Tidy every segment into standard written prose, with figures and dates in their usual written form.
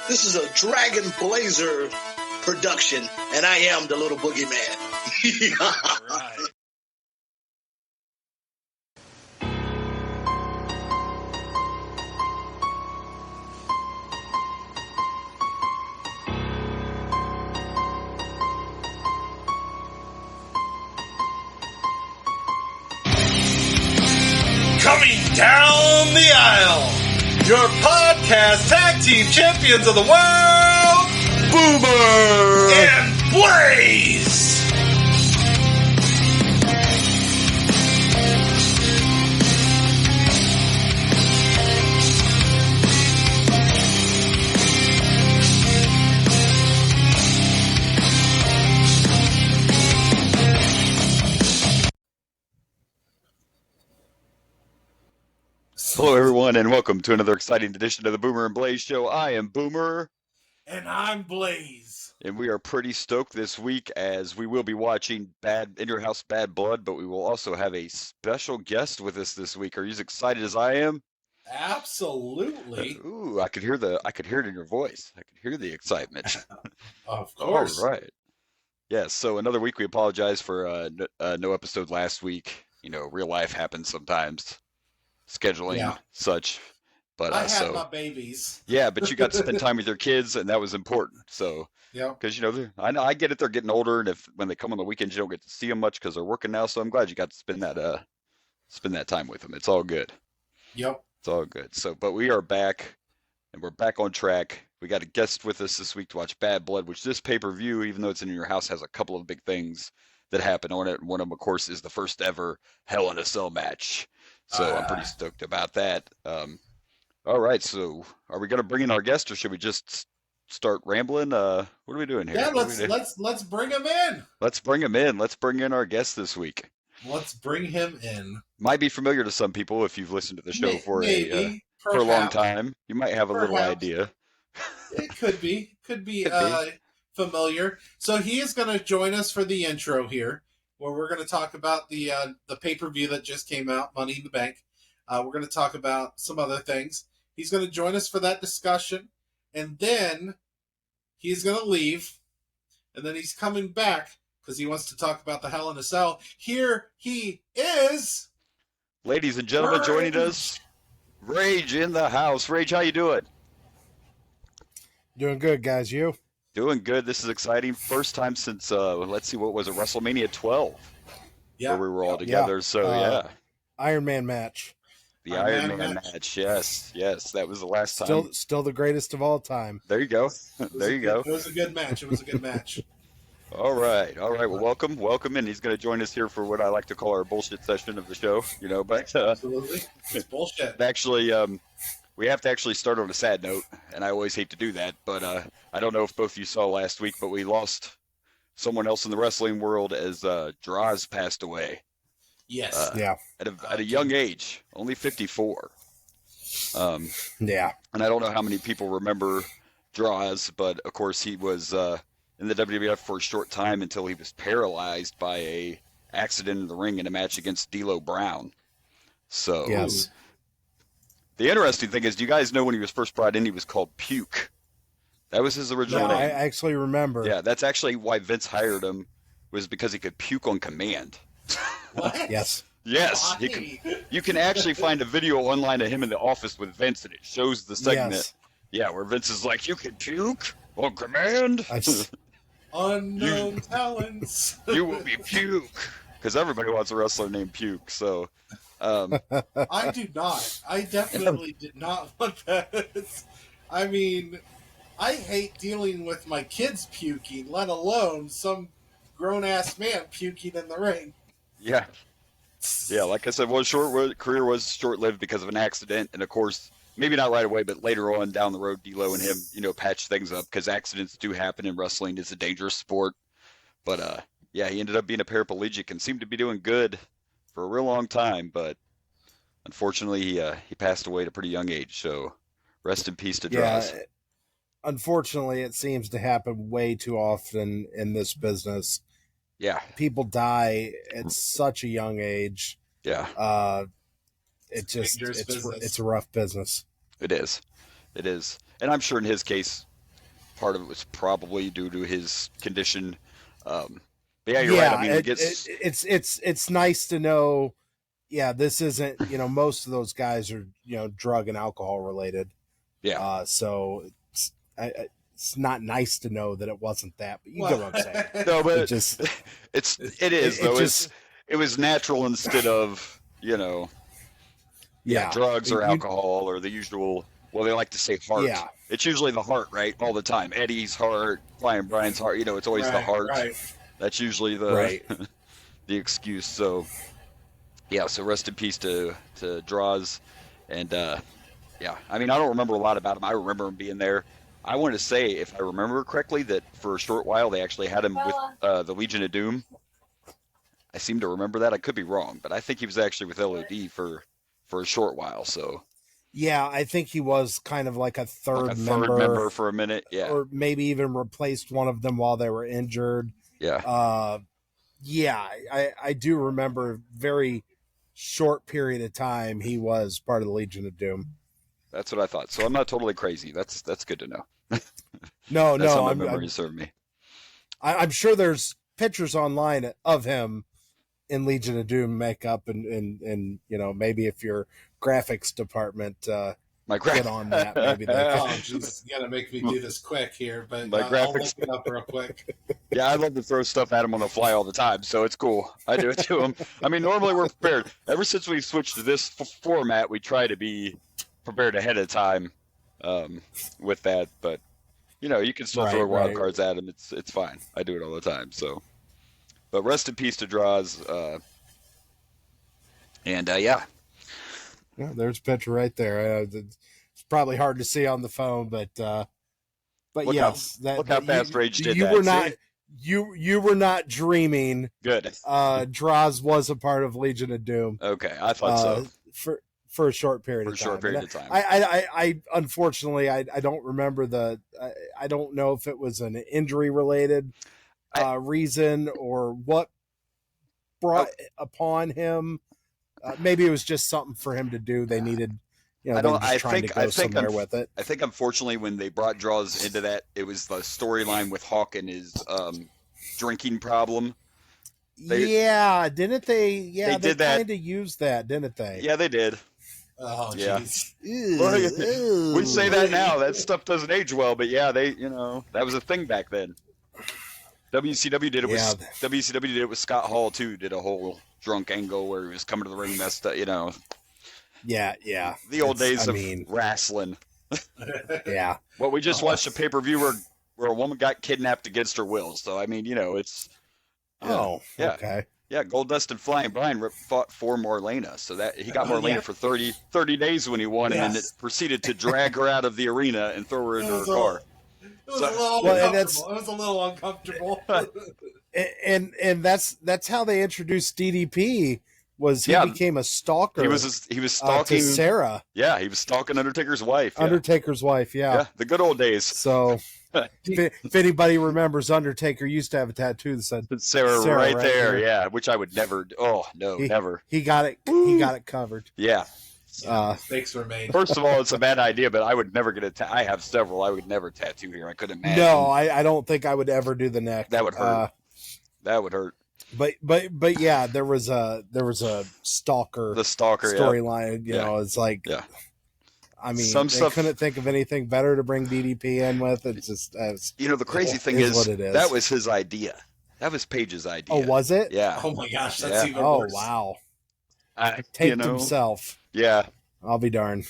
This is a Dragon Blazer production, and I am the little boogeyman. All right. Coming down the aisle, your podcast tag team champions of the world, Boomer and Blaze. Hello, everyone, and welcome to another exciting edition of the Boomer and Blaze Show. I am Boomer. And I'm Blaze. And we are pretty stoked this week as we will be watching In Your House Bad Blood, but we will also have a special guest with us this week. Are you as excited as I am? Absolutely. Ooh, I could hear it in your voice. I could hear the excitement. Of course. All right. Yes, so another week. We apologize for no episode last week. You know, real life happens sometimes. Scheduling, such, but I had my babies. Yeah, but you got to spend time with your kids, and that was important. So, yeah, because I know I get it. They're getting older, and when they come on the weekends, you don't get to see them much because they're working now. So I'm glad you got to spend that time with them. It's all good. Yep, it's all good. So, but we are back, and we're back on track. We got a guest with us this week to watch Bad Blood, which this pay-per-view, even though it's in your house, has a couple of big things that happen on it. And one of them, of course, is the first ever Hell in a Cell match. So I'm pretty stoked about that. All right, so are we going to bring in our guest, or should we just start rambling? What are we doing here? Yeah, let's bring him in. Let's bring him in. Let's bring in our guest this week. Let's bring him in. Might be familiar to some people if you've listened to the show for a long time. You might have a little idea. It could be familiar. So he is going to join us for the intro here, where we're going to talk about the pay-per-view that just came out, Money in the Bank. We're going to talk about some other things. He's going to join us for that discussion, and then he's going to leave, and then he's coming back because he wants to talk about the Hell in a Cell. Here he is. Ladies and gentlemen, joining us, Rage in the house. Rage, how you doing? Doing good, guys. You? Doing good. This is exciting. First time since, let's see, what was it, WrestleMania 12? Yeah. Where we were all together. Yeah. So, Iron Man match. The Iron Man match. Yes. That was the last time. Still the greatest of all time. There you go. There you go. It was a good match. All right. Well, welcome. And he's going to join us here for what I like to call our bullshit session of the show, but absolutely. It's bullshit. Actually, we have to actually start on a sad note, and I always hate to do that, but I don't know if both of you saw last week, but we lost someone else in the wrestling world as Droz passed away. Yes. At a young age, only 54. Yeah. And I don't know how many people remember Droz, but of course he was in the WWF for a short time until he was paralyzed by a accident in the ring in a match against D'Lo Brown. So yes. The interesting thing is, do you guys know when he was first brought in, he was called Puke? That was his original name. I actually remember. Yeah, that's actually why Vince hired him, was because he could puke on command. What? Yes. Yes. You can actually find a video online of him in the office with Vince, and it shows the segment. Yes. Yeah, where Vince is like, you can puke on command? Unknown talents. You will be Puke. Because everybody wants a wrestler named Puke, so... I do not. I definitely did not want that. I mean, I hate dealing with my kids puking, let alone some grown-ass man puking in the ring. Yeah. Yeah, like I said, career was short-lived because of an accident, and of course, maybe not right away, but later on down the road, D'Lo and him, patched things up, because accidents do happen in wrestling. It's a dangerous sport. But, yeah, he ended up being a paraplegic and seemed to be doing good for a real long time, but unfortunately he passed away at a pretty young age, so rest in peace to Droz. Yeah, unfortunately it seems to happen way too often in this business. Yeah. People die at such a young age. Yeah. It's a rough business. It is. And I'm sure in his case, part of it was probably due to his condition. But yeah, you're right. I mean, it's nice to know. Yeah, this isn't. Most of those guys are drug and alcohol related. Yeah. So it's not nice to know that it wasn't that. But you get what I'm saying. No, but it was natural instead of drugs or alcohol or the usual. Well, they like to say heart. Yeah. It's usually the heart, right? All the time. Eddie's heart, Flying Brian's heart. It's always the heart. Right. That's usually the the excuse. So, yeah. So rest in peace to Draws, and I mean, I don't remember a lot about him. I remember him being there. I want to say, if I remember correctly, that for a short while they actually had him with the Legion of Doom. I seem to remember that. I could be wrong, but I think he was actually with LOD for a short while. So. Yeah, I think he was kind of like a third member for a minute. Yeah. Or maybe even replaced one of them while they were injured. Yeah. I do remember very short period of time he was part of the Legion of Doom. That's what I thought. So I'm not totally crazy. That's good to know. No, That's how my memory served me. I'm sure there's pictures online of him in Legion of Doom makeup and maybe if your graphics department get on that, maybe they can. Oh, Jesus, you gotta make me do this quick here, but My graphics. I'll look it up real quick. Yeah, I love to throw stuff at him on the fly all the time, so it's cool. I do it to him. I mean, normally we're prepared. Ever since we switched to this format, we try to be prepared ahead of time with that. But you can still throw wild cards at him. It's fine. I do it all the time. So, but rest in peace to Draws. Yeah, there's a picture right there. It's probably hard to see on the phone, but look yes, look how fast Rage did you that. Were not you were not dreaming. Good. Draws was a part of Legion of Doom. Okay, I thought so. For a short period of time. I unfortunately I don't remember I don't know if it was an injury related reason or what brought upon him. Maybe it was just something for him to do. They needed, I think unfortunately when they brought Draws into that, it was the storyline with Hawk and his drinking problem. Didn't they? Yeah, they did that. Kind of used that, didn't they? Yeah, they did. Oh, yeah. Jeez. We say that now. That stuff doesn't age well, but yeah, that was a thing back then. WCW did it with Scott Hall too. Did a whole drunk angle where he was coming to the ring messed up. Yeah. The old days of wrestling. Yeah. Well, we just watched a pay-per-view where a woman got kidnapped against her will. So I mean, it's. Okay. Yeah, Goldust and Flying Brian fought for Marlena, so that he got Marlena for 30 days when he won, and then it proceeded to drag her out of the arena and throw her into her car. It was a little uncomfortable. And that's how they introduced DDP. Was he became a stalker? He was stalking Sarah. Yeah, he was stalking Undertaker's wife. Yeah. Undertaker's wife. Yeah, the good old days. So. If anybody remembers, Undertaker used to have a tattoo that said Sarah right there. Yeah, which I would never. Oh no, never. He got it. He got it covered. Yeah. Mistakes were made. First of all, it's a bad idea, but I would never get I have several. I would never tattoo here. I couldn't imagine. No, I don't think I would ever do the neck. That would hurt. That would hurt. But yeah, there was a stalker. The stalker storyline. You know, it's like. Yeah. I mean, they couldn't think of anything better to bring DDP in with. It's just, the crazy thing is, that was his idea. That was Page's idea. Oh, was it? Yeah. Oh my gosh, that's even worse. Oh wow. Taped himself. Yeah. I'll be darned.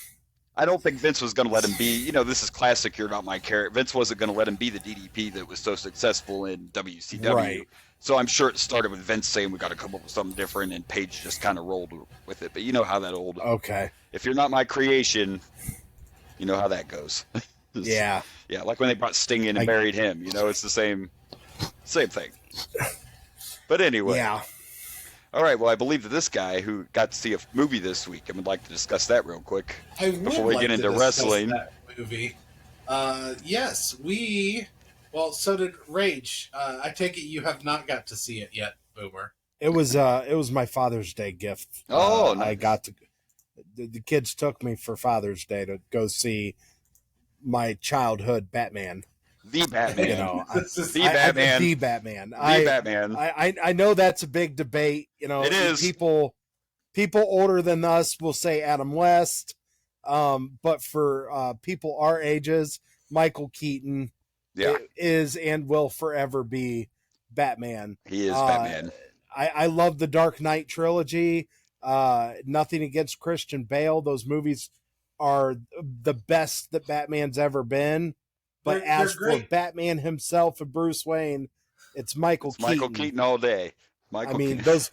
I don't think Vince was going to let him be. This is classic. You're not my character. Vince wasn't going to let him be the DDP that was so successful in WCW. Right. So I'm sure it started with Vince saying we got to come up with something different, and Page just kind of rolled with it. But you know how that old. Okay. If you're not my creation, you know how that goes. Yeah. Yeah, like when they brought Sting in and buried him. It's the same thing. But anyway. Yeah. All right. Well, I believe that this guy who got to see a movie this week, I would like to discuss that real quick before we get into wrestling. That movie. Yes, well, so did Rage. I take it you have not got to see it yet, Boomer. It was my Father's Day gift. Oh, nice. I got to. The kids took me for Father's Day to go see my childhood Batman. The Batman. You know, the Batman. The Batman. The Batman. I know that's a big debate. You know, it is. People older than us will say Adam West. But for people our ages, Michael Keaton is and will forever be Batman. He is Batman. I love the Dark Knight trilogy. Nothing against Christian Bale. Those movies are the best that Batman's ever been. But as for Batman himself and Bruce Wayne, it's Michael Keaton. Michael Keaton all day. Keaton. Those...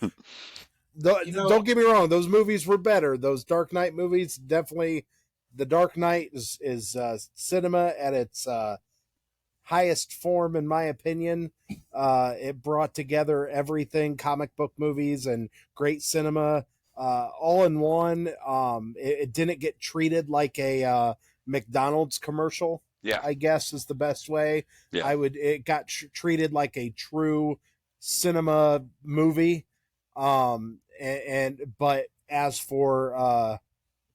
don't get me wrong; those movies were better. Those Dark Knight movies, definitely. The Dark Knight is cinema at its highest form, in my opinion. It brought together everything: comic book movies and great cinema, all in one. It didn't get treated like a McDonald's commercial. Yeah, I guess is the best way. Yeah. It got treated like a true cinema movie. But as for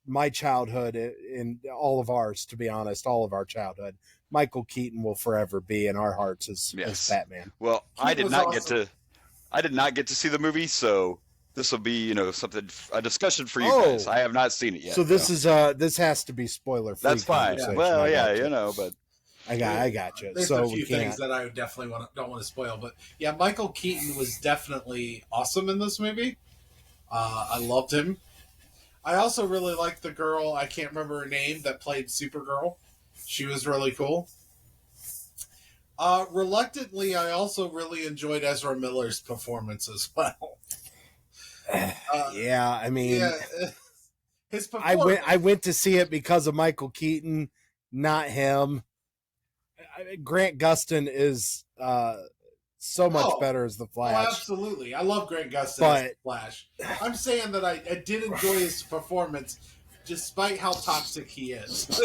my childhood and all of ours, to be honest, all of our childhood, Michael Keaton will forever be in our hearts as Batman. Well, I did not get to see the movie, so this will be, a discussion for you guys. I have not seen it yet. So this has to be spoiler free. That's fine. Well, but I got you. There's so a few things that I definitely don't want to spoil, but yeah, Michael Keaton was definitely awesome in this movie. I loved him. I also really liked the girl, I can't remember her name, that played Supergirl. She was really cool. Reluctantly, I also really enjoyed Ezra Miller's performance as well. His performance. I went to see it because of Michael Keaton, not him. Grant Gustin is so much better as the Flash. Oh, absolutely. I love Grant Gustin as the Flash. I'm saying that I did enjoy his performance despite how toxic he is.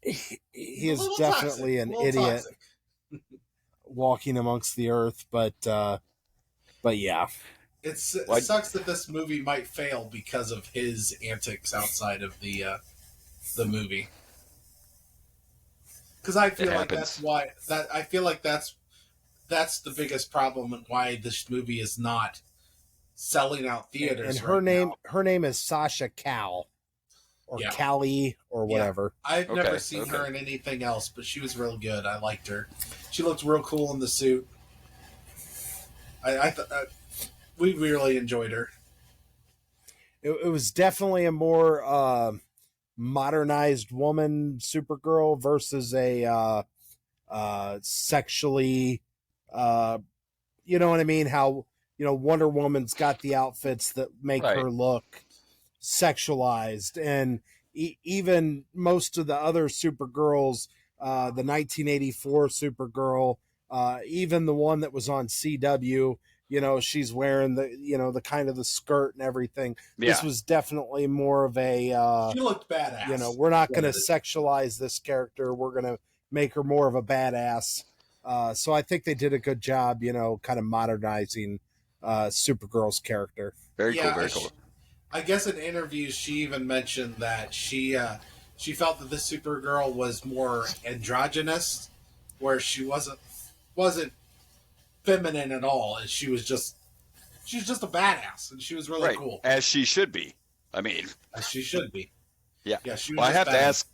he is definitely an idiot walking amongst the earth, but yeah. It sucks that this movie might fail because of his antics outside of the movie. Because I feel like that's why that's the biggest problem and why this movie is not selling out theaters. And her name is Sasha Cal, or Callie, or whatever. Yeah. I've never seen her in anything else, but she was real good. I liked her. She looked real cool in the suit. I thought we really enjoyed her. It was definitely a more modernized woman Supergirl versus a sexually you know what I mean, how Wonder Woman's got the outfits that make her look sexualized, and even most of the other Supergirls, the 1984 Supergirl, even the one that was on CW, she's wearing the kind of the skirt and everything. Yeah. This was definitely more of a she looked badass. We're not going to sexualize this character. We're going to make her more of a badass. So I think they did a good job, kind of modernizing Supergirl's character. Very cool. I guess in interviews she even mentioned that she felt that the Supergirl was more androgynous, where she wasn't feminine at all, and she was just a badass, and she was really cool, as she should be. I mean, as she should be. Yeah. She was. Well, I have to ask,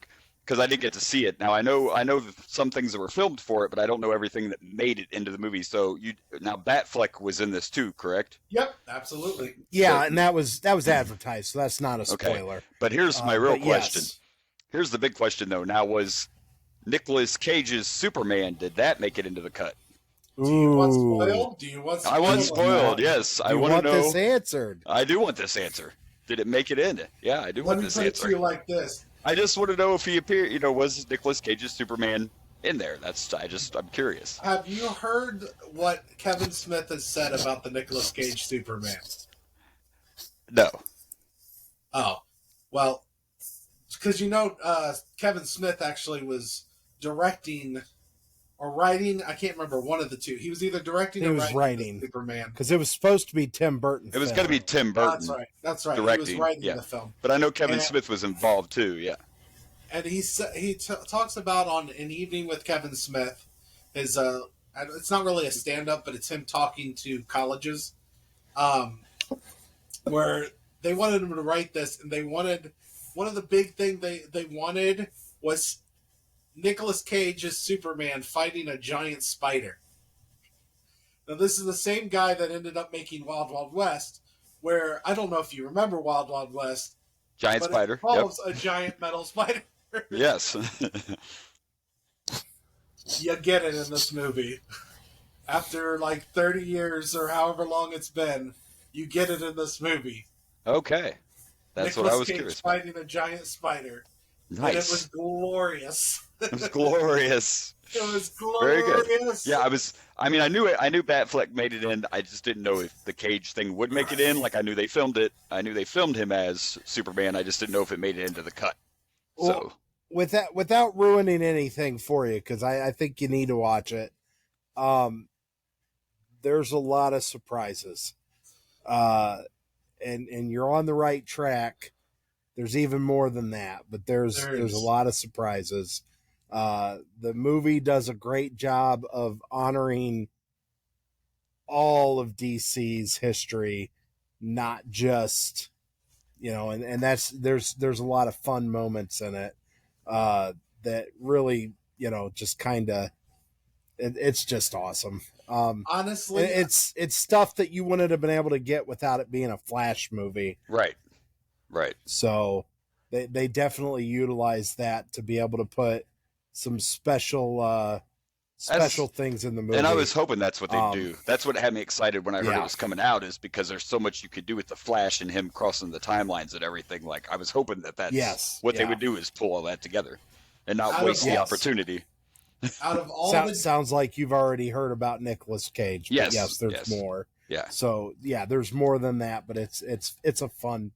because I didn't get to see it. Now I know some things that were filmed for it, but I don't know everything that made it into the movie. So now Batfleck was in this too, correct? Yep, absolutely. Yeah, and that was advertised, so that's not a spoiler. Okay. But here's my real question. Yes. Here's the big question though. Now, was Nicolas Cage's Superman, did that make it into the cut? Do you want spoiled? I want spoiled. Yes, I want to know. This answered. I do want this answer. Did it make it in? Yeah, I do want this answer. Let me put it to you like this. I just want to know if he appeared. Was Nicolas Cage's Superman in there? I'm curious. Have you heard what Kevin Smith has said about the Nicolas Cage Superman? No. Oh, well, because Kevin Smith actually was directing or writing. I can't remember, one of the two. He was either directing or writing Superman, because it was supposed to be Tim Burton. It was going to be Tim Burton. That's right. Directing. He was writing the film. But I know Kevin Smith was involved too. Yeah. and he talks about on An Evening with Kevin Smith, his it's not really a stand-up, but it's him talking to colleges, where they wanted him to write this, and they wanted one of the big thing they wanted was Nicolas Cage as Superman fighting a giant spider. Now, this is the same guy that ended up making Wild Wild West, where I don't know if you remember Wild Wild West. Giant but spider. It involves a giant metal spider. Yes. You get it in this movie. After like 30 years or however long it's been, you get it in this movie. Okay. That's Nicolas what I was Cage curious about. fighting a giant spider. Nice. And it was glorious. It was glorious. It was Very glorious. good. Yeah, I knew Batfleck made it in. I just didn't know if the Cage thing would make it in. Like, I knew they filmed it. I knew they filmed him as Superman. I just didn't know if it made it into the cut. So, without ruining anything for you, because I think you need to watch it. There's a lot of surprises, and you're on the right track. There's even more than that, but there's a lot of surprises. The movie does a great job of honoring all of DC's history, not just, and that's there's a lot of fun moments in it that really, just kind of it's just awesome. Honestly, it's stuff that you wouldn't have been able to get without it being a Flash movie. Right. So they definitely utilize that to be able to put some special things in the movie. And I was hoping that's what they'd do. That's what had me excited when I heard it was coming out, is because there's so much you could do with the Flash and him crossing the timelines and everything. Like, I was hoping that's what they would do, is pull all that together and not waste the opportunity. Out of all sounds like you've already heard about Nicolas Cage. But yes, there's more. Yeah. So there's more than that, but it's a fun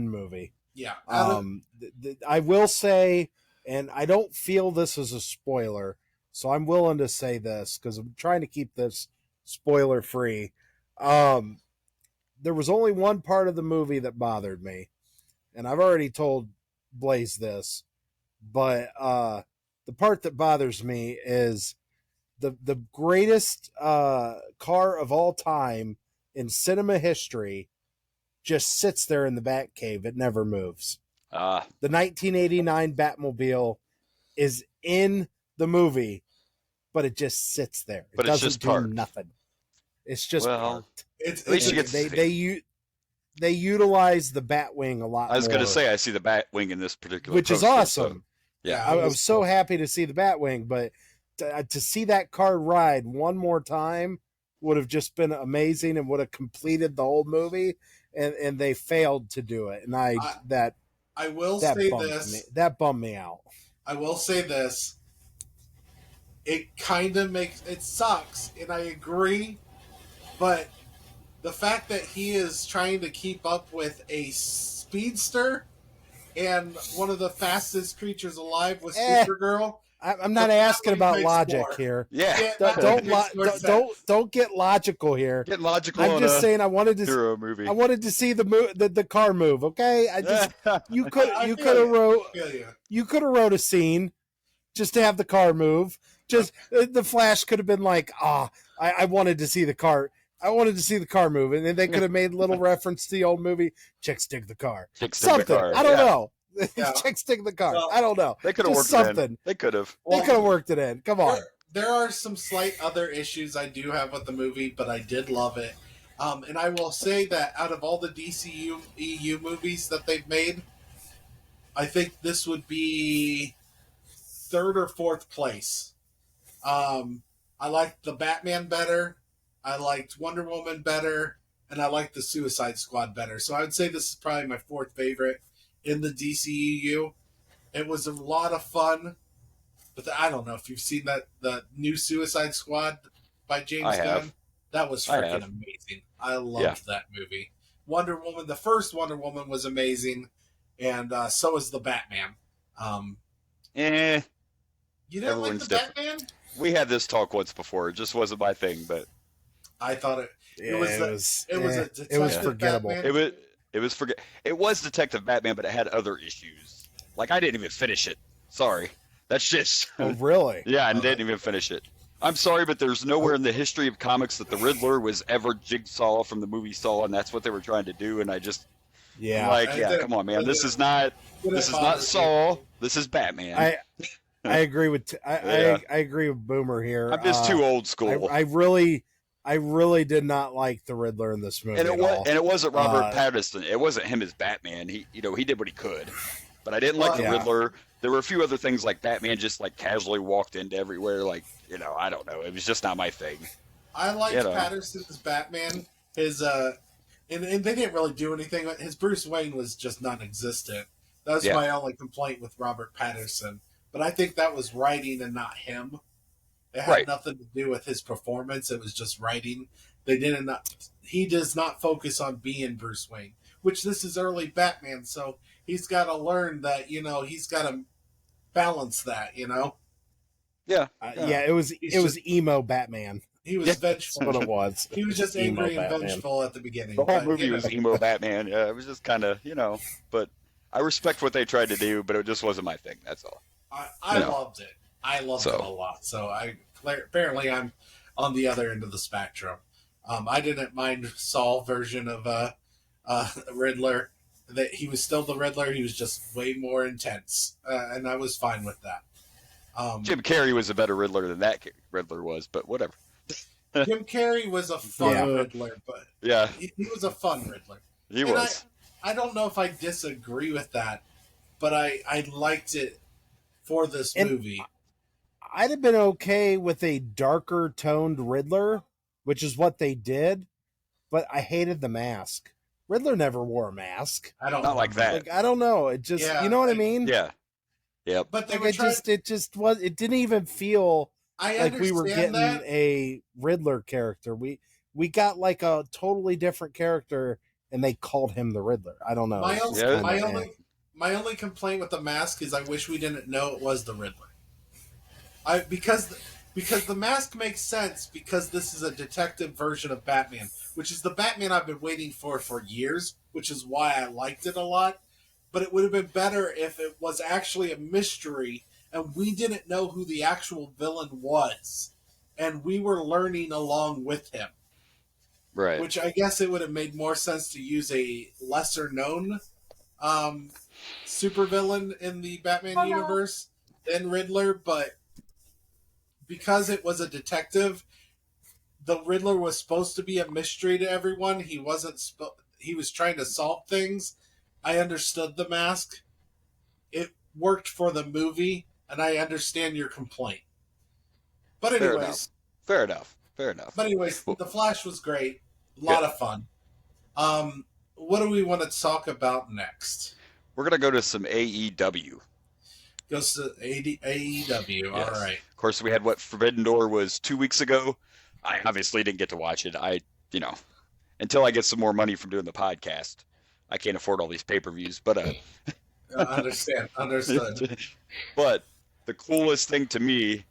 movie. Yeah. I will say, and I don't feel this is a spoiler, so I'm willing to say this because I'm trying to keep this spoiler free. There was only one part of the movie that bothered me, and I've already told Blaze this, but the part that bothers me is the greatest car of all time in cinema history just sits there in the Batcave. It never moves. The 1989 Batmobile is in the movie, but it just sits there. It doesn't do nothing. It's just parked. They utilize the Batwing a lot. I was going to say, I see the Batwing in this particular which is awesome. So, I was so happy to see the Batwing, but to see that car ride one more time would have just been amazing and would have completed the whole movie. And they failed to do it, and that bummed me out. I will say this: it kind of it sucks, and I agree. But the fact that he is trying to keep up with a speedster and one of the fastest creatures alive with Supergirl. I'm not asking about logic here. Yeah, don't get logical here. Get logical. I'm just saying I wanted to hero movie. I wanted to see the car move. Okay, I just you could have wrote a scene just to have the car move. Just the Flash could have been like, I wanted to see the car. I wanted to see the car move, and then they could have made a little reference to the old movie. Chicks dig the car. Something. I don't know. Chicks dig the car. I don't know. They could have worked something. It in. They could have. They could have worked it in. Come on. There are some slight other issues I do have with the movie, but I did love it. And I will say that out of all the DCU EU movies that they've made, I think this would be third or fourth place. I liked the Batman better. I liked Wonder Woman better. And I liked the Suicide Squad better. So I would say this is probably my fourth favorite in the DCEU. It was a lot of fun, but I don't know if you've seen the new Suicide Squad by James Gunn. That was freaking amazing. I loved that movie. Wonder Woman, the first Wonder Woman was amazing, and so is the Batman. You didn't like the Batman? We had this talk once before. It just wasn't my thing, but I thought it was forgettable. Batman. It was Detective Batman, but it had other issues. Like, I didn't even finish it. Sorry. That's just... Oh, really? Yeah, I didn't even finish it. I'm sorry, but there's nowhere in the history of comics that the Riddler was ever Jigsaw from the movie Saw, and that's what they were trying to do, and I just... Yeah. I'm like, yeah, come on, man. This is not Saw. This is Batman. I agree with I agree with Boomer here. I'm just too old school. I really did not like the Riddler in this movie. And it wasn't Robert Pattinson. It wasn't him as Batman. He did what he could. But I didn't like the Riddler. There were a few other things like Batman just like casually walked into everywhere. Like, I don't know. It was just not my thing. I liked Pattinson's Batman. His and they didn't really do anything. His Bruce Wayne was just non-existent. That was my only complaint with Robert Pattinson. But I think that was writing and not him. It had nothing to do with his performance. It was just writing. He does not focus on being Bruce Wayne, which this is early Batman, so he's got to learn that, he's got to balance that, Yeah. It was emo Batman. He was vengeful. That's what it was. He was just angry and vengeful at the beginning. The whole movie was emo Batman. Yeah, it was just kind of, but I respect what they tried to do, but it just wasn't my thing. That's all. I loved it. I loved it a lot. So apparently I'm on the other end of the spectrum. I didn't mind Saul version of Riddler. That he was still the Riddler. He was just way more intense, and I was fine with that. Jim Carrey was a better Riddler than that Riddler was, but whatever. Jim Carrey was a fun Riddler, but he was a fun Riddler. He was. I don't know if I disagree with that, but I liked it for this movie. I'd have been okay with a darker toned Riddler, which is what they did, but I hated the mask. Riddler never wore a mask. Not like that. Like, I don't know. It just, you know what I mean? Yeah. Yep. But they it just was. It didn't even feel like we were getting a Riddler character. We got like a totally different character, and they called him the Riddler. I don't know. My only complaint with the mask is I wish we didn't know it was the Riddler. Because the mask makes sense because this is a detective version of Batman, which is the Batman I've been waiting for years, which is why I liked it a lot. But it would have been better if it was actually a mystery and we didn't know who the actual villain was. And we were learning along with him. Right. Which I guess it would have made more sense to use a lesser known supervillain in the Batman universe than Riddler, but because it was a detective, the Riddler was supposed to be a mystery to everyone. He wasn't. He was trying to solve things. I understood the mask. It worked for the movie, and I understand your complaint. But anyways, fair enough. But anyways, The Flash was great. A lot of fun. What do we want to talk about next? We're gonna go to some AEW. Goes to AEW. Yes. All right. Of course, we had what Forbidden Door was 2 weeks ago. I obviously didn't get to watch it. Until I get some more money from doing the podcast, I can't afford all these pay-per-views. But understood. But the coolest thing to me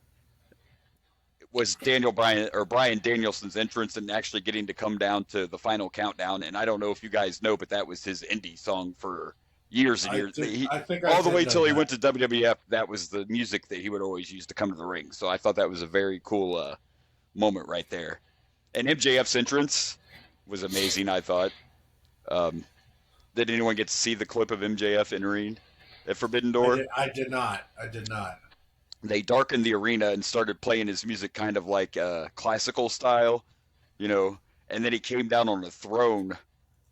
was Bryan Danielson's entrance and actually getting to come down to the final countdown. And I don't know if you guys know, but that was his indie song for years and years. All the way till he went to WWF, that was the music that he would always use to come to the ring. So I thought that was a very cool moment right there. And MJF's entrance was amazing, I thought. Did anyone get to see the clip of MJF entering at Forbidden Door? I did not. They darkened the arena and started playing his music kind of like classical style, and then he came down on a throne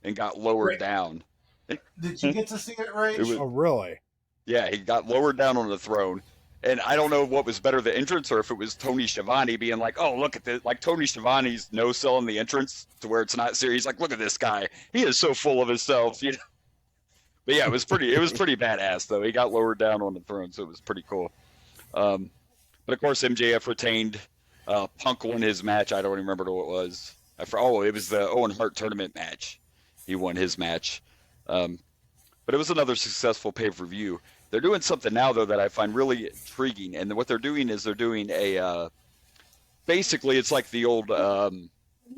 and got lowered down. Did you get to see it, Rage? Oh, really? Yeah, he got lowered down on the throne. And I don't know what was better, the entrance, or if it was Tony Schiavone being like, oh, look at this. Like, Tony Schiavone's no-selling the entrance to where it's not serious. Like, look at this guy. He is so full of himself, But yeah, it was pretty badass, though. He got lowered down on the throne, so it was pretty cool. But, of course, MJF retained. Punk won his match. I don't remember who it was. It was the Owen Hart tournament match. He won his match. But it was another successful pay-per-view. They're doing something now, though, that I find really intriguing. And what they're doing is they're doing basically it's like the old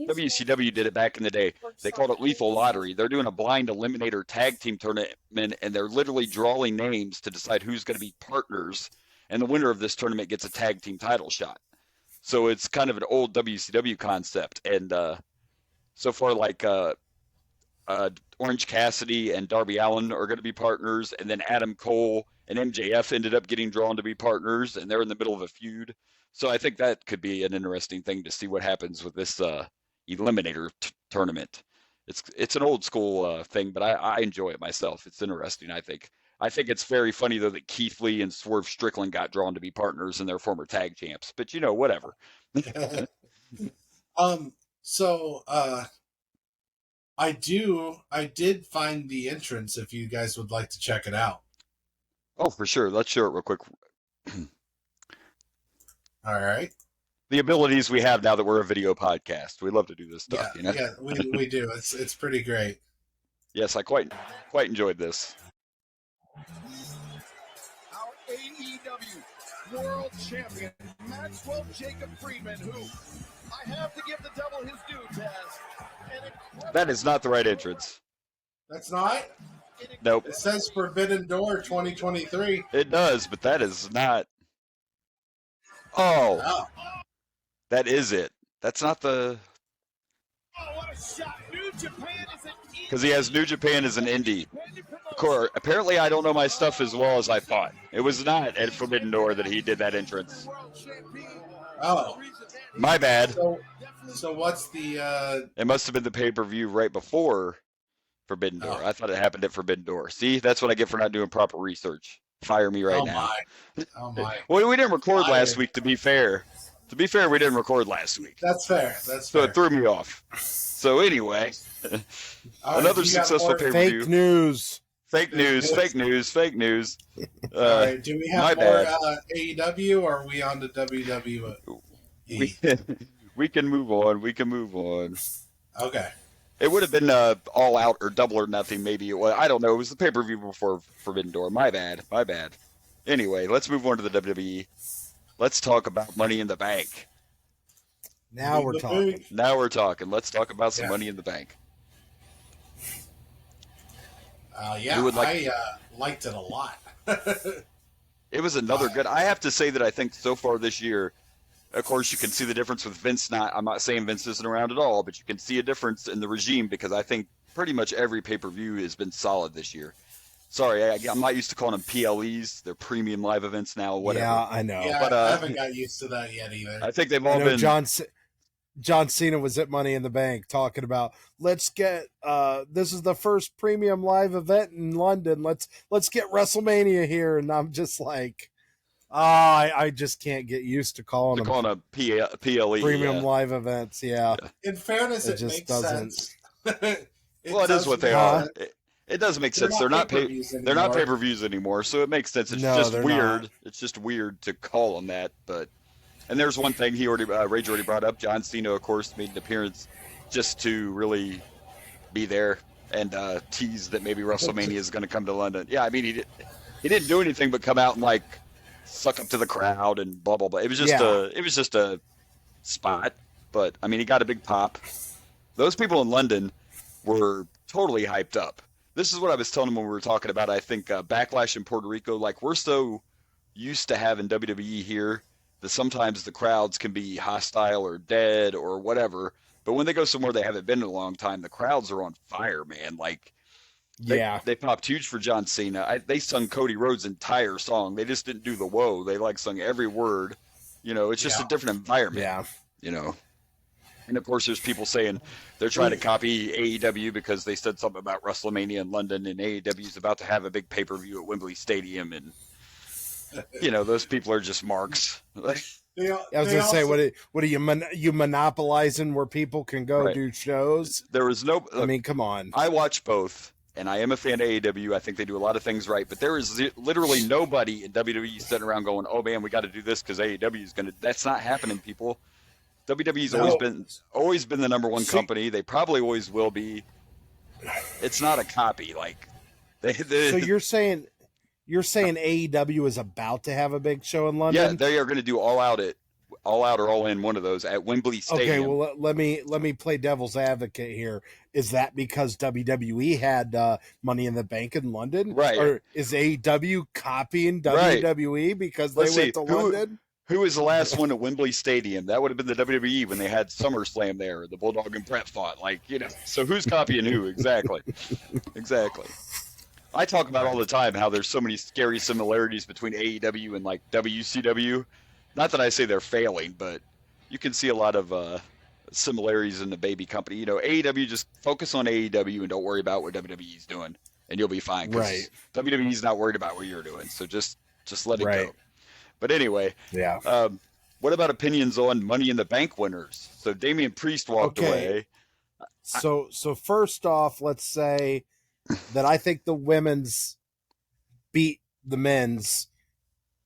WCW did it back in the day. They called it Lethal Lottery. They're doing a blind eliminator tag team tournament, and they're literally drawing names to decide who's going to be partners. And the winner of this tournament gets a tag team title shot. So it's kind of an old WCW concept. And so far, like Orange Cassidy and Darby Allin are going to be partners, and then Adam Cole and MJF ended up getting drawn to be partners, and they're in the middle of a feud. So I think that could be an interesting thing to see what happens with this eliminator tournament. It's an old school thing, but I enjoy it myself. It's interesting, I think. I think it's very funny, though, that Keith Lee and Swerve Strickland got drawn to be partners and they're former tag champs. But, whatever. So I did find the entrance if you guys would like to check it out. Oh, for sure. Let's show it real quick. All right. The abilities we have now that we're a video podcast. We love to do this stuff, Yeah, we do. It's pretty great. Yes, I quite enjoyed this. Our AEW World Champion, Maxwell Jacob Friedman, who I have to give the devil his due, Taz. That is not the right entrance. That's not? Nope. It says Forbidden Door 2023. It does, but that is not. Oh. That is it. That's not the. Oh, what a shot. New Japan is an indie. Because he has New Japan as an indie. Apparently, I don't know my stuff as well as I thought. It was not at Forbidden Door that he did that entrance. Oh. My bad. So what's the... It must have been the pay-per-view right before Forbidden Door. I thought it happened at Forbidden Door. See, that's what I get for not doing proper research. Fire me right now. Oh, my. Well, we didn't record last week, to be fair. To be fair, we didn't record last week. That's fair. So it threw me off. So anyway, another successful pay-per-view. Fake news. Fake news. All right, do we have more AEW, or are we on to WWE? We can move on. Okay. It would have been All Out or Double or Nothing, maybe. I don't know. It was the pay-per-view before Forbidden Door. My bad. Anyway, let's move on to the WWE. Let's talk about Money in the Bank. Now we're talking. Let's talk about some Money in the Bank. I liked it a lot. It was another good. I have to say that I think so far this year, of course, you can see the difference with Vince. I'm not saying Vince isn't around at all, but you can see a difference in the regime because I think pretty much every pay-per-view has been solid this year. Sorry, I'm not used to calling them PLEs. They're premium live events now, whatever. Yeah, I know. Yeah, but, I haven't got used to that yet either. I think they've all been... John Cena was at Money in the Bank talking about, let's get, this is the first premium live event in London. Let's get WrestleMania here. And I'm just like, I just can't get used to calling them a PLE. Premium live events, yeah. In fairness, it makes sense. It is what they are. It does make sense. They're not pay-per-views anymore, so it makes sense. It's just weird. Not. It's just weird to call them that. And there's one thing Rage already brought up. John Cena, of course, made an appearance just to really be there and tease that maybe WrestleMania is going to come to London. Yeah, I mean he didn't do anything but come out and like suck up to the crowd and blah blah blah. It was just a spot, but I mean he got a big pop. Those people in London were totally hyped up. This is what I was telling them when we were talking about, I think, Backlash in Puerto Rico. Like, we're so used to having WWE here that sometimes the crowds can be hostile or dead or whatever. But when they go somewhere they haven't been in a long time, the crowds are on fire, man. Like, they popped huge for John Cena. They sung Cody Rhodes' entire song. They just didn't do the whoa. They, like, sung every word. It's just a different environment. Yeah. And, of course, there's people saying they're trying to copy AEW because they said something about WrestleMania in London, and AEW is about to have a big pay-per-view at Wembley Stadium. And, those people are just marks. I was going to say, what are you monopolizing where people can go do shows? There is no... I mean, come on. I watch both, and I am a fan of AEW. I think they do a lot of things right, but there is literally nobody in WWE sitting around going, oh, man, we got to do this because AEW is going to... That's not happening, people. WWE's always been the number one company. They probably always will be. It's not a copy. Like, so you're saying AEW is about to have a big show in London? Yeah, they are going to do All Out All Out or All In, one of those at Wembley Stadium. Okay, well let me play devil's advocate here. Is that because WWE had Money in the Bank in London, right? Or is AEW copying WWE because they went to London? Who was the last one at Wembley Stadium? That would have been the WWE when they had SummerSlam there. The Bulldog and Brett fought, So who's copying who exactly? Exactly. I talk about all the time how there's so many scary similarities between AEW and WCW. Not that I say they're failing, but you can see a lot of similarities in the baby company. AEW, just focus on AEW and don't worry about what WWE's doing, and you'll be fine. Right. WWE's not worried about what you're doing, so just let it go. But anyway, yeah. What about opinions on Money in the Bank winners? So Damian Priest walked away. So first off, let's say that I think the women's beat the men's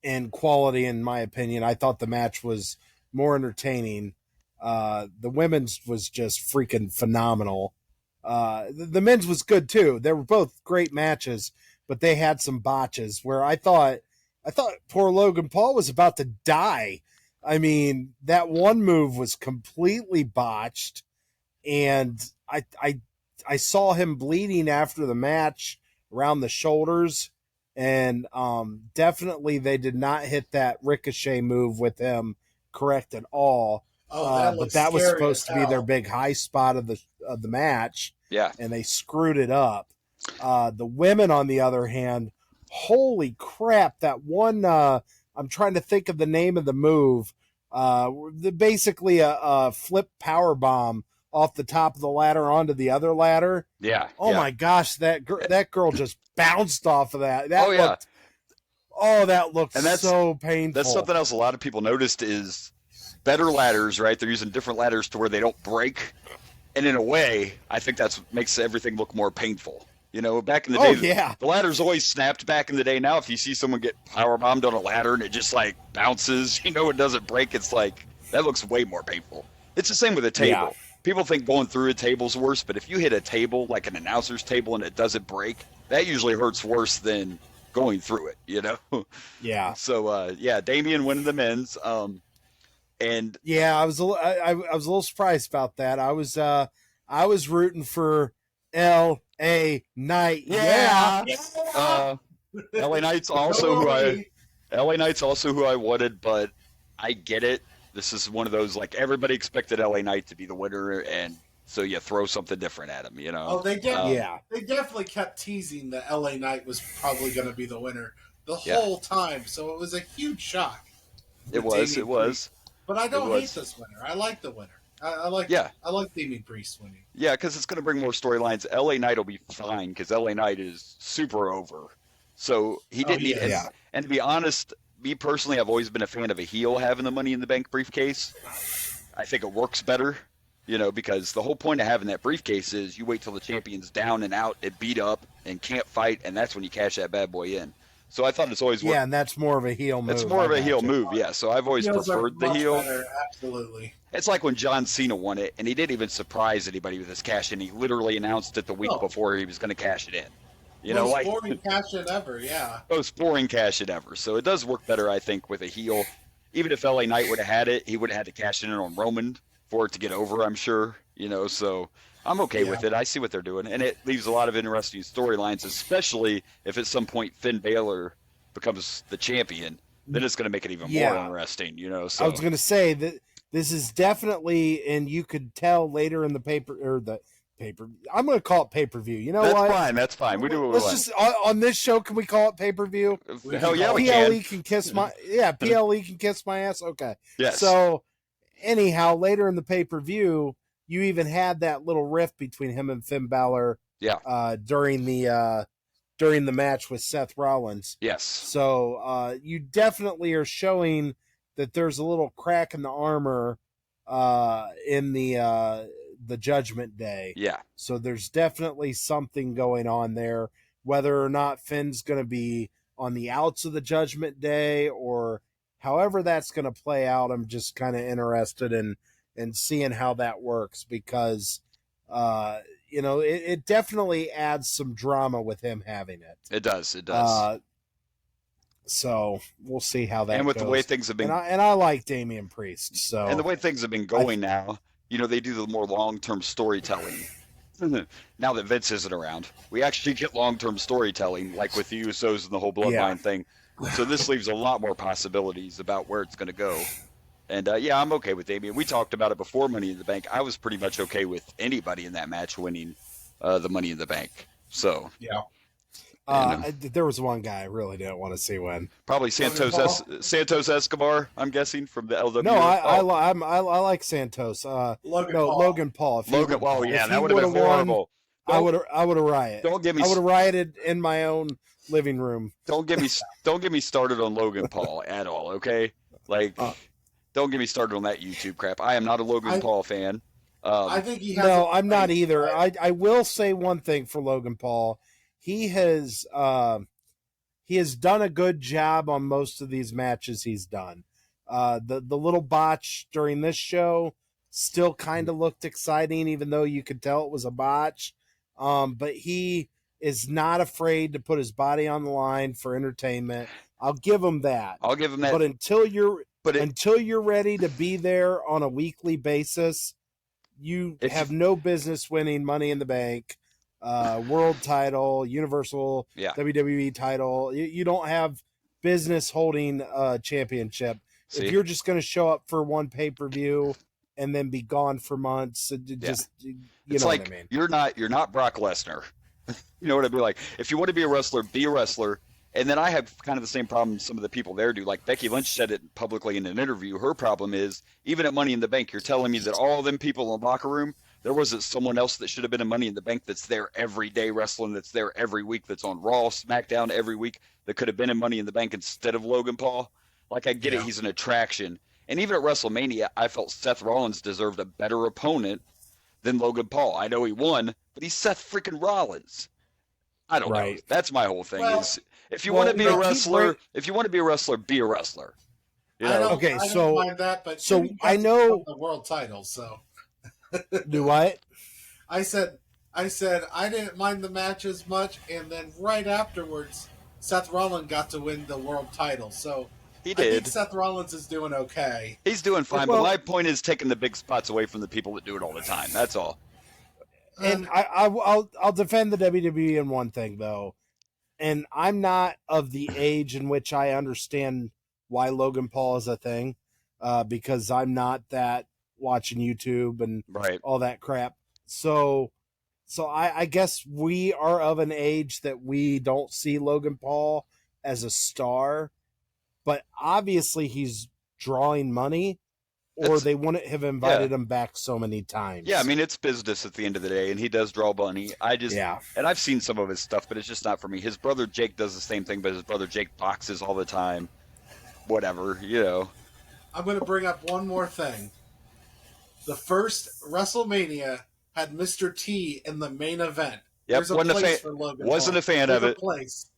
in quality, in my opinion. I thought the match was more entertaining. The women's was just freaking phenomenal. The men's was good too. They were both great matches, but they had some botches where I thought poor Logan Paul was about to die. I mean, that one move was completely botched, and I saw him bleeding after the match around the shoulders, and definitely they did not hit that Ricochet move with him correct at all. But that was supposed to be their big high spot of the match. Yeah, and they screwed it up. The women, on the other hand, holy crap! That one, I'm trying to think of the name of the move. Basically a flip power bomb off the top of the ladder onto the other ladder. Yeah. Oh my gosh, that girl just bounced off of that. That looked so painful. That's something else a lot of people noticed is better ladders, right? They're using different ladders to where they don't break. And in a way, I think that's what makes everything look more painful. Back in the day, the ladders always snapped back in the day. Now, if you see someone get power bombed on a ladder and it just bounces, it doesn't break. It's that looks way more painful. It's the same with a table. Yeah. People think going through a table's worse, but if you hit a table like an announcer's table and it doesn't break, that usually hurts worse than going through it. Yeah. So Damian winning the men's. And yeah, I was a little surprised about that. I was rooting for L.A. Knight. Yeah. L.A. Knight's also who I wanted, but I get it. This is one of those everybody expected L.A. Knight to be the winner, and so you throw something different at him. Oh, they definitely kept teasing that L.A. Knight was probably going to be the winner the whole time, so it was a huge shock. It was. But I don't hate this winner. I like the winner. I like Damian Priest winning. Yeah, because it's going to bring more storylines. L.A. Knight will be fine because L.A. Knight is super over. So he didn't need it. And to be honest, me personally, I've always been a fan of a heel having the Money in the Bank briefcase. I think it works better, because the whole point of having that briefcase is you wait till the champion's down and out and beat up and can't fight, and that's when you cash that bad boy in. So I thought it's always worked. Yeah, and that's more of a heel move. It's more of a heel move, yeah. So I've always preferred the heel. Better, absolutely. It's like when John Cena won it, and he didn't even surprise anybody with his cash in. He literally announced it the week before he was going to cash it in. Most boring cash in ever, yeah. Most boring cash in ever. So it does work better, I think, with a heel. Even if LA Knight would have had it, he would have had to cash it in on Roman for it to get over, I'm sure. So I'm okay with it. I see what they're doing. And it leaves a lot of interesting storylines, especially if at some point Finn Balor becomes the champion. Then it's going to make it even more interesting, So I was going to say that this is definitely, and you could tell later in the paper, or the paper, I'm going to call it pay-per-view. You know what? That's fine. We do what we Let's want. just, on this show, can we call it pay-per-view? Hell yeah, we PLE can kiss my, PLE can kiss my ass? Okay. Yes. So, anyhow, later in the pay-per-view, you even had that little rift between him and Finn Balor during the match with Seth Rollins. Yes. So you definitely are showing that there's a little crack in the armor in the Judgment Day. Yeah. So there's definitely something going on there. Whether or not Finn's going to be on the outs of the Judgment Day or however that's going to play out, I'm just kind of interested in seeing how that works because it definitely adds some drama with him having it. It does. So we'll see how that and with goes. the way things have been, and I like Damian Priest. So and the way things have been going now, they do the more long-term storytelling. Now that Vince isn't around, we actually get long-term storytelling, like with the Usos and the whole Bloodline thing. So this leaves a lot more possibilities about where it's going to go. And I'm okay with Damian. We talked about it before Money in the Bank. I was pretty much okay with anybody in that match winning the Money in the Bank. So there was one guy I really didn't want to see win. Probably Santos Escobar, I'm guessing, from the LW. No, I like Santos. Logan Paul. Logan Paul, that would have been horrible. I would have rioted. I would have rioted in my own living room. Don't get me started on Logan Paul at all, okay? Like, don't get me started on that YouTube crap. I am not a Logan Paul fan. I think he has. No, I'm not either. I will say one thing for Logan Paul. He has done a good job on most of these matches he's done. The little botch during this show still kind of looked exciting, even though you could tell it was a botch. But he is not afraid to put his body on the line for entertainment. I'll give him that. But until you're ready to be there on a weekly basis, you have no business winning Money in the Bank, world title, Universal, WWE title. You don't have business holding a championship. If you're just going to show up for one pay-per-view and then be gone for months, it's know like, what I mean. You're not Brock Lesnar. You know what I mean? Like, if you want to be a wrestler, be a wrestler. And then I have kind of the same problem some of the people there do. Like, Becky Lynch said it publicly in an interview. Her problem is, even at Money in the Bank, you're telling me that all of them people in the locker room, there wasn't someone else that should have been in Money in the Bank that's there every day wrestling, that's there every week, that's on Raw, SmackDown every week, that could have been in Money in the Bank instead of Logan Paul. Like, I get it. He's an attraction. And even at WrestleMania, I felt Seth Rollins deserved a better opponent than Logan Paul. I know he won, but he's Seth freaking Rollins. I don't know. That's my whole thing. Is if you want to be a wrestler, be a wrestler. You know? I don't mind that, but I know the world title. So do what? I said I didn't mind the match as much, and then right afterwards, Seth Rollins got to win the world title. So he did. I think Seth Rollins is doing okay. He's doing fine, but my point is taking the big spots away from the people that do it all the time. That's all. And I'll defend the WWE in one thing though, and I'm not of the age in which I understand why Logan Paul is a thing, because I'm not that watching YouTube and all that crap. So I guess we are of an age that we don't see Logan Paul as a star, but obviously he's drawing money. Or they wouldn't have invited him back so many times. Yeah, I mean, it's business at the end of the day, and he does draw money. And I've seen some of his stuff, but it's just not for me. His brother Jake does the same thing, but his brother Jake boxes all the time. Whatever, I'm going to bring up one more thing. The first WrestleMania had Mr. T in the main event. Yep, wasn't a fan of it.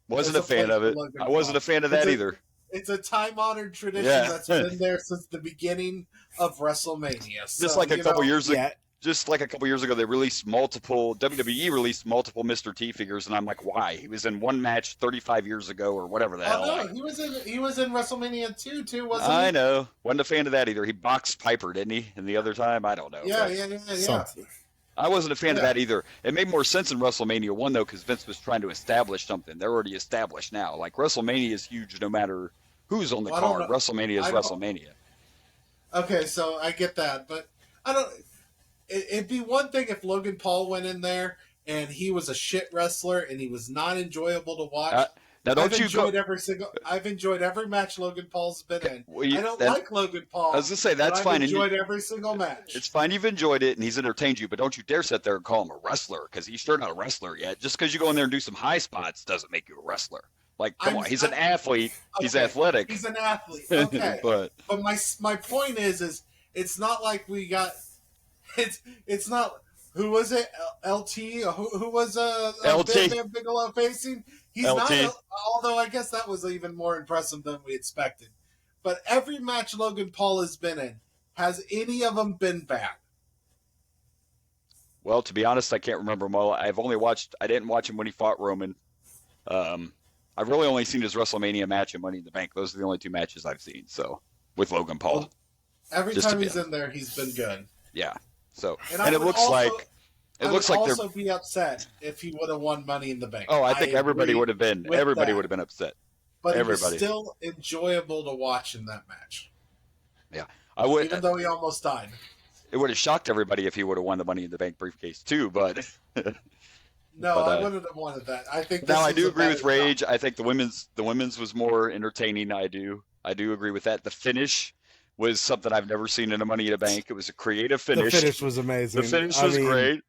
Wasn't a fan of it. I wasn't a fan of that either. It's a time-honored tradition that's been there since the beginning of WrestleMania. So, just like a couple years ago, they released WWE released multiple Mr. T figures, and I'm like, why? He was in one match 35 years ago or whatever the hell. No, he was in WrestleMania 2 too, wasn't he? I know. Wasn't a fan of that either. He boxed Piper, didn't he? And the other time, I don't know. Yeah. I wasn't a fan of that either. It made more sense in WrestleMania 1, though, because Vince was trying to establish something. They're already established now. Like, WrestleMania is huge no matter who's on the card. WrestleMania is WrestleMania. Okay, so I get that, but I don't. It'd be one thing if Logan Paul went in there and he was a shit wrestler and he was not enjoyable to watch. I've enjoyed every match Logan Paul's been in. I don't like Logan Paul. I was gonna say that's fine. I've enjoyed every single match. It's fine. You've enjoyed it and he's entertained you, but don't you dare sit there and call him a wrestler because he's sure not a wrestler yet. Just because you go in there and do some high spots doesn't make you a wrestler. Like, come on, he's an athlete. Okay, he's athletic. He's an athlete. Okay, but my point is it's not like we got. It's not. Who was it? LT? Who was LT? Bam Bigelow facing? He's LT. not. Although I guess that was even more impressive than we expected. But every match Logan Paul has been in, has any of them been bad? Well, to be honest, I can't remember them all. I didn't watch him when he fought Roman. I've really only seen his WrestleMania match and Money in the Bank. Those are the only 2 matches I've seen. So with Logan Paul. Well, every time he's in there, he's been good. Yeah. So and it looks like I would they're also be upset if he would have won Money in the Bank. Oh, I think everybody would have been. Everybody would have been upset. But everybody. It was still enjoyable to watch in that match. Yeah, I would. Even though he almost died. It would have shocked everybody if he would have won the Money in the Bank briefcase too, but. No, I wouldn't have wanted that. I think. Now I do agree with Rage. I think the women's was more entertaining. I do agree with that. The finish was something I've never seen in a Money in the Bank. It was a creative finish. The finish was amazing. The finish was great.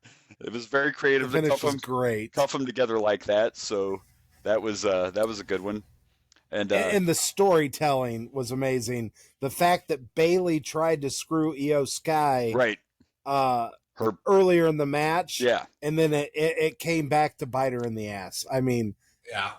It was very creative. The finish was great. Cuff them together like that. So that was a good one. And the storytelling was amazing. The fact that Bayley tried to screw Io Sky right earlier in the match, yeah, and then it came back to bite her in the ass. I mean, yeah,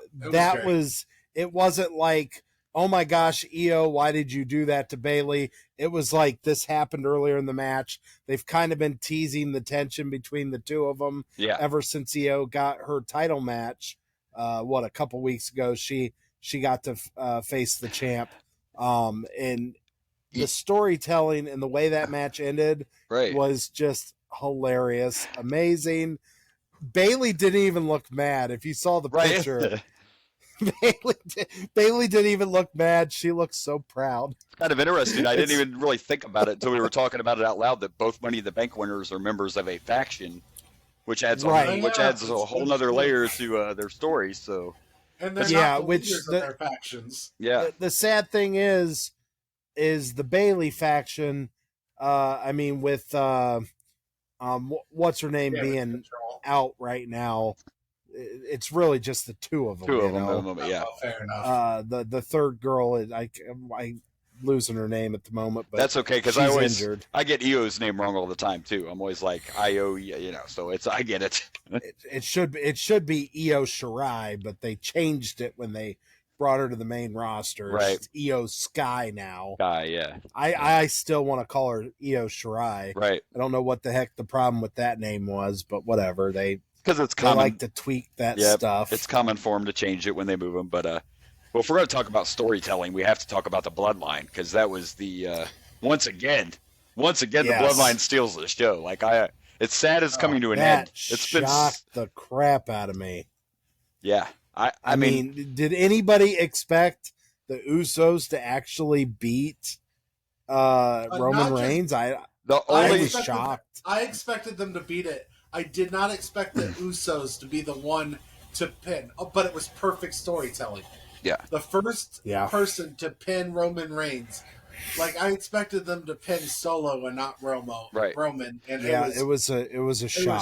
it wasn't like, oh my gosh, Io, why did you do that to Bayley? It was like this happened earlier in the match. They've kind of been teasing the tension between the two of them ever since Io got her title match. A couple weeks ago, she got to face the champ. And the storytelling and the way that match ended was just hilarious, amazing. Bayley didn't even look mad. If you saw the picture, Bayley didn't even look mad. She looked so proud. It's kind of interesting. I didn't even really think about it until we were talking about it out loud, that both Money in the Bank winners are members of a faction, which adds a whole other layer to their story. So, and they're not the leaders of their factions. Yeah. The sad thing is the Bayley faction. I mean, with what's her name being out right now, it's really just the two of them. Yeah. Fair enough. The third girl, I losing her name at the moment, but that's okay, because I get Io's name wrong all the time too. I'm always like Io, so I get it. it should be Io Shirai, but they changed it when they brought her to the main roster. Right. It's Io Sky now. Sky, yeah. I still want to call her Io Shirai. Right. I don't know what the heck the problem with that name was, but whatever. Because it's common. They like to tweak that stuff. It's common for them to change it when they move them. But well, if we're going to talk about storytelling, we have to talk about the Bloodline, because that was the once again the Bloodline steals the show. Like it's sad it's coming to an end. It's shocked the crap out of me. Yeah. I mean, did anybody expect the Usos to actually beat Roman Reigns? I was shocked. I expected them to beat it. I did not expect the Usos to be the one to pin. But it was perfect storytelling. Yeah. The first person to pin Roman Reigns. Like, I expected them to pin Solo and not Roman. And it was a shock. It was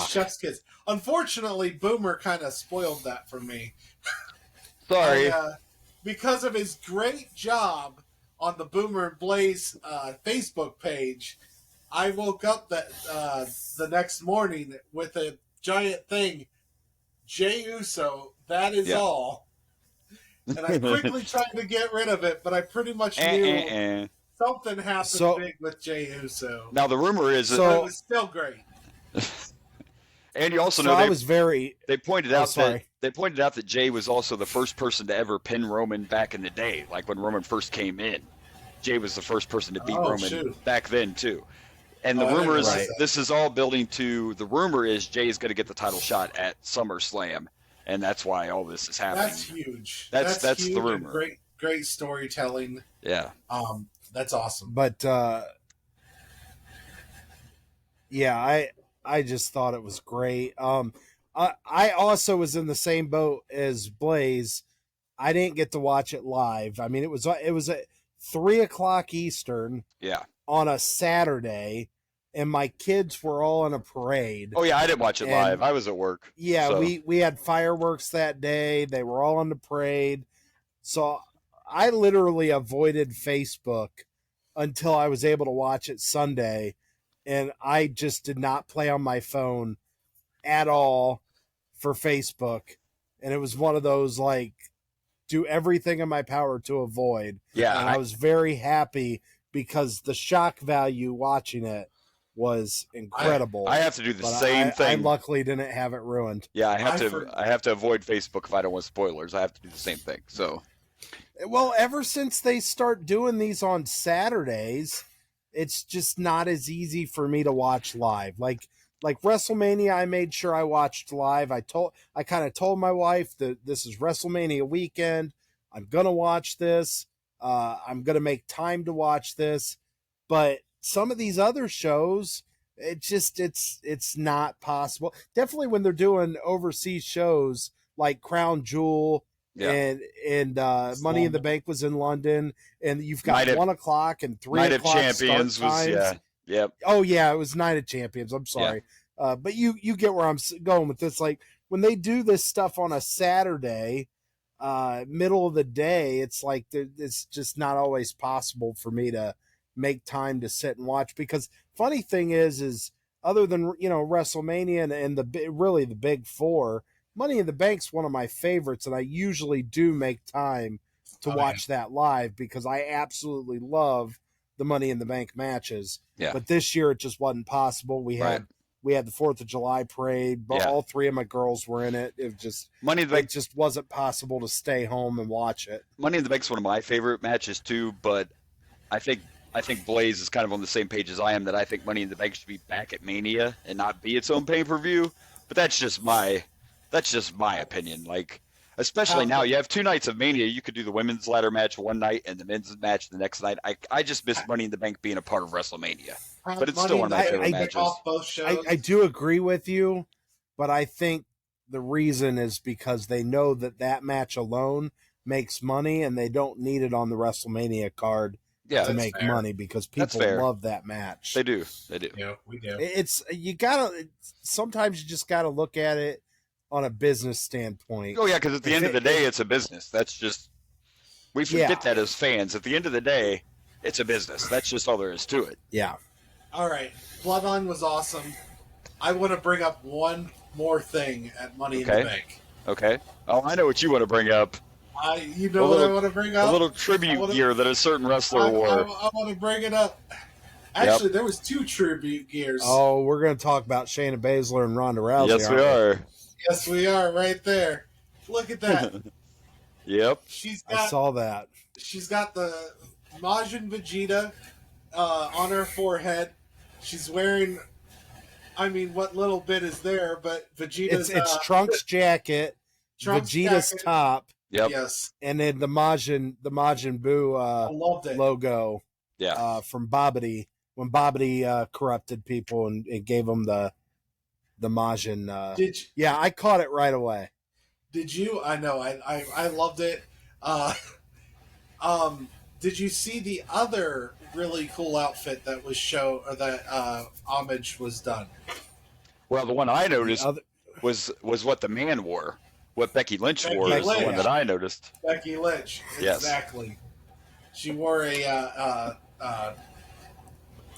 chef's kiss. Unfortunately, Boomer kind of spoiled that for me. Sorry. Because of his great job on the Boomer and Blaze Facebook page, I woke up the next morning with a giant thing, Jey Uso, that is all. And I quickly tried to get rid of it, but I pretty much knew something happened big with Jey Uso. Now the rumor is it was still great. And you also know they pointed out that Jey was also the first person to ever pin Roman back in the day, like when Roman first came in. Jey was the first person to beat Roman back then too. And the rumor is this is all building to the rumor is Jey is going to get the title shot at SummerSlam, and that's why all this is happening. That's huge. That's huge, the rumor. Great storytelling. Yeah. That's awesome. But I just thought it was great. I also was in the same boat as Blaze. I didn't get to watch it live. I mean, it was at 3:00 Eastern. Yeah. On a Saturday, and my kids were all in a parade. Oh yeah, I didn't watch it live. I was at work. Yeah, so. we had fireworks that day. They were all on the parade. So I literally avoided Facebook until I was able to watch it Sunday. And I just did not play on my phone at all for Facebook. And it was one of those, like, do everything in my power to avoid. Yeah. And I was very happy because the shock value watching it was incredible. I have to do the same thing. I luckily didn't have it ruined. Yeah, I have to avoid Facebook if I don't want spoilers. I have to do the same thing. So, well, ever since they start doing these on Saturdays, it's just not as easy for me to watch live. Like WrestleMania, I made sure I watched live. I kind of told my wife that this is WrestleMania weekend. I'm gonna watch this. I'm gonna make time to watch this. But some of these other shows, it's not possible. Definitely when they're doing overseas shows like Crown Jewel and Money in the Bank was in London, and you've got 1 o'clock and 3 Night o'clock of Champions start times. Yep. Oh yeah, it was Night of Champions. I'm sorry, but you get where I'm going with this. Like when they do this stuff on a Saturday, middle of the day, it's like it's just not always possible for me to make time to sit and watch. Because funny thing is other than WrestleMania and the big four, Money in the Bank's one of my favorites, and I usually do make time to watch that live because I absolutely love the Money in the Bank matches. Yeah. But this year it just wasn't possible. We had the 4th of July parade, but all 3 of my girls were in it. It just it just wasn't possible to stay home and watch it. Money in the Bank's one of my favorite matches too, but I think Blaze is kind of on the same page as I am that I think Money in the Bank should be back at Mania and not be its own pay-per-view. But that's just my opinion. Like, especially now, you have 2 nights of Mania. You could do the women's ladder match one night and the men's match the next night. I just miss Money in the Bank being a part of WrestleMania. But it's still one of my favorite matches. I do agree with you, but I think the reason is because they know that match alone makes money and they don't need it on the WrestleMania card to make money because people love that match. They do. Yeah, we do. Sometimes you just gotta look at it on a business standpoint. Oh yeah, because at the end of the day, it's a business. That's just, we forget that as fans. At the end of the day, it's a business. That's just all there is to it. Yeah. All right, Bloodline was awesome. I want to bring up one more thing at Money in the Bank. Okay. Oh, I know what you want to bring up. What I want to bring up? A little tribute gear that a certain wrestler wore. I want to bring it up. Actually, there was 2 tribute gears. Oh, we're going to talk about Shayna Baszler and Ronda Rousey. Yes, we are. Yes, we are, right there. Look at that. Yep. I saw that. She's got the Majin Vegeta on her forehead. She's wearing, what little bit is there, but Vegeta's... It's Trunks jacket, Vegeta's jacket. Top. Yep. Yes. And then the Majin Buu logo from Babidi, when Babidi corrupted people and gave them the Majin. I caught it right away. Did you? I know. I loved it. Did you see the other really cool outfit that was homage was done? Well, the one I noticed was what the man wore. What Becky Lynch wore is the one that I noticed. Becky Lynch, exactly. Yes. She wore a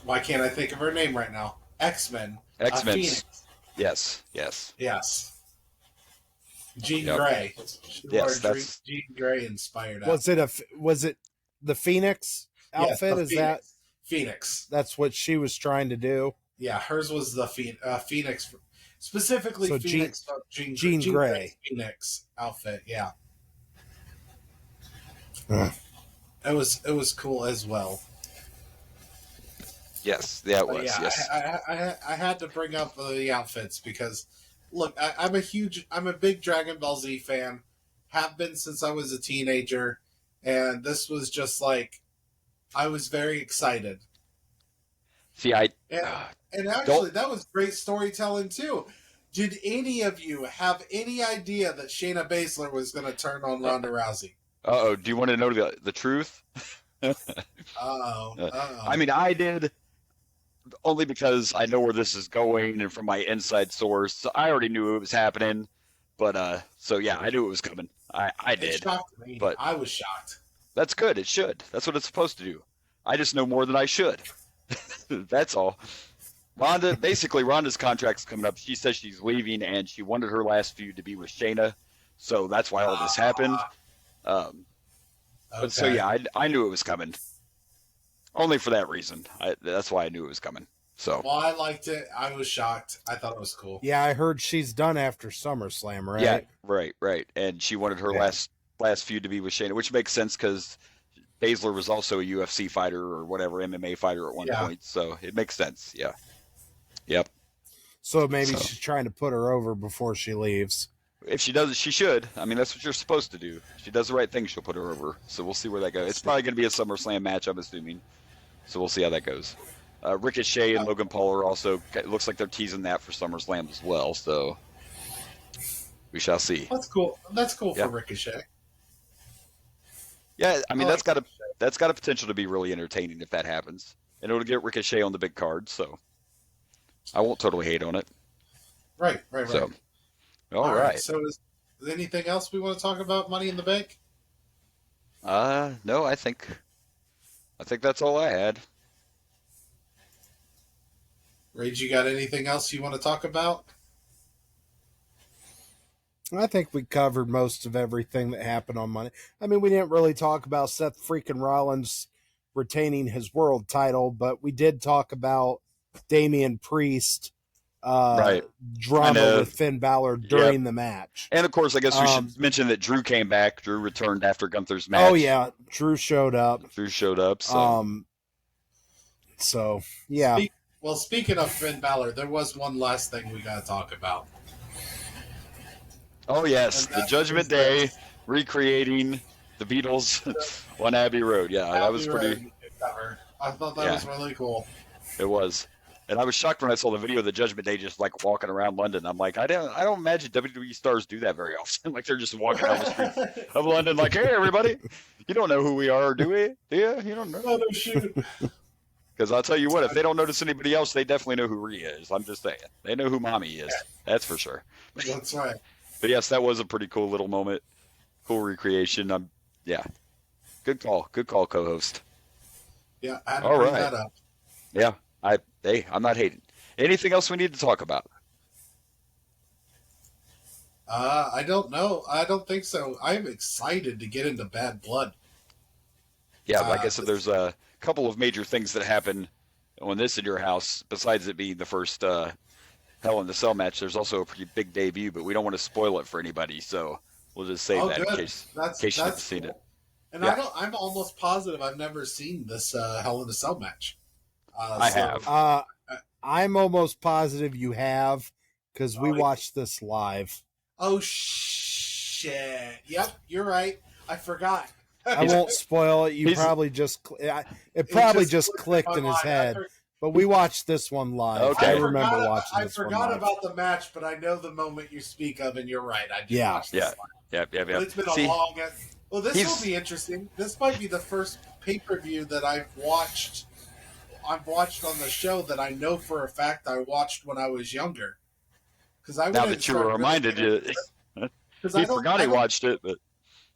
why can't I think of her name right now? X-Men. Phoenix. Yes. Jean Grey. Yes, that's Jean Grey inspired. Was it the Phoenix outfit? Yes, that Phoenix? That's what she was trying to do. Yeah, hers was the Phoenix, specifically so Phoenix. Jean Grey Phoenix outfit. Yeah, it was cool as well. Yes, it was. Yeah, yes, I had to bring up the outfits because, look, I'm a big Dragon Ball Z fan. Have been since I was a teenager, and this was just like, I was very excited. See, and actually that was great storytelling too. Did any of you have any idea that Shayna Baszler was going to turn on Ronda Rousey? Do you want to know the truth? I did. Only because I know where this is going and from my inside source. So I already knew it was happening. But, so yeah, I knew it was coming. I did. It shocked me. But I was shocked. That's good. It should. That's what it's supposed to do. I just know more than I should. That's all. Ronda's contract's coming up. She says she's leaving and she wanted her last feud to be with Shayna. So that's why all this happened. So yeah, I knew it was coming. Only for that reason. That's why I knew it was coming. So. Well, I liked it. I was shocked. I thought it was cool. Yeah, I heard she's done after SummerSlam, right? Yeah, right. And she wanted her last feud to be with Shayna, which makes sense because Baszler was also a UFC fighter or whatever, MMA fighter at one point. So it makes sense. Yeah. Yep. So maybe she's trying to put her over before she leaves. If she does it, she should. I mean, that's what you're supposed to do. If she does the right thing, she'll put her over. So we'll see where that goes. It's probably going to be a SummerSlam match, I'm assuming. So we'll see how that goes. Ricochet and Logan Paul are also, it looks like they're teasing that for SummerSlam as well. So we shall see. That's cool. That's cool for Ricochet. Yeah, I mean, that's got a potential to be really entertaining if that happens. And it'll get Ricochet on the big card, so I won't totally hate on it. Right. So, all right. So is there anything else we want to talk about Money in the Bank? No, I think that's all I had. Rage, you got anything else you want to talk about? I think we covered most of everything that happened on Monday. I mean, we didn't really talk about Seth freaking Rollins retaining his world title, but we did talk about Damian Priest drama with Finn Balor during the match. And, of course, I guess we should mention that Drew came back. Drew returned after Gunther's match. Oh, yeah. Drew showed up. So, yeah. Speaking of Finn Balor, there was one last thing we got to talk about. Oh, yes. The Judgment Day recreating the Beatles on Abbey Road. Yeah, that was pretty. I thought that was really cool. It was. And I was shocked when I saw the video of the Judgment Day just like walking around London. I'm like, I don't imagine WWE stars do that very often. Like they're just walking down the streets of London like, hey, everybody, you don't know who we are, do we? Do you? You don't know. Oh, no, shoot. Because I'll tell you what, if they don't notice anybody else, they definitely know who Rhea is. I'm just saying. They know who Mommy is. That's for sure. That's right. But yes, that was a pretty cool little moment. Cool recreation. Good call. Good call, co-host. Yeah, I had to bring that up. Yeah. I'm not hating. Anything else we need to talk about? I don't know. I don't think so. I'm excited to get into Bad Blood. Yeah, like I said, there's a couple of major things that happen on this in your house. Besides it being the first Hell in the Cell match, there's also a pretty big debut, but we don't want to spoil it for anybody, so we'll just save that in case you haven't seen it. And I'm almost positive I've never seen this Hell in a Cell match. I have. I'm almost positive you have because we watched this live. Oh, shit. Yep, you're right. I forgot. I won't spoil it. You probably just clicked in his head. But we watched this one live. Okay. I remember watching this one live. I forgot about the match, but I know the moment you speak of, and you're right. I did watch this live. Yeah. But it's been a long... Well, this will be interesting. This might be the first pay-per-view that I've watched on the show that I know for a fact I watched when I was younger. Now that you were reminded, he forgot he watched it, but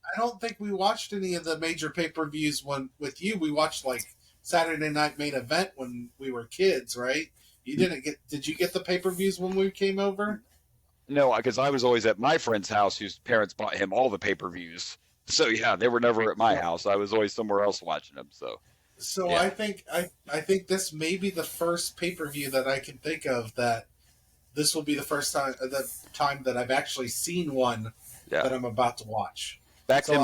I don't think we watched any of the major pay-per-views with you. We watched like Saturday Night Main Event when we were kids, right? You didn't get? Did you get the pay-per-views when we came over? No, because I was always at my friend's house, whose parents bought him all the pay-per-views. So yeah, they were never at my house. I was always somewhere else watching them. So yeah. I think this may be the first pay-per-view that I can think of that this will be the first time that I've actually seen one that I'm about to watch. Back then,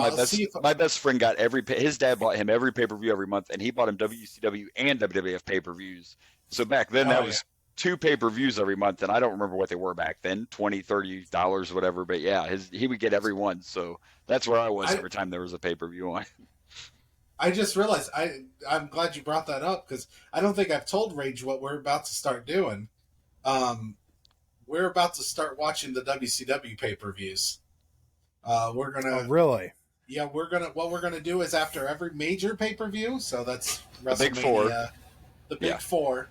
my best friend got his dad bought him every pay-per-view every month, and he bought him WCW and WWF pay-per-views. So back then, that was 2 pay-per-views every month, and I don't remember what they were back then, $20, $30, whatever. But yeah, he would get every one. So that's where I was every time there was a pay-per-view on. I just realized I'm glad you brought that up because I don't think I've told Rage what we're about to start doing. We're about to start watching the WCW pay-per-views. We're gonna really. Yeah, what we're gonna do is after every major pay-per-view, so that's WrestleMania, the Big Four. The Big Four.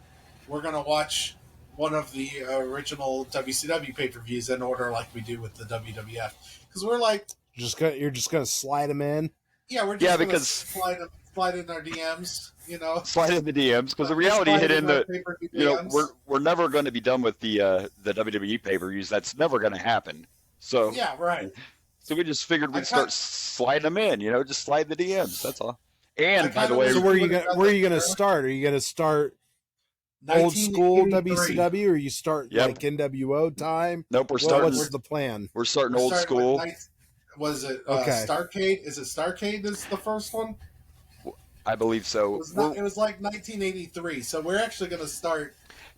We're gonna watch one of the original WCW pay-per-views in order, like we do with the WWF, because we're like, you're just gonna slide them in. Yeah, we're just gonna slide in our DMs, slide in the DMs because the reality hit in we're never going to be done with the WWE pay-per-views. That's never going to happen. So yeah, right. So we just figured we'd start sliding them in, just slide the DMs. That's all. And by the way, so where are you going to start? Are you going to start old school 1983. WCW, or you start Yep. like NWO time? Nope, we're starting. What's the plan? We're starting We're old starting school. with was it Okay. Starcade? Is it Starcade? Is the first one? I believe so. It was like 1983. So we're actually going to start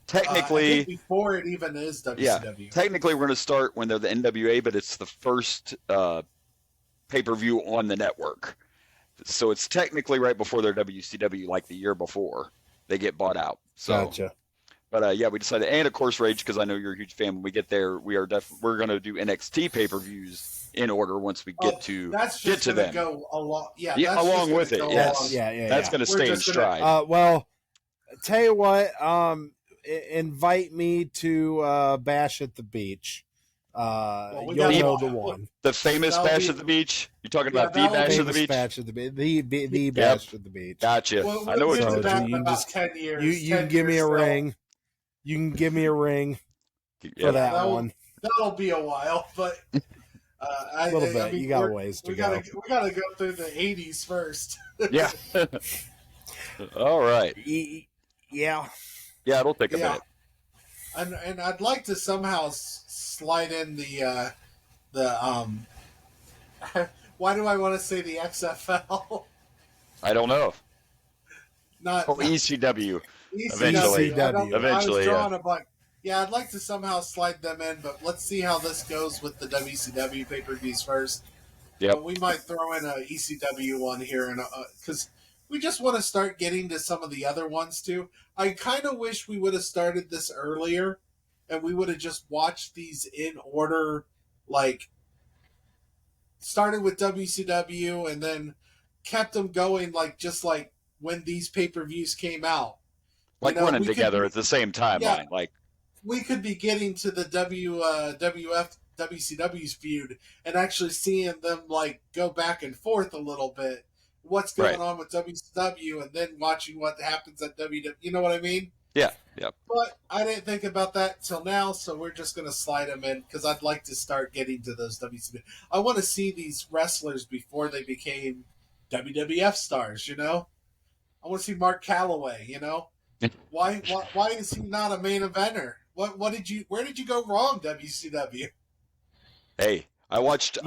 Technically, I think before it even is WCW. yeah. Technically, we're going to start when they're the NWA, but it's the first pay-per-view on the network. So it's technically right before their WCW, like the year before they get bought out. So, Gotcha. But yeah, we decided, and of course, Rage, because I know you're a huge fan. When we get there, we're going to do NXT pay-per-views in order once we get to that's get just to gonna them. go along. Yeah, Yeah, that's along just with gonna it, go yes. along. Yeah. That's going to We're stay in just gonna- stride. Well, tell you what. Invite me to Bash at the Beach. we You'll gotta- know the one. The famous that'll Bash be- at the Beach. You're talking Yeah, about the that'll Bash be at the Famous Beach. Bash at the Beach. The Bash at the Beach. Gotcha. We'll I know what get you're to So, that you in can about just- 10 years. You 10 can give me a years, ring. You can give me a ring for Yeah. that That'll- one. That'll be a while, but A little bit. You got a ways to we go. gotta go through the 80s first. Yeah. All right. Yeah. Yeah, it'll take a Yeah. minute. And I'd like to somehow slide in the why do I want to say the XFL? I don't know. Not Oh, ECW. ECW. Eventually. I Eventually, was drawing a blank. Yeah, I'd like to somehow slide them in, but let's see how this goes with the WCW pay-per-views first. Yep. But we might throw in a ECW one here, and because we just want to start getting to some of the other ones too. I kind of wish we would have started this earlier, and we would have just watched these in order, like started with WCW and then kept them going, like just like when these pay-per-views came out. Like You know, running we could together be- at the same timeline. Yeah. Like, We could be getting to the WCW's feud and actually seeing them like go back and forth a little bit. What's going on with WCW, and then watching what happens at WWE. You know what I mean? yeah, yeah. But I didn't think about that till now, so we're just going to slide them in because I'd like to start getting to those WCW. I want to see these wrestlers before they became WWF stars. You know, I want to see Mark Calloway. You know, why is he not a main eventer? Where did you go wrong, WCW? Hey, I watched.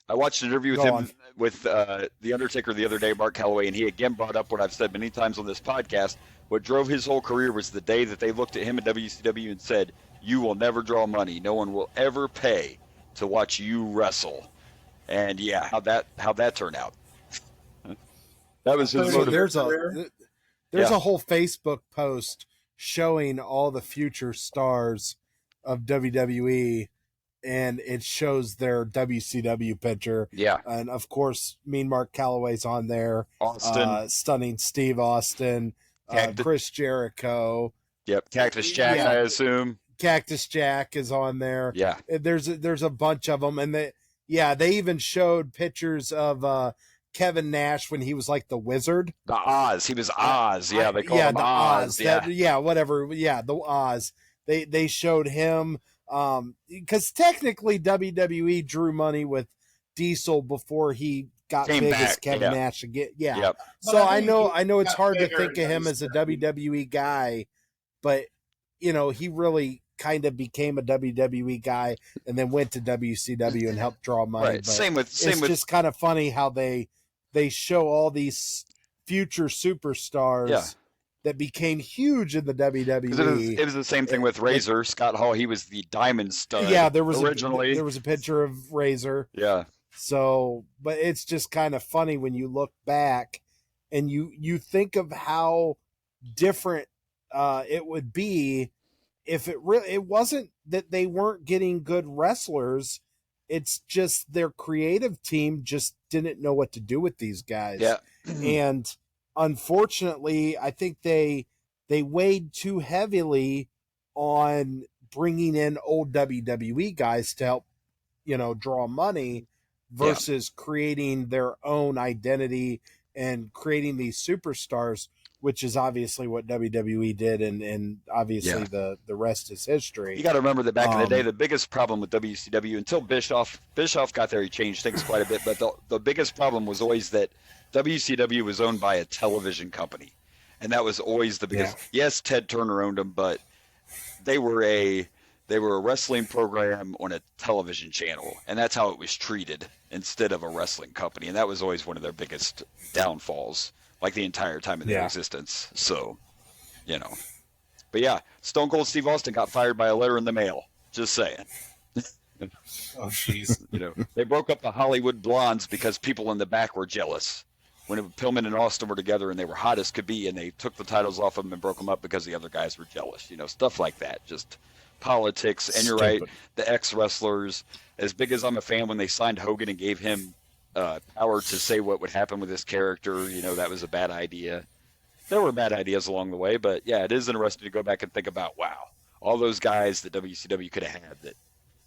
I watched an interview with Go him on. with the Undertaker the other day, Mark Calloway, and he again brought up what I've said many times on this podcast. What drove his whole career was the day that they looked at him at WCW and said, "You will never draw money. No one will ever pay to watch you wrestle." And yeah, how that turned out. That was his So motivation. There's Yeah. a whole Facebook post showing all the future stars of WWE, and it shows their WCW picture. Yeah, And of course, Mean Mark Calloway's on there. Austin. Stunning Steve Austin, Cactus- Chris Jericho, Yep, Cactus Jack, Yeah. I assume. Cactus Jack is on there. Yeah, There's a bunch of them, and they even showed pictures of Kevin Nash when he was like the Wizard. the Oz. He was Oz. Yeah, they call him the Oz. Yeah, whatever. Yeah, the Oz. They showed him because technically WWE drew money with Diesel before he got Came big back, as Kevin yeah. Nash again. Yeah. Yep. So But I I think know he it's got hard to bigger think in of him as a WCW. WWE guy, but he really kind of became a WWE guy and then went to WCW and helped draw money. Right. But Same it's with just kind of funny how they show all these future superstars Yeah. that became huge in the 'Cause WWE. it was the same thing with Razor. Scott Hall, he was the diamond stud. Yeah, there was originally. there was a picture of Razor. Yeah, So, but it's just kind of funny when you look back and you think of how different it would be if it wasn't that they weren't getting good wrestlers. It's just their creative team just didn't know what to do with these guys. yeah. And unfortunately, I think they weighed too heavily on bringing in old WWE guys to help, draw money versus creating their own identity and creating these superstars, which is obviously what WWE did, and obviously Yeah. the rest is history. You got to remember that back in the day, Um, the biggest problem with WCW until Bischoff got there, he changed things quite a bit. But the biggest problem was always that WCW was owned by a television company, And that was always the biggest. Yeah. Yes, Ted Turner owned them, but they were a wrestling program on a television channel, and that's how it was treated instead of a wrestling company. And that was always one of their biggest downfalls, like the entire time of their existence. So, you know. But yeah, Stone Cold Steve Austin got fired by a letter in the mail. Just saying. Oh, jeez. You know, they broke up the Hollywood Blondes because people in the back were jealous. When Pillman and Austin were together and they were hot as could be, and they took the titles off of them and broke them up because the other guys were jealous. You know, stuff like that. Just politics. And you're right, the ex-wrestlers, as big as I'm a fan, when they signed Hogan and gave him power to say what would happen with his character, you know, that was a bad idea. There were bad ideas along the way, but yeah, it is interesting to go back and think about, wow, all those guys that WCW could have had that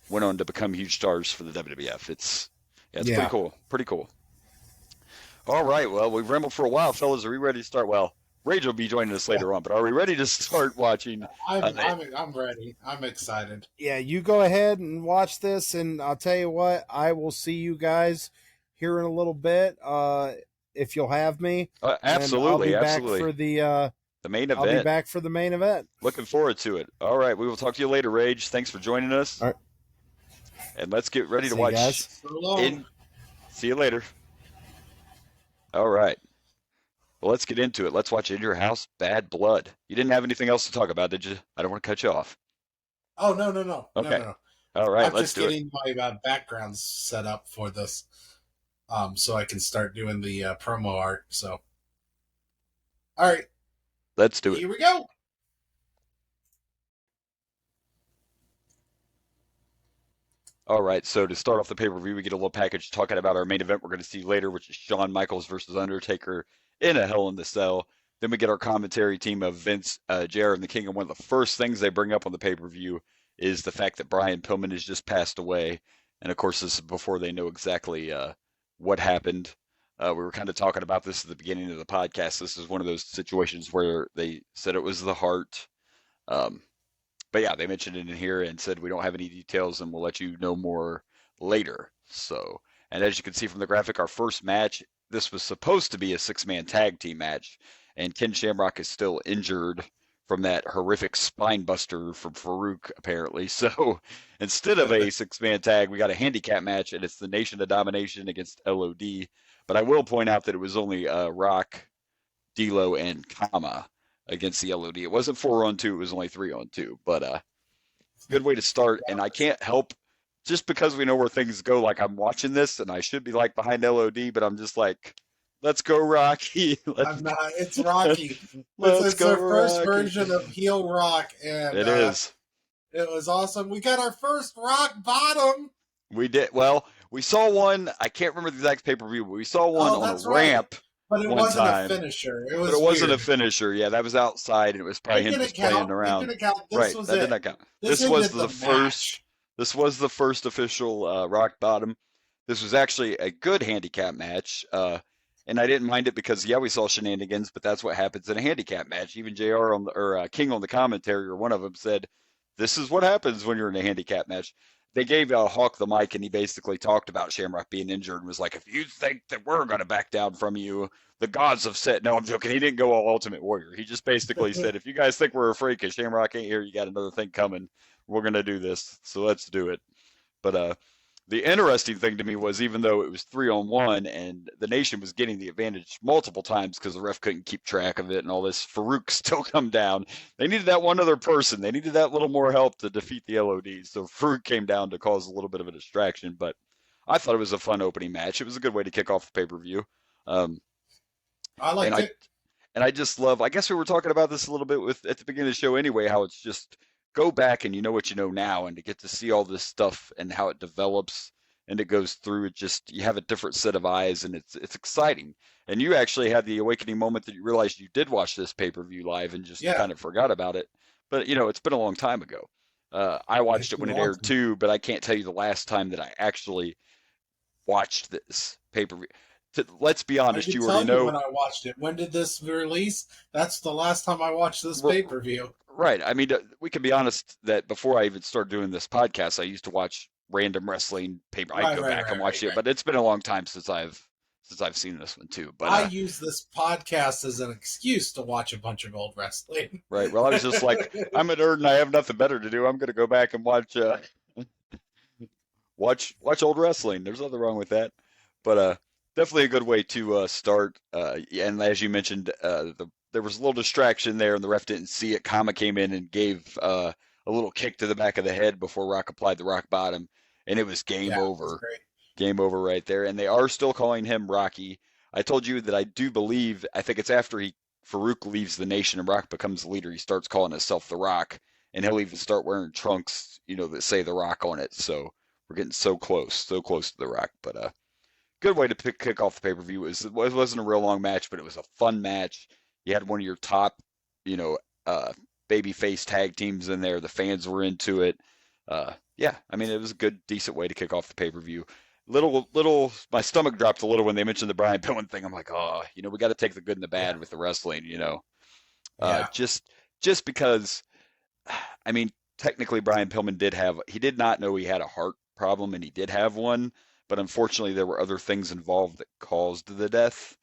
went on to become huge stars for the WWF. It's pretty cool. Pretty cool. All right, well, we've rambled for a while, fellas. Are we ready to start? Well, Rage will be joining us later on, but are we ready to start watching? I'm ready. I'm excited. Yeah, you go ahead and watch this, and I'll tell you what, I will see you guys here in a little bit, if you'll have me. Absolutely, absolutely. For the main event. I'll be back for the main event. Looking forward to it. All right, we will talk to you later, Rage. Thanks for joining us. All right. And let's get ready to watch. So long. See you later. All right. Well, let's get into it. Let's watch In Your House, Bad Blood. You didn't have anything else to talk about, did you? I don't want to cut you off. Oh, no. Okay. No. All right, I'm let's do it. I'm just getting my background set up for this, so I can start doing the promo art. So, all right. Let's do it. Here we go. All right, so to start off the pay-per-view, we get a little package talking about our main event we're going to see later, which is Shawn Michaels versus Undertaker in a Hell in the Cell. Then we get our commentary team of Vince, JR, and the King, and one of the first things they bring up on the pay-per-view is the fact that Brian Pillman has just passed away. And, of course, this is before they know exactly what happened. We were kind of talking about this at the beginning of the podcast. This is one of those situations where they said it was the heart. But yeah, they mentioned it in here and said we don't have any details and we'll let you know more later. So, and as you can see from the graphic, our first match, this was supposed to be a 6-man tag team match, and Ken Shamrock is still injured from that horrific spine buster from Farouk, apparently. So instead of a 6-man tag, we got a handicap match, and it's the Nation of Domination against LOD. But I will point out that it was only Rock, D'Lo, and Kama against the LOD. It wasn't 4-on-2, it was only 3-on-2. But good way to start. And I can't help, just because we know where things go, like I'm watching this and I should be like behind LOD, but I'm just like, let's go Rocky. I'm not. It's Rocky. Let's it's go our first Rocky. Version of heel Rock, and it is. It was awesome. We got our first Rock Bottom. We did. Well, we saw one. I can't remember the exact pay-per-view, but we saw one on a ramp. But it wasn't a finisher. It wasn't a finisher. Yeah, that was outside, and it was probably him just playing around. That didn't count. Right, that did not count. This was the first. This was the first official Rock Bottom. This was actually a good handicap match, and I didn't mind it because we saw shenanigans, but that's what happens in a handicap match. Even JR King on the commentary, or one of them said, "This is what happens when you're in a handicap match." They gave Hawk the mic, and he basically talked about Shamrock being injured and was like, if you think that we're going to back down from you, the gods have said, no, I'm joking. He didn't go all Ultimate Warrior. He just basically said, if you guys think we're afraid because Shamrock ain't here, you got another thing coming. We're going to do this. So let's do it. But the interesting thing to me was, even though it was 3-on-1 and the Nation was getting the advantage multiple times because the ref couldn't keep track of it and all this, Farouk still come down. They needed that one other person. They needed that little more help to defeat the LODs. So Farouk came down to cause a little bit of a distraction. But I thought it was a fun opening match. It was a good way to kick off the pay-per-view. I liked it. And I just love, I guess we were talking about this a little bit at the beginning of the show anyway, how it's just go back and you know what you know now, and to get to see all this stuff and how it develops and it goes through, it just, you have a different set of eyes, and it's exciting. And you actually had the awakening moment that you realized you did watch this pay-per-view live and just kind of forgot about it. But, it's been a long time ago. I watched it when it aired too, but I can't tell you the last time that I actually watched this pay-per-view. Let's be honest, you already know. When I watched it. When did this release? That's the last time I watched this pay-per-view. Right. I mean, we can be honest that before I even started doing this podcast, I used to watch random wrestling paper. I'd go back and watch it, but it's been a long time since I've since I've seen this one too. But I use this podcast as an excuse to watch a bunch of old wrestling. Right. Well, I was just like, I'm a nerd and I have nothing better to do. I'm going to go back and watch old wrestling. There's nothing wrong with that. But definitely a good way to start. And as you mentioned, there was a little distraction there, and the ref didn't see it. Kama came in and gave a little kick to the back of the head before Rock applied the rock bottom, and it was game over. It was great. Game over right there. And they are still calling him Rocky. I told you that I do believe, I think it's after Farouk leaves the nation and Rock becomes the leader, he starts calling himself The Rock, and he'll even start wearing trunks, that say The Rock on it. So we're getting so close to The Rock. But good way to kick off the pay-per-view. It wasn't a real long match, but it was a fun match. You had one of your top, babyface tag teams in there. The fans were into it. Yeah, I mean, it was a good, decent way to kick off the pay-per-view. My stomach dropped a little when they mentioned the Brian Pillman thing. I'm like, oh, we got to take the good and the bad with the wrestling, just because, I mean, technically Brian Pillman did not know he had a heart problem, and he did have one, but unfortunately there were other things involved that caused the death.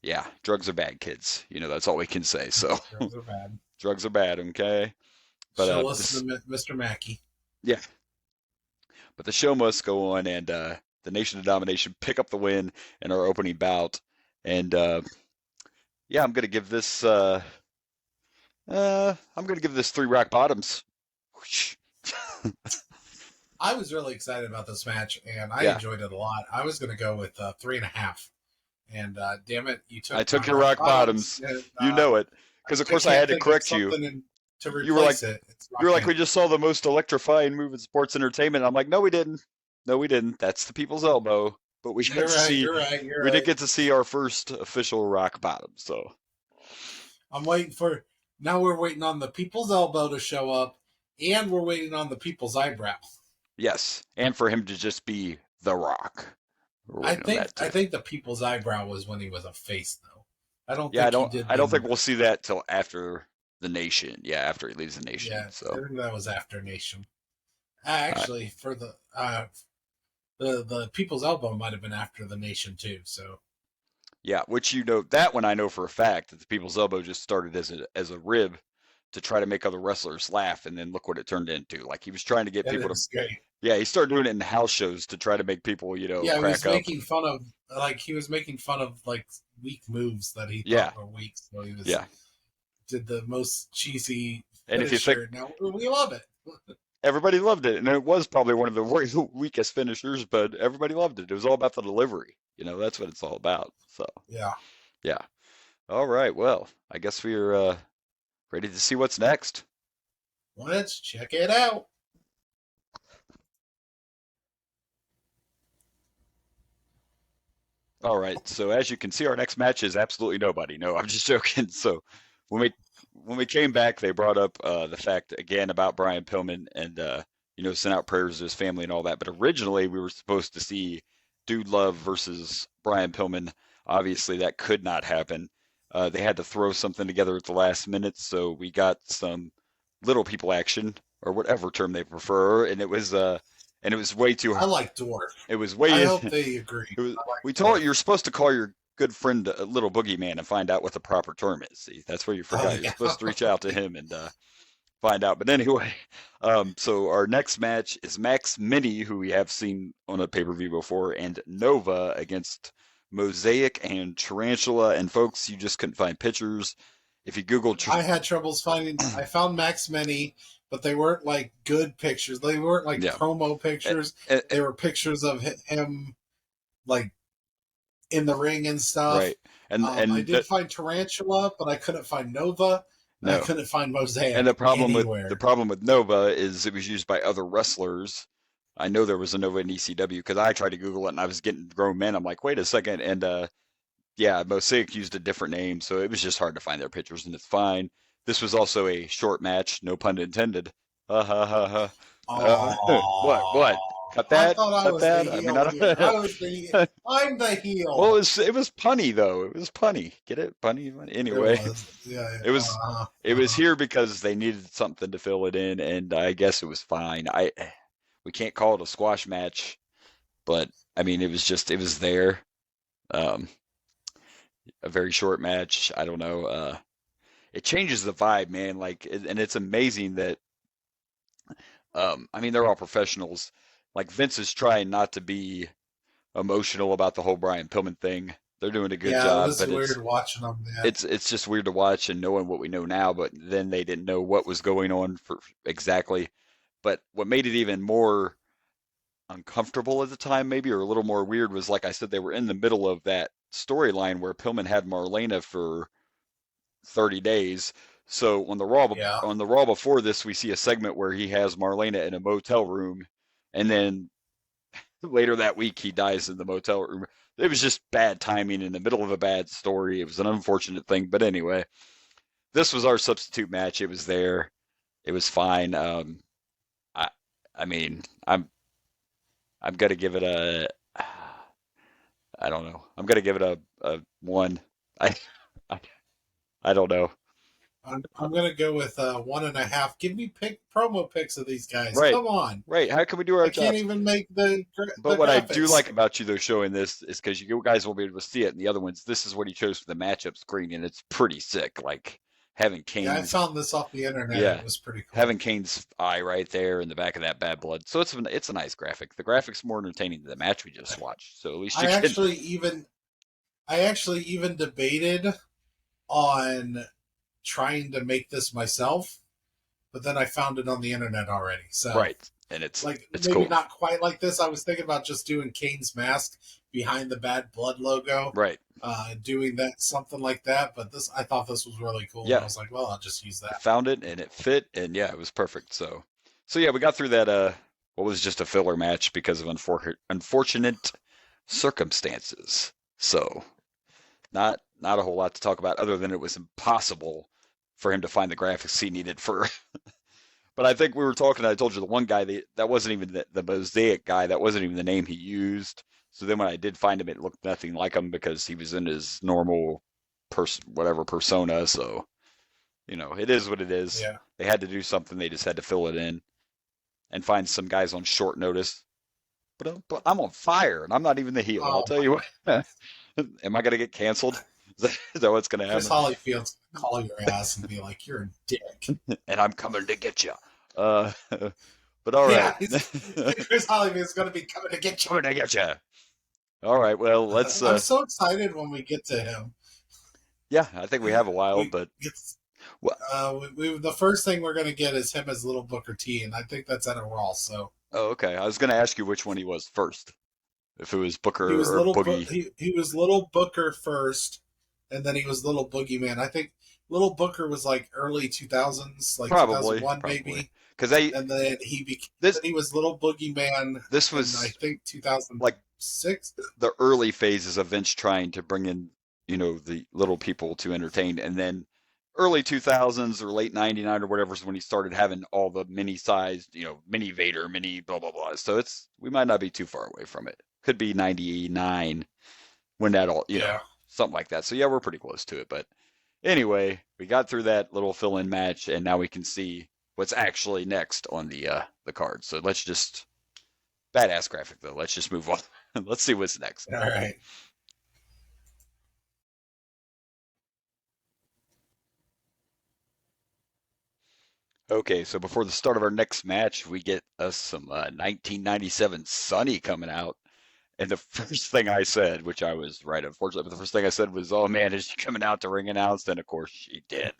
Yeah, drugs are bad, kids. That's all we can say. So Drugs are bad. Drugs are bad, okay? But show us Mr. Mackey. Yeah. But the show must go on, and the Nation of Domination pick up the win in our opening bout. And yeah, I'm gonna give this 3 rock bottoms. I was really excited about this match, and I enjoyed it a lot. I was gonna go with 3.5. And damn it, I took your rock bottoms. And, you know it, because of course I had to correct you. You were like, we just saw the most electrifying move in sports entertainment. I'm like, no, we didn't. That's the People's Elbow. But we didn't get to see our first official rock bottom. So we're waiting on the People's Elbow to show up, and we're waiting on the People's Eyebrow. Yes, and for him to just be The Rock. I think the People's Eyebrow was when he was a face, though. I don't think we'll see that till after the Nation. Yeah, after he leaves the Nation. Yeah, so I think that was after Nation. Actually, for the People's Elbow might have been after the Nation too. So yeah, which that one I know for a fact that the People's Elbow just started as a rib to try to make other wrestlers laugh, and then look what it turned into. Like, he was trying to get people to. Great. Yeah, he started doing it in house shows to try to make people, crack up. He was making fun of weak moves that he thought were weak. So he did the most cheesy finisher. Now we love it. Everybody loved it, and it was probably one of the weakest finishers, but everybody loved it. It was all about the delivery. That's what it's all about. So yeah. All right. Well, I guess we're ready to see what's next. Let's check it out. All right, so as you can see, our next match is absolutely nobody. No, I'm just joking. So when we came back, they brought up the fact again about Brian Pillman and sent out prayers to his family and all that. But originally, we were supposed to see Dude Love versus Brian Pillman. Obviously, that could not happen. They had to throw something together at the last minute, so we got some little people action, or whatever term they prefer, and it was way too hard. I like dwarf. It was way. I hope they agree. You're supposed to call your good friend Little Boogeyman and find out what the proper term is. See, that's where you forgot. You're supposed to reach out to him and find out. But anyway, so our next match is Max Mini, who we have seen on a pay-per-view before, and Nova against Mosaic and Tarantula. And folks, you just couldn't find pictures. If you Google, I had troubles finding. I found Max Mini, but they weren't good pictures. They weren't promo pictures. They were pictures of him in the ring and stuff. Right. And I did find Tarantula, but I couldn't find Nova. No. I couldn't find Mosaic. And the problem with Nova is it was used by other wrestlers. I know there was a Nova in ECW because I tried to Google it and I was getting grown men. I'm like, wait a second. And Mosaic used a different name, so it was just hard to find their pictures, and it's fine. This was also a short match, no pun intended. What? Cut that? Cut that? I'm the heel. Well, it was punny though. It was punny. Get it? Punny. Anyway, it was here because they needed something to fill it in, and I guess it was fine. We can't call it a squash match, but I mean, it was there. A very short match. I don't know. It changes the vibe, man. Like, and it's amazing that. I mean, they're all professionals. Like Vince is trying not to be emotional about the whole Brian Pillman thing. They're doing a good job, it was but weird watching them. Man. It's just weird to watch and knowing what we know now. But then they didn't know what was going on for exactly. But what made it even more uncomfortable at the time, maybe, or a little more weird, was like I said, they were in the middle of that storyline where Pillman had Marlena for 30 days. So on the Raw before this, we see a segment where he has Marlena in a motel room, and then later that week he dies in the motel room. It was just bad timing in the middle of a bad story. It was an unfortunate thing, but anyway, this was our substitute match. It was there. It was fine. I mean, I'm gonna give it a. I don't know. I'm gonna give it a 1. I don't know. I'm gonna go with 1.5. Give me promo pics of these guys. Right. Come on. Right. How can we do our job? I can't even make the. But what graphics. I do like about you though showing this is because you guys will be able to see it. And the other ones, this is what he chose for the matchup screen, and it's pretty sick. Like having Kane. Yeah, I found this off the internet. Yeah. It was pretty cool. Having Kane's eye right there in the back of that Bad Blood. So it's a nice graphic. The graphic's more entertaining than the match we just watched. So at least you can. I actually even debated on trying to make this myself, but then I found it on the internet already. So right, and it's maybe cool. Not quite like this. I was thinking about just doing Kane's mask behind the Bad Blood logo, right? Doing that something like that. But I thought this was really cool. Yeah, and I was like, well, I'll just use that. I found it and it fit, and yeah, it was perfect. So yeah, we got through that. What was just a filler match because of unfortunate circumstances. So not a whole lot to talk about other than it was impossible for him to find the graphics he needed for. But I think we were talking. I told you the one guy that wasn't even the Mosaic guy. That wasn't even the name he used. So then when I did find him, it looked nothing like him because he was in his normal whatever persona. So it is what it is. Yeah. They had to do something. They just had to fill it in and find some guys on short notice. But I'm on fire and I'm not even the heel. I'll tell you what. Am I gonna get canceled? Is that what's gonna happen? Chris Holyfield's gonna call your ass and be like, "You're a dick," and I'm coming to get you. But all right. Yeah, Chris Holyfield's gonna be coming to get you. Coming to get you. All right. Well, let's. I'm so excited when we get to him. Yeah, I think we have a while, but the first thing we're gonna get is him as Little Booker T, and I think that's at a Raw. So. Oh, okay. I was gonna ask you which one he was first. If it was Booker he was or Boogie. He was Little Booker first, and then he was Little Boogeyman. I think Little Booker was like early 2000s, like probably, 2001 maybe. And then he was Little Boogeyman. This was I think 2006. Like the early phases of Vince trying to bring in the little people to entertain, and then early 2000s or late 99 or whatever is when he started having all the mini-sized, mini Vader, mini blah blah blah. So we might not be too far away from it. Could be 99 when that all, something like that. So yeah, we're pretty close to it. But anyway, we got through that little fill-in match, and now we can see what's actually next on the card. So let's just badass graphic though. Let's just move on. Let's see what's next. All right. Okay, so before the start of our next match, we get us some 1997 Sunny coming out. And the first thing I said, which I was right, unfortunately, but the first thing I said was, oh man, is she coming out to ring announce? And of course she did.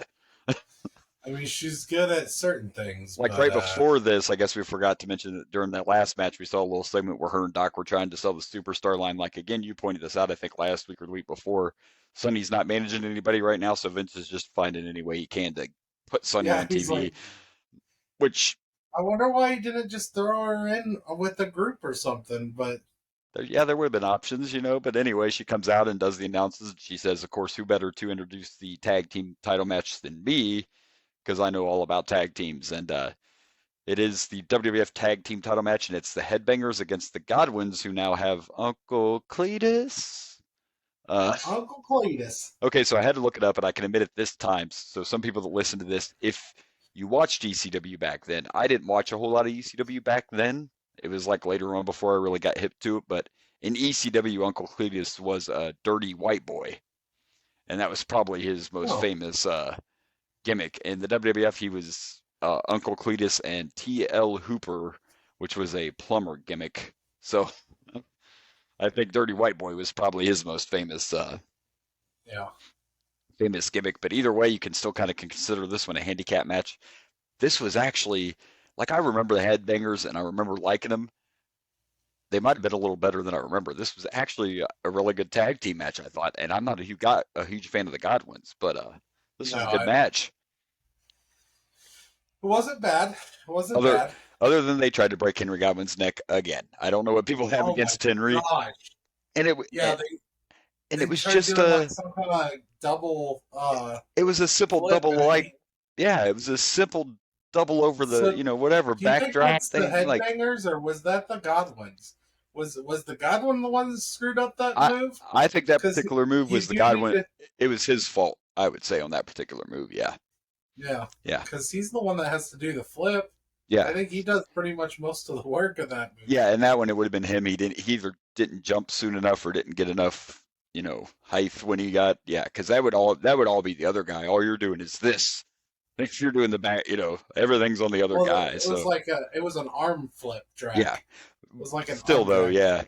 I mean, she's good at certain things. Like right before this, I guess we forgot to mention that during that last match, we saw a little segment where her and Doc were trying to sell the Superstar line. Like, again, you pointed this out, I think, last week or the week before. Sunny's not managing anybody right now, so Vince is just finding any way he can to put Sunny on TV. Which I wonder why he didn't just throw her in with a group or something, but there would have been options, But anyway, she comes out and does the announces. And she says, of course, who better to introduce the tag team title match than me, because I know all about tag teams. And it is the WWF tag team title match, and it's the Headbangers against the Godwins, who now have Uncle Cletus. Uncle Cletus. Okay, so I had to look it up, and I can admit it this time. So some people that listen to this, if you watched ECW back then, I didn't watch a whole lot of ECW back then. It was like later on before I really got hip to it. But In ECW, Uncle Cletus was a dirty white boy, and that was probably his most famous gimmick. In the WWF, he was Uncle Cletus and T.L. Hooper, which was a plumber gimmick. So I think Dirty White Boy was probably his most famous famous gimmick. But either way, you can still kind of consider this one a handicap match. This was actually, like, I remember the Headbangers, and I remember liking them. They might have been a little better than I remember. This was actually a really good tag team match, I thought. And I'm not a huge fan of the Godwins, but this was a good match. It wasn't bad. It wasn't bad. Other than they tried to break Henry Godwin's neck again. I don't know what people have against Henry. Gosh. And it they was tried just doing, like, some kind of double. It was a simple double, like, yeah, it was a simple double over the, whatever, backdrop thing. The Headbangers, or was that the Godwins? Was the Godwin the one that screwed up that move? I think that particular move was the Godwin. It was his fault, I would say, on that particular move. Yeah. Yeah. Yeah. Because he's the one that has to do the flip. Yeah. I think he does pretty much most of the work of that move. Yeah, and that one, it would have been him. He either didn't jump soon enough or didn't get enough, height when he got. Yeah, because that would all be the other guy. All you're doing is this. If you're doing the back, everything's on the other guy. It was it was an arm flip drag. Yeah. It was like an still arm though, drag. yeah.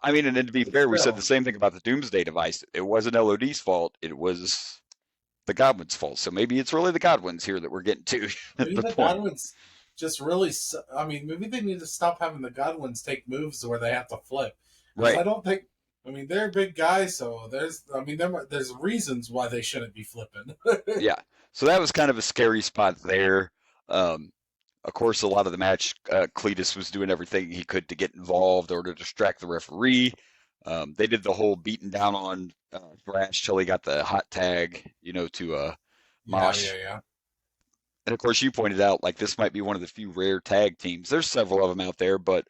I mean, and to be fair, we said the same thing about the Doomsday device. It wasn't LOD's fault. It was the Godwin's fault. So maybe it's really the Godwins here that we're getting to. Maybe the Godwins just really. I mean, maybe they need to stop having the Godwins take moves where they have to flip. Right. I don't think. I mean, they're big guys, so there's reasons why they shouldn't be flipping. Yeah. So that was kind of a scary spot there. Of course, a lot of the match, Cletus was doing everything he could to get involved or to distract the referee. They did the whole beating down on Thrash till he got the hot tag, to Mosh. Yeah. And of course, you pointed out, like, this might be one of the few rare tag teams. There's several of them out there, but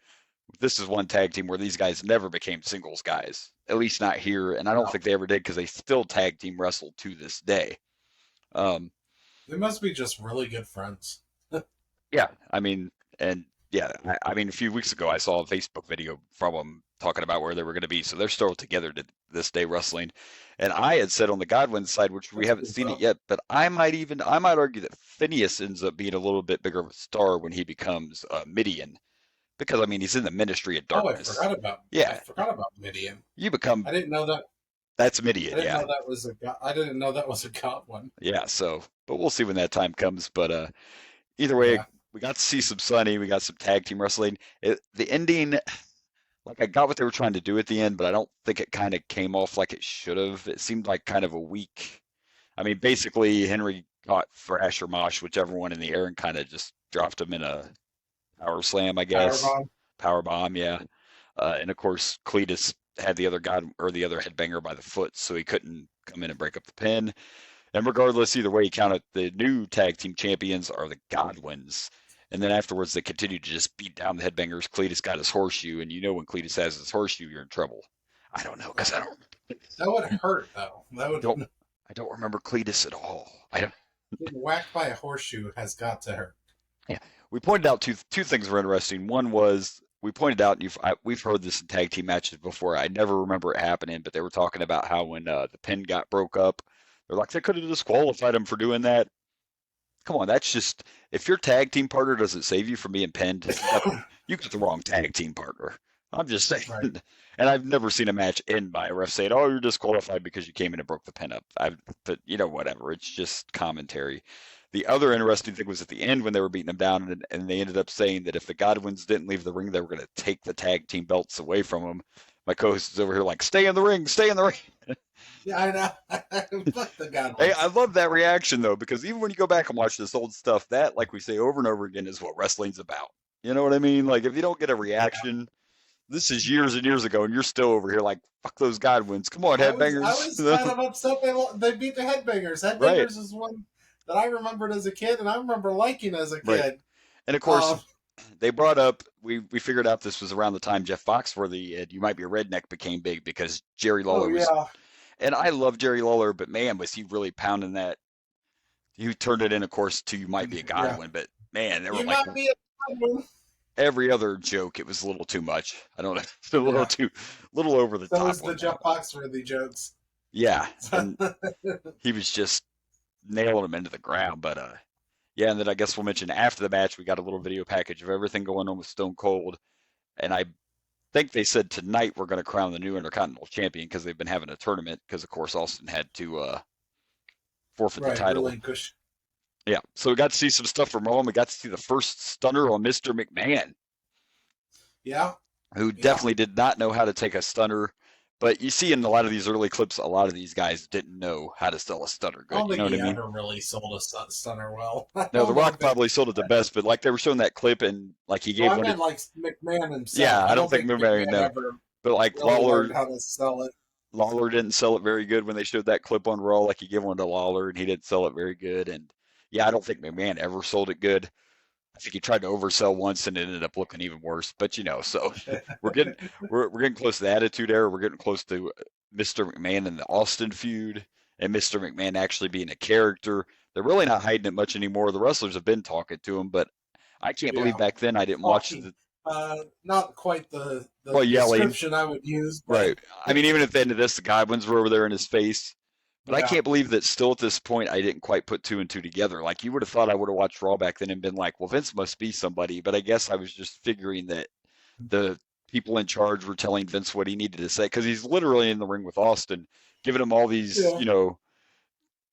this is one tag team where these guys never became singles guys, at least not here. And I don't think they ever did, because they still tag team wrestle to this day. They must be just really good friends. Yeah, I mean, a few weeks ago I saw a Facebook video from them talking about where they were going to be, so they're still together to this day wrestling. And I had said on the Godwin side, which we haven't seen it yet, but I might argue that Phineas ends up being a little bit bigger of a star when he becomes Midian, because I mean he's in the Ministry of Darkness. I forgot about Midian. I didn't know that. That's Midian. I didn't know that was a Godwin. Yeah. So, but we'll see when that time comes. But either way. Yeah. We got to see some Sunny. We got some tag team wrestling. The ending, like, I got what they were trying to do at the end, but I don't think it kind of came off like it should have. It seemed like kind of a weak. I mean, basically, Henry caught Thrash or Mosh, whichever one in the air, and kind of just dropped him in a power slam, I guess. Power bomb, yeah. And of course, Cletus had the other headbanger by the foot, so he couldn't come in and break up the pin. And regardless, either way you count it, the new tag team champions are the Godwins. And then afterwards, they continued to just beat down the Headbangers. Cletus got his horseshoe, and when Cletus has his horseshoe, you're in trouble. I don't know, because I don't remember. That would hurt, though. I don't remember Cletus at all. Getting whacked by a horseshoe has got to hurt. Yeah. We pointed out two things were interesting. One was, we pointed out, we've heard this in tag team matches before. I never remember it happening, but they were talking about how when the pin got broke up, they're like, they could have disqualified him for doing that. Come on, that's just, if your tag team partner doesn't save you from being pinned, you got the wrong tag team partner. I'm just saying. Right. And I've never seen a match end by a ref saying, oh, you're disqualified because you came in and broke the pin up. But whatever. It's just commentary. The other interesting thing was at the end when they were beating them down, and they ended up saying that if the Godwins didn't leave the ring, they were going to take the tag team belts away from them. My co-host is over here like, stay in the ring, stay in the ring. Yeah, I know. Fuck the Godwins. Hey, I love that reaction, though, because even when you go back and watch this old stuff, that, like we say over and over again, is what wrestling's about. You know what I mean? Like, if you don't get a reaction, this is years and years ago, and you're still over here like, fuck those Godwins. Come on, Headbangers. I was kind of upset they beat the Headbangers. Headbangers is one that I remembered as a kid, and I remember liking as a kid. Right. And, of course, they brought up, we figured out this was around the time Jeff Foxworthy and You Might Be a Redneck became big, because Jerry Lawler was. And I love Jerry Lawler, but man, was he really pounding that. He turned it in, of course, to You Might Be a Godwin, but man, they were You Might Be a Godwin. every other joke, it was a little too much. I don't know, it's a little over the So top. was the Jeff Foxworthy jokes. Yeah, and he was just nailing him into the ground. But yeah, and then I guess we'll mention after the match, we got a little video package of everything going on with Stone Cold, and I think they said tonight we're going to crown the new Intercontinental Champion because they've been having a tournament because, of course, Austin had to forfeit the title. Relinquish. Yeah, so we got to see some stuff from Raw. We got to see the first stunner on Mr. McMahon. Yeah. Who definitely did not know how to take a stunner. But you see in a lot of these early clips, a lot of these guys didn't know how to sell a stunner good. I don't think he ever really sold a stunner well. No, The Rock probably sold it the best, but like they were showing that clip and like he gave one. I meant like McMahon himself. Yeah, I don't think McMahon ever but like really Lawler, learned how to sell it. Lawler didn't sell it very good when they showed that clip on Raw. Like he gave one to Lawler and he didn't sell it very good. And yeah, I don't think McMahon ever sold it good. I think he tried to oversell once and it ended up looking even worse. But so we're getting close to the Attitude Era. We're getting close to Mr. McMahon and the Austin feud, and Mr. McMahon actually being a character. They're really not hiding it much anymore. The wrestlers have been talking to him, but I can't believe back then I didn't watch the. Not quite the description I would use. But... Right. I mean, even at the end of this, the Godwins were over there in his face. But I can't believe that still at this point I didn't quite put two and two together. Like you would have thought I would have watched Raw back then and been like, well, Vince must be somebody. But I guess I was just figuring that the people in charge were telling Vince what he needed to say because he's literally in the ring with Austin, giving him all these,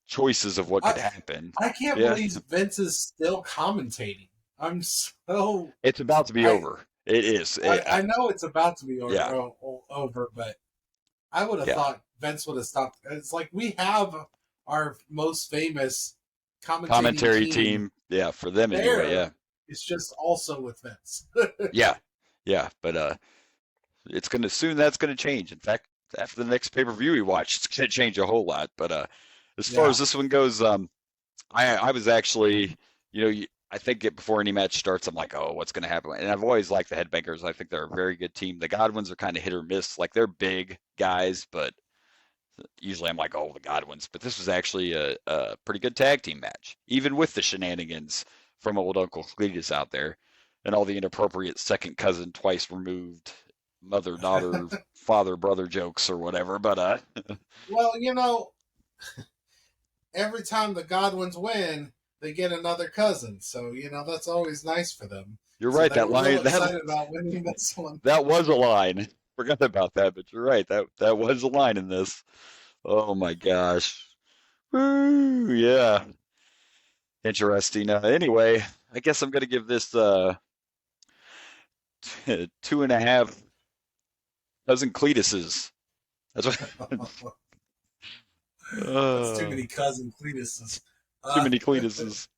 choices of what could happen. I can't believe Vince is still commentating. I'm so. It's about to be over. It is. I know it's about to be over, but I would have thought Vince would have stopped. It's like we have our most famous commentary team. Yeah, for them anyway. Yeah, it's just also with Vince. yeah, but it's gonna soon. That's gonna change. In fact, after the next pay-per-view we watch, it's gonna change a whole lot. But as far as this one goes, I was actually, I think before any match starts, I'm like, oh, what's gonna happen? And I've always liked the Headbangers. I think they're a very good team. The Godwins are kind of hit or miss. Like they're big guys, but usually I'm like, oh, the Godwins. But this was actually a pretty good tag team match, even with the shenanigans from old Uncle Cletus out there and all the inappropriate second cousin twice removed mother daughter father brother jokes or whatever. But well, every time the Godwins win, they get another cousin, so that's always nice for them. You're right. That line. Excited about winning this one. That was a line. Forgot about that, but you're right. That was a line in this. Oh my gosh. Woo, yeah. Interesting. Anyway, I guess I'm gonna give this 2.5 cousin Cletuses. That's what. That's too many cousin Cletuses. Too many Cletuses.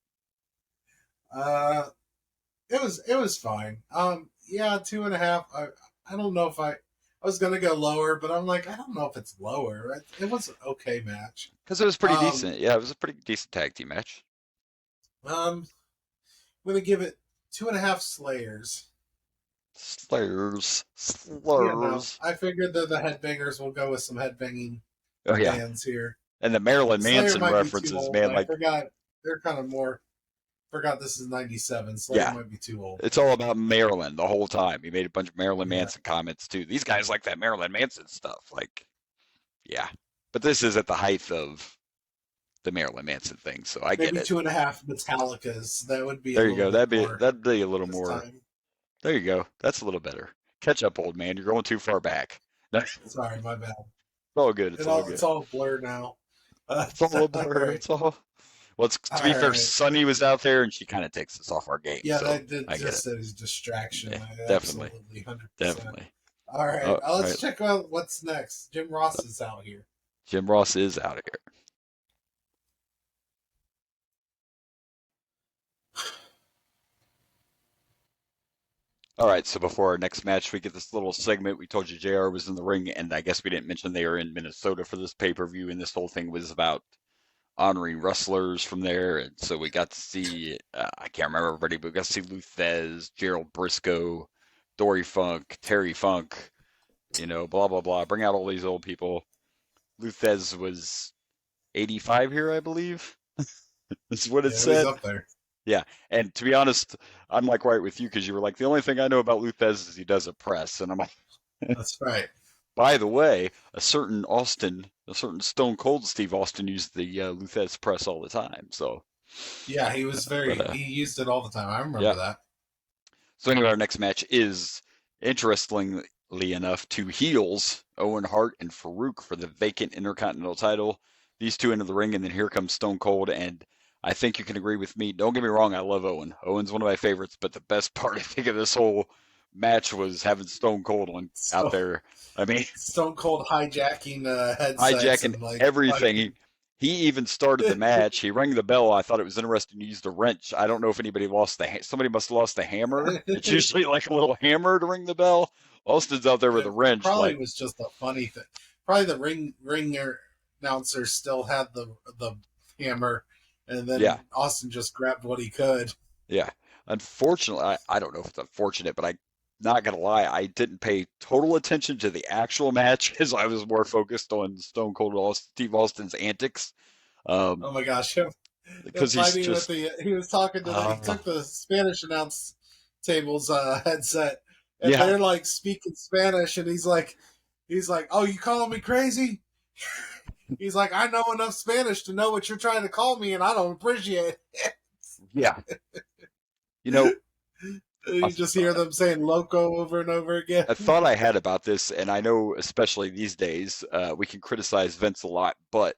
It was fine. 2.5. I don't know if I was gonna go lower, but I'm like, I don't know if it's lower. It was an okay match because it was pretty decent. Yeah, it was a pretty decent tag team match. I'm gonna give it 2.5 Slayers. Slurs. I figured that the Headbangers will go with some headbanging bands here. And the Marilyn Manson references, man, I forgot they're kind of more. Forgot this is 97. Slayer might be too old. It's all about Marilyn the whole time. He made a bunch of Marilyn Manson comments too. These guys like that Marilyn Manson stuff. Like, yeah. But this is at the height of the Marilyn Manson thing, so I get it. 2.5 Metallicas. That would be. There you go. That'd be a little more. Time. There you go. That's a little better. Catch up, old man. You're going too far back. Sorry, my bad. It's all good. It's all good. It's all blur now. It's all a blur. It's all. Well, to be fair, Sunny was out there, and she kind of takes us off our game. Yeah, so that did just as distraction. Yeah, definitely. 100%. Definitely. All right, let's check out what's next. Jim Ross is out here. Jim Ross is out of here. All right, so before our next match, we get this little segment. We told you JR was in the ring, and I guess we didn't mention they were in Minnesota for this pay-per-view, and this whole thing was about honoring wrestlers from there. And so we got to see, I can't remember everybody, but we got to see Lou Thesz, Gerald Briscoe, Dory Funk, Terry Funk, blah, blah, blah. Bring out all these old people. Lou Thesz was 85 here, I believe. That's what it said. Up there. Yeah, and to be honest, I'm like right with you because you were like, the only thing I know about Lou Thesz is he does a press, and I'm like, That's right. by the way, a certain Stone Cold Steve Austin used the Lou Thesz press all the time. So yeah, he was he used it all the time. I remember that. So anyway, our next match is, interestingly enough, two heels, Owen Hart and Farouk, for the vacant Intercontinental title. These two into the ring, and then here comes Stone Cold, and I think you can agree with me. Don't get me wrong, I love Owen. Owen's one of my favorites, but the best part, I think, of this whole match was having Stone Cold out there. I mean, Stone Cold hijacking headsets. Hijacking everything. He even started the match. He rang the bell. I thought it was interesting. He used a wrench. I don't know if anybody somebody must have lost the hammer. It's usually like a little hammer to ring the bell. Austin's out there with a wrench. Probably was just a funny thing. Probably the ringer announcer still had the hammer, and then Austin just grabbed what he could. Yeah. Unfortunately, I don't know if it's unfortunate, but not gonna lie, I didn't pay total attention to the actual match because I was more focused on Stone Cold Steve Austin's antics. Oh my gosh, because he was talking to he took the Spanish announce table's headset, and they're like speaking Spanish, and he's like, "Oh, you calling me crazy?" He's like, "I know enough Spanish to know what you're trying to call me, and I don't appreciate it." Yeah, you know. You just hear them saying "loco" over and over again. A thought I had about this, and I know especially these days, we can criticize Vince a lot, but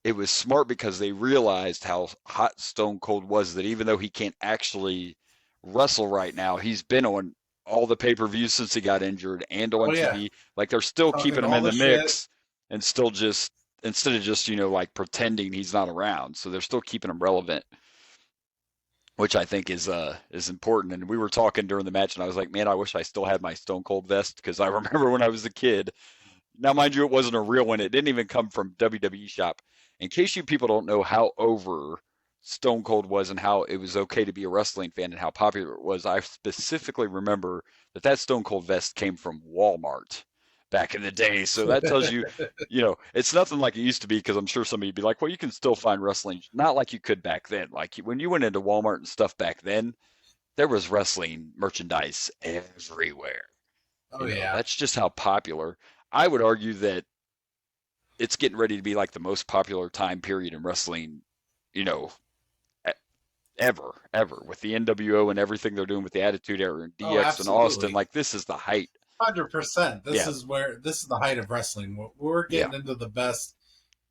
it was smart because they realized how hot Stone Cold was, that even though he can't actually wrestle right now, he's been on all the pay-per-views since he got injured and on TV. Like, they're still keeping him in the mix and still just, instead of just, like pretending he's not around. So they're still keeping him relevant, which I think is important. And we were talking during the match, and I was like, man, I wish I still had my Stone Cold vest, because I remember when I was a kid. Now, mind you, it wasn't a real one. It didn't even come from WWE Shop. In case you people don't know how over Stone Cold was and how it was okay to be a wrestling fan and how popular it was, I specifically remember that Stone Cold vest came from Walmart back in the day. So that tells you, it's nothing like it used to be, because I'm sure somebody would be like, well, you can still find wrestling. Not like you could back then. Like, when you went into Walmart and stuff back then, there was wrestling merchandise everywhere. Oh, yeah. That's just how popular. I would argue that it's getting ready to be like the most popular time period in wrestling, ever, with the NWO and everything they're doing with the Attitude Era and DX and Austin. Like, this is the height. 100%. This is the height of wrestling. We're getting into the best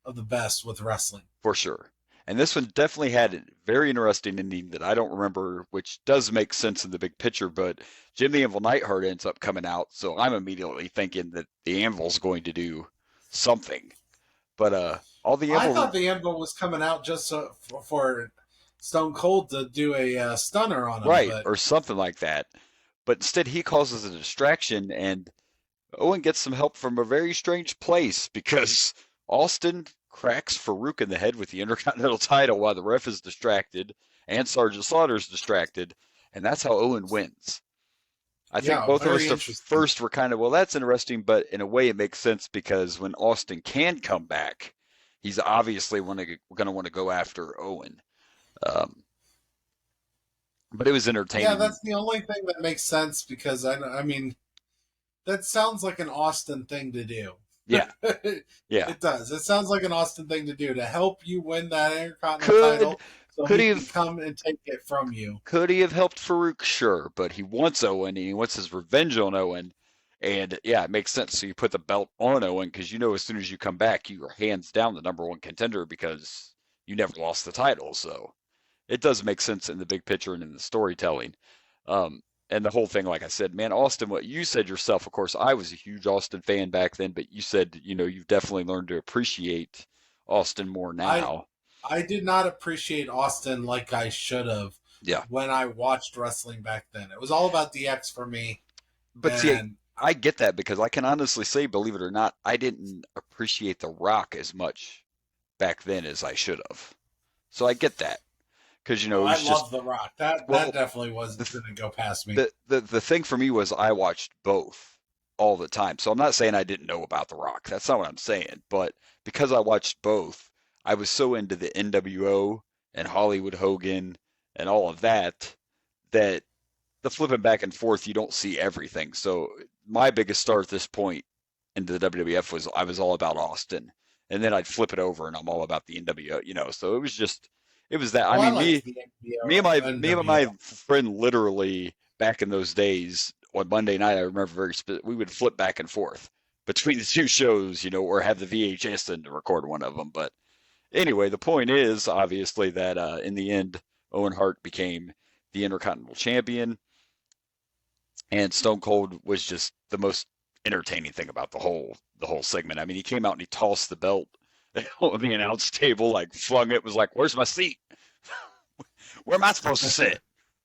of the best with wrestling. For sure. And this one definitely had a very interesting ending that I don't remember, which does make sense in the big picture, but Jim the Anvil Neidhart ends up coming out, so I'm immediately thinking that the Anvil's going to do something. But I thought the Anvil was coming out just for Stone Cold to do a stunner on him. Right, or something like that. But instead he causes a distraction, and Owen gets some help from a very strange place, because Austin cracks Farouk in the head with the Intercontinental title while the ref is distracted and Sergeant Slaughter's distracted, and that's how Owen wins. I think both of us at first were kind of, well, that's interesting, but in a way it makes sense, because when Austin can come back, he's obviously going to want to go after Owen. But it was entertaining. Yeah, that's the only thing that makes sense, because I mean, that sounds like an Austin thing to do. Yeah. Yeah. It does. It sounds like an Austin thing to do, to help you win that Intercontinental title. So he can come and take it from you. Could he have helped Farouk? Sure, but he wants Owen, and he wants his revenge on Owen. And yeah, it makes sense. So you put the belt on Owen, because as soon as you come back, you are hands down the number one contender, because you never lost the title. So it does make sense in the big picture and in the storytelling. And the whole thing, like I said, man, Austin, what you said yourself, of course, I was a huge Austin fan back then, but you said, you've definitely learned to appreciate Austin more now. I did not appreciate Austin like I should have when I watched wrestling back then. It was all about DX for me. But see, I get that, because I can honestly say, believe it or not, I didn't appreciate The Rock as much back then as I should have. So I get that. Because I love The Rock. That definitely didn't go past me. The thing for me was I watched both all the time. So I'm not saying I didn't know about The Rock. That's not what I'm saying. But because I watched both, I was so into the NWO and Hollywood Hogan and all of that, that the flipping back and forth, you don't see everything. So my biggest start at this point into the WWF was I was all about Austin, and then I'd flip it over and I'm all about the NWO, So it was that. Well, I mean, the me and my NWO. friend literally back in those days on Monday night, I remember we would flip back and forth between the two shows, or have the VHS in to record one of them. But anyway, the point is obviously that in the end, Owen Hart became the Intercontinental Champion, and Stone Cold was just the most entertaining thing about the whole segment. I mean, he came out and he tossed the belt on the announce table, like flung it, was like, "Where's my seat? Where am I supposed to sit?"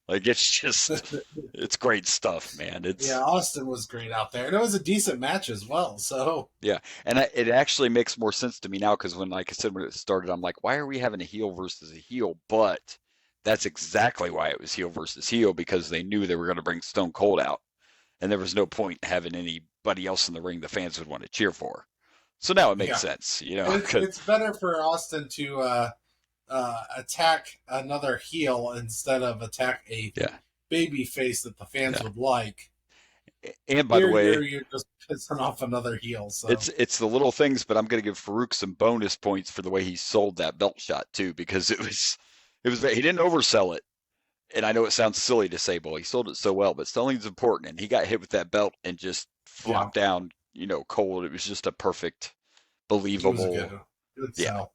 Like, it's great stuff, man. Austin was great out there, and it was a decent match as well. So yeah, and it actually makes more sense to me now because like I said, when it started, I'm like, why are we having a heel versus a heel? But that's exactly why it was heel versus heel, because they knew they were going to bring Stone Cold out, and there was no point in having anybody else in the ring the fans would want to cheer for. So now it makes sense, It's better for Austin to attack another heel instead of attack a baby face that the fans would like. And by the way, you're just pissing off another heel. So it's the little things, but I'm going to give Farouk some bonus points for the way he sold that belt shot too, because it was he didn't oversell it. And I know it sounds silly to say, well, he sold it so well, but selling's important. And he got hit with that belt and just flopped down, cold. It was just a perfect, believable, good sell.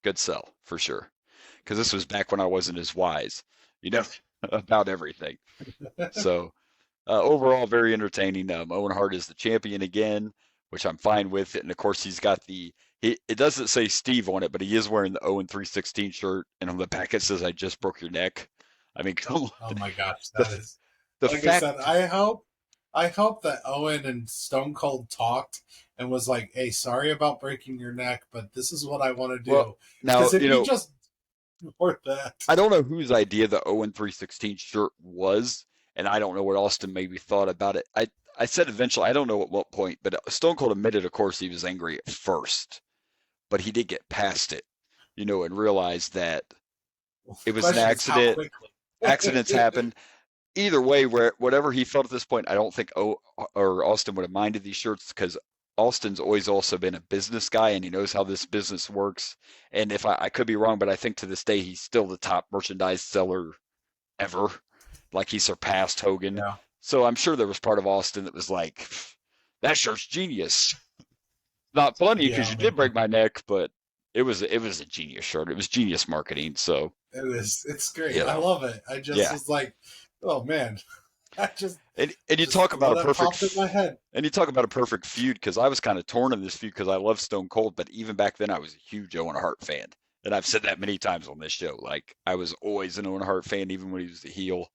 Good sell for sure. Because this was back when I wasn't as wise, about everything. So overall, very entertaining. Owen Hart is the champion again, which I'm fine with. And of course, he's got it doesn't say Steve on it, but he is wearing the Owen 316 shirt. And on the back, it says, "I just broke your neck." I mean, come on. Oh my gosh, that is the like fact. I said, I hope that Owen and Stone Cold talked and was like, "Hey, sorry about breaking your neck, but this is what I want to do." Well, now, if you just worth that. I don't know whose idea the Owen 316 shirt was, and I don't know what Austin maybe thought about it. I said eventually, I don't know at what point, but Stone Cold admitted, of course, he was angry at first, but he did get past it, and realized that it was an accident. Accidents happen. Either way, whatever he felt at this point, I don't think Austin would have minded these shirts, because Austin's always also been a business guy, and he knows how this business works. And if I could be wrong, but I think to this day he's still the top merchandise seller ever. Like, he surpassed Hogan. Yeah. So I'm sure there was part of Austin that was like, "That shirt's genius." Not funny because you did break my neck, but it was a genius shirt. It was genius marketing. So it's great. I love it. I just was like, oh man. And you talk about a perfect in my head. And you talk about a perfect feud, because I was kind of torn in this feud because I love Stone Cold, but even back then I was a huge Owen Hart fan. And I've said that many times on this show. Like, I was always an Owen Hart fan, even when he was the heel.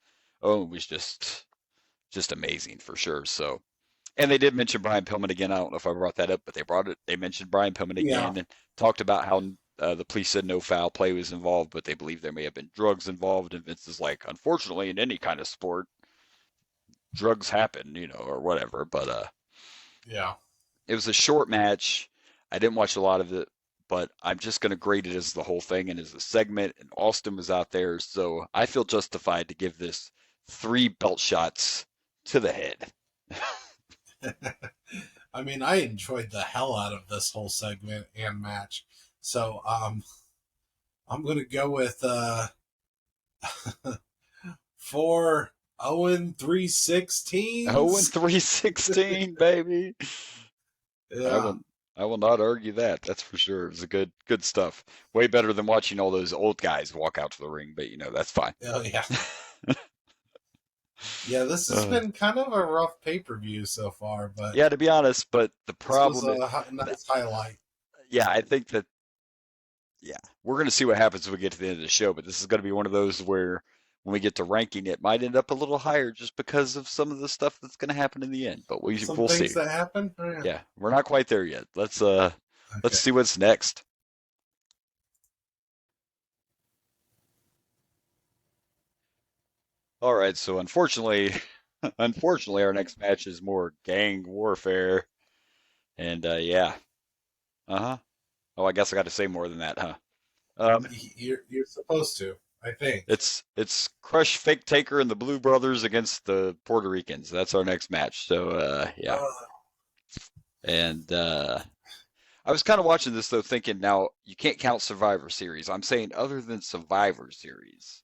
Owen was just amazing for sure. So, and they did mention Brian Pillman again. I don't know if I brought that up, but they mentioned Brian Pillman again and talked about how the police said no foul play was involved, but they believe there may have been drugs involved. And Vince is like, unfortunately, in any kind of sport, drugs happen, or whatever. But it was a short match. I didn't watch a lot of it, but I'm just going to grade it as the whole thing and as a segment. And Austin was out there, so I feel justified to give this 3 belt shots to the head. I mean, I enjoyed the hell out of this whole segment and match. So I'm going to go with 4 Owen 316. Owen 316, baby. Yeah. I will not argue that. That's for sure. It was a good stuff. Way better than watching all those old guys walk out to the ring, but that's fine. Oh yeah. Yeah, this has been kind of a rough pay-per-view so far, but yeah, to be honest, but the problem was a nice highlight. Yeah, I think that we're going to see what happens when we get to the end of the show, but this is going to be one of those where when we get to ranking, it might end up a little higher just because of some of the stuff that's going to happen in the end. But we'll see. That happen? Yeah, we're not quite there yet. Let's see what's next. All right, so unfortunately, our next match is more gang warfare, and Oh, I guess I got to say more than that, huh? You're supposed to. I think it's Crush, Fake Taker, and the Blue Brothers against the Puerto Ricans. That's our next match. So yeah, and I was kind of watching this though, thinking now you can't count Survivor Series. I'm saying other than Survivor Series,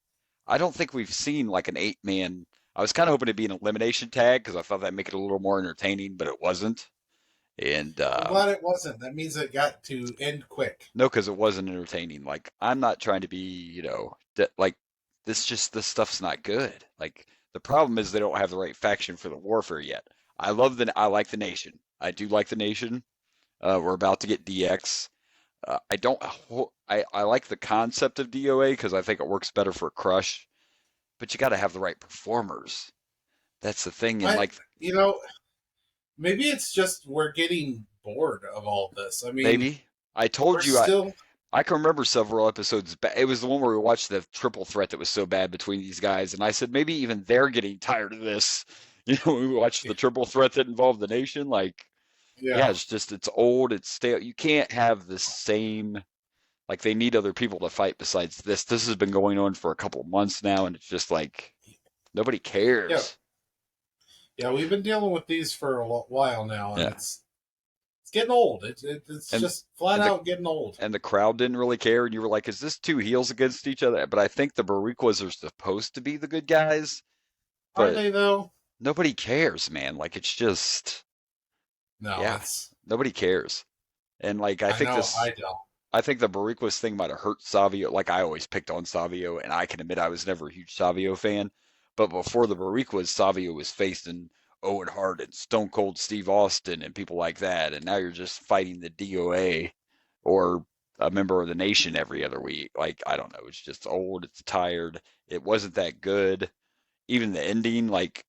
I don't think we've seen like an 8-man. I was kind of hoping it'd be an elimination tag because I thought that'd make it a little more entertaining, but it wasn't. And I'm glad it wasn't. That means it got to end quick. No, because it wasn't entertaining. Like I'm not trying to be, like this stuff's not good. Like the problem is they don't have the right faction for the warfare yet. I like the Nation. I do like the Nation. We're about to get DX. I like the concept of DOA because I think it works better for Crush, but you got to have the right performers. That's the thing. And maybe it's just we're getting bored of all this. I mean, maybe I told you I can remember several episodes back. It was the one where we watched the triple threat that was so bad between these guys, and I said maybe even they're getting tired of this. When we watched the triple threat that involved the Nation, like. Yeah, it's old, it's stale. You can't have the same, like they need other people to fight besides this. This has been going on for a couple of months now, and it's just like nobody cares. Yeah, we've been dealing with these for a while now, and it's getting old. It's just flat out getting old. And the crowd didn't really care, and you were like, "Is this two heels against each other?" But I think the Boricuas are supposed to be the good guys. Are they though? Nobody cares, man. Like it's just. No, nobody cares, and like I think the Boricuas thing might have hurt Savio. Like I always picked on Savio, and I can admit I was never a huge Savio fan. But before the Boricuas, Savio was facing Owen Hart and Stone Cold Steve Austin and people like that, and now you're just fighting the DOA or a member of the Nation every other week. Like I don't know, it's just old, it's tired. It wasn't that good. Even the ending, like.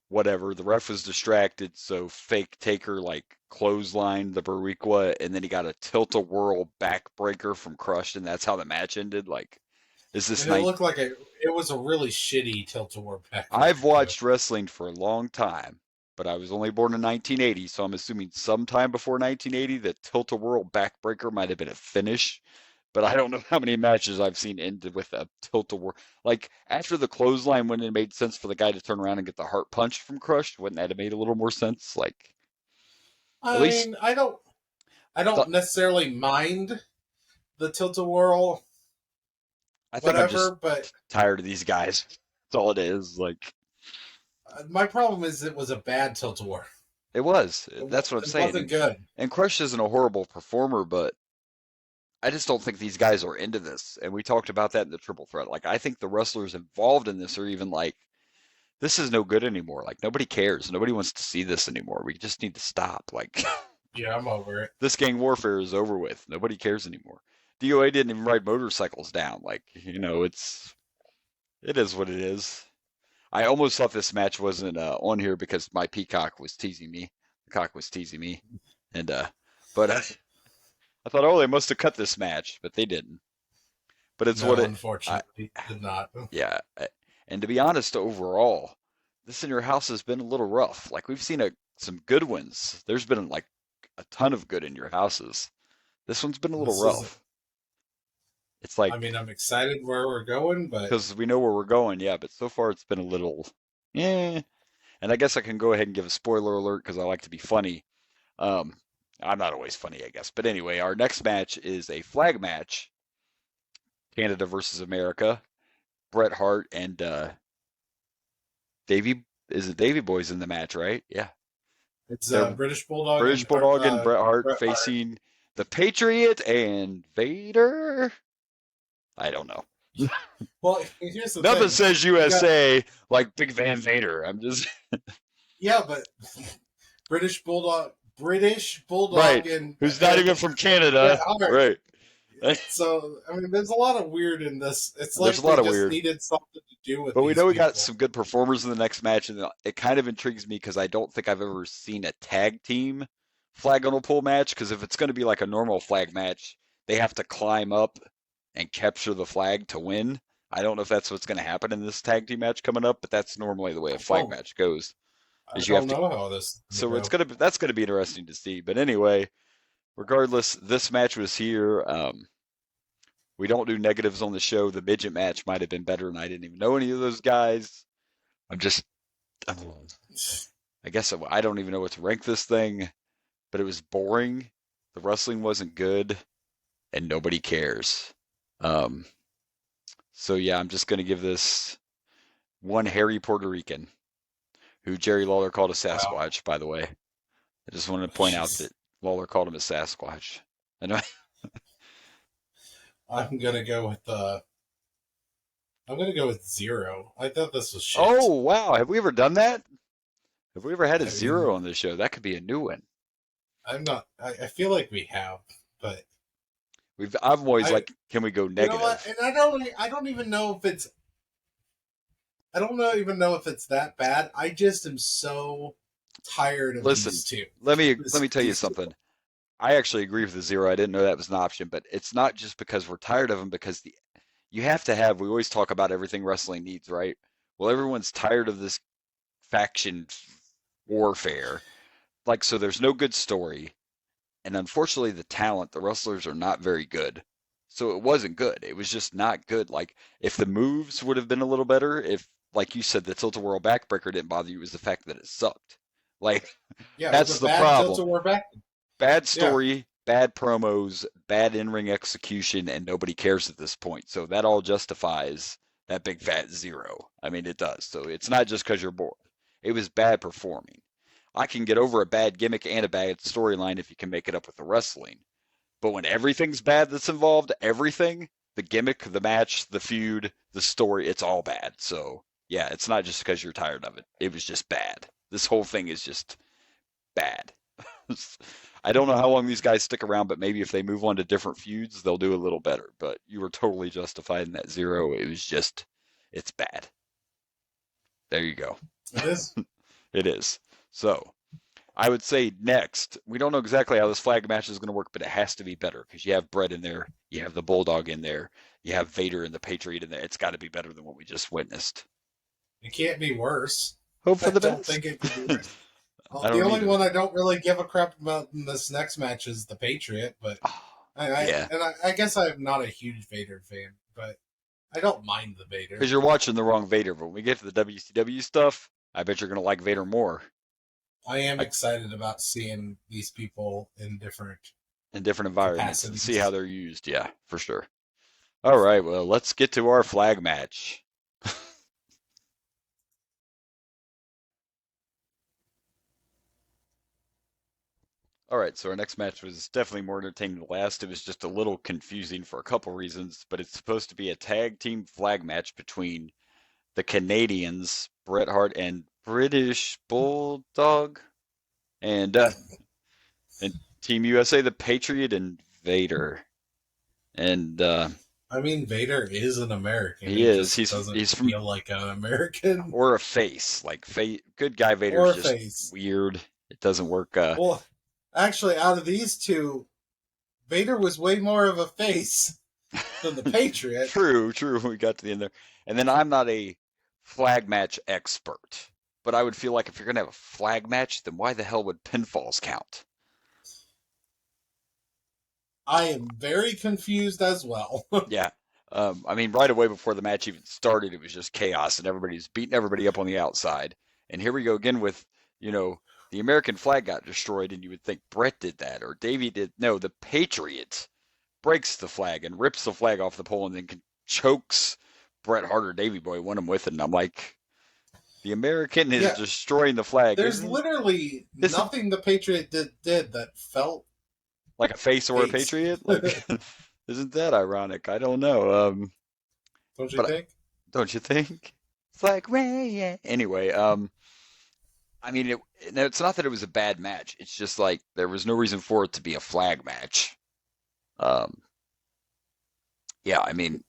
Whatever, the ref was distracted, so Fake Taker like clotheslined the Boricua, and then he got a tilt-a-whirl backbreaker from Crush, and that's how the match ended. Like, is this night? It looked like it was a really shitty tilt-a-whirl backbreaker. I've watched wrestling for a long time, but I was only born in 1980, so I'm assuming sometime before 1980 that tilt-a-whirl backbreaker might have been a finish. But I don't know how many matches I've seen ended with a tilt-a-whirl. Like, after the clothesline, when it made sense for the guy to turn around and get the heart punch from Crush, wouldn't that have made a little more sense? Like, I don't necessarily mind the tilt-a-whirl. I think I'm just tired of these guys. That's all it is. Like, my problem is it was a bad tilt-a-whirl. It was. That's what I'm saying. It wasn't good. And Crush isn't a horrible performer, but I just don't think these guys are into this. And we talked about that in the triple threat. Like, I think the wrestlers involved in this are even like, this is no good anymore. Like, nobody cares. Nobody wants to see this anymore. We just need to stop. Like, yeah, I'm over it. This gang warfare is over with. Nobody cares anymore. DOA didn't even ride motorcycles down. Like, it is what it is. I almost thought this match wasn't on here because my peacock was teasing me. The cock was teasing me. And, I thought, they must have cut this match, but they didn't. But it's unfortunately, did not. Yeah, and to be honest, overall, this in your house has been a little rough. Like we've seen some good ones. There's been like a ton of good in your houses. This one's been a little rough. It's like I'm excited where we're going, but because we know where we're going, yeah. But so far, it's been a little, And I guess I can go ahead and give a spoiler alert because I like to be funny. I'm not always funny, I guess. But anyway, our next match is a flag match. Canada versus America. Bret Hart and Davey Boy's in the match, right? Yeah. It's British Bulldog. British Bulldog and Bret Hart facing the Patriot and Vader. I don't know. Well, here's the Nothing thing. Says USA like Big Van Vader. I'm just. Yeah, but British Bulldog, right. and who's not even from Canada, yeah, right? So there's a lot of weird in this. It's like there's a lot of weird. Needed something to do with. But we know we got some good performers in the next match, and it kind of intrigues me because I don't think I've ever seen a tag team flag on a pole match. Because if it's going to be like a normal flag match, they have to climb up and capture the flag to win. I don't know if that's what's going to happen in this tag team match coming up, but that's normally the way a flag match goes. I don't know how this. So that's gonna be interesting to see. But anyway, regardless, this match was here. We don't do negatives on the show. The midget match might have been better, and I didn't even know any of those guys. I guess I don't even know what to rank this thing, but it was boring. The wrestling wasn't good, and nobody cares. So yeah, I'm just gonna give this one hairy Puerto Rican, who Jerry Lawler called a Sasquatch, by the way. I just wanted to point out that Lawler called him a Sasquatch. I know. I'm gonna go with 0. I thought this was shit. Oh wow, have we ever done that? Have we ever had a 0 on the show? That could be a new one. I feel like we have, but I've always can we go negative? You know what? And I don't even know if it's that bad. I just am so tired of these two. Let me tell you something. I actually agree with the 0. I didn't know that was an option, but it's not just because we're tired of them, because you have to have, we always talk about everything wrestling needs, right? Well, everyone's tired of this faction warfare. So there's no good story. And unfortunately, the talent, the wrestlers are not very good. So it wasn't good. It was just not good. If the moves would have been a little better, if, like you said, the Tilt-A-Whirl backbreaker didn't bother you, it was the fact that it sucked. That's the problem. Bad story, bad promos, bad in-ring execution, and nobody cares at this point. So that all justifies that big fat 0. I mean, it does. So it's not just because you're bored. It was bad performing. I can get over a bad gimmick and a bad storyline if you can make it up with the wrestling. But when everything's bad that's involved, everything, the gimmick, the match, the feud, the story, it's all bad. So yeah, it's not just because you're tired of it. It was just bad. This whole thing is just bad. I don't know how long these guys stick around, but maybe if they move on to different feuds, they'll do a little better. But you were totally justified in that 0. It was just, it's bad. There you go. It is? It is. So I would say next, we don't know exactly how this flag match is going to work, but it has to be better because you have Bret in there, you have the Bulldog in there, you have Vader and the Patriot in there. It's got to be better than what we just witnessed. It can't be worse. Hope for the best. I don't think it could be worse. The only one I don't really give a crap about in this next match is the Patriot, but I guess I'm not a huge Vader fan, but I don't mind the Vader. Because you're watching the wrong Vader, but when we get to the WCW stuff, I bet you're going to like Vader more. I am excited about seeing these people in different environments and see how they're used. Yeah, for sure. All right, well, let's get to our flag match. All right, so our next match was definitely more entertaining than the last. It was just a little confusing for a couple reasons, but it's supposed to be a tag team flag match between the Canadians, Bret Hart and British Bulldog, and Team USA, the Patriot and Vader. And I mean, Vader is an American. He is. He's from feel like an American or a face. Good guy Vader is just face. Weird. It doesn't work. Well, actually, out of these two, Vader was way more of a face than the Patriot. True. We got to the end there. And then I'm not a flag match expert, but I would feel like if you're going to have a flag match, then why the hell would pinfalls count? I am very confused as well. Yeah. I mean, right away before the match even started, it was just chaos and everybody's beating everybody up on the outside. And here we go again with, the American flag got destroyed, and you would think Bret did that, or Davey did. No, the Patriot breaks the flag and rips the flag off the pole and then chokes Bret Hart or Davey Boy, one of them with it. And I'm like, the American is destroying the flag. There's literally nothing the Patriot did that felt like a face or a Patriot. Isn't that ironic? I don't know. Don't you think? Don't you think? Flag Ray. Anyway, I mean, it's not that it was a bad match. It's just like there was no reason for it to be a flag match. Yeah, I mean,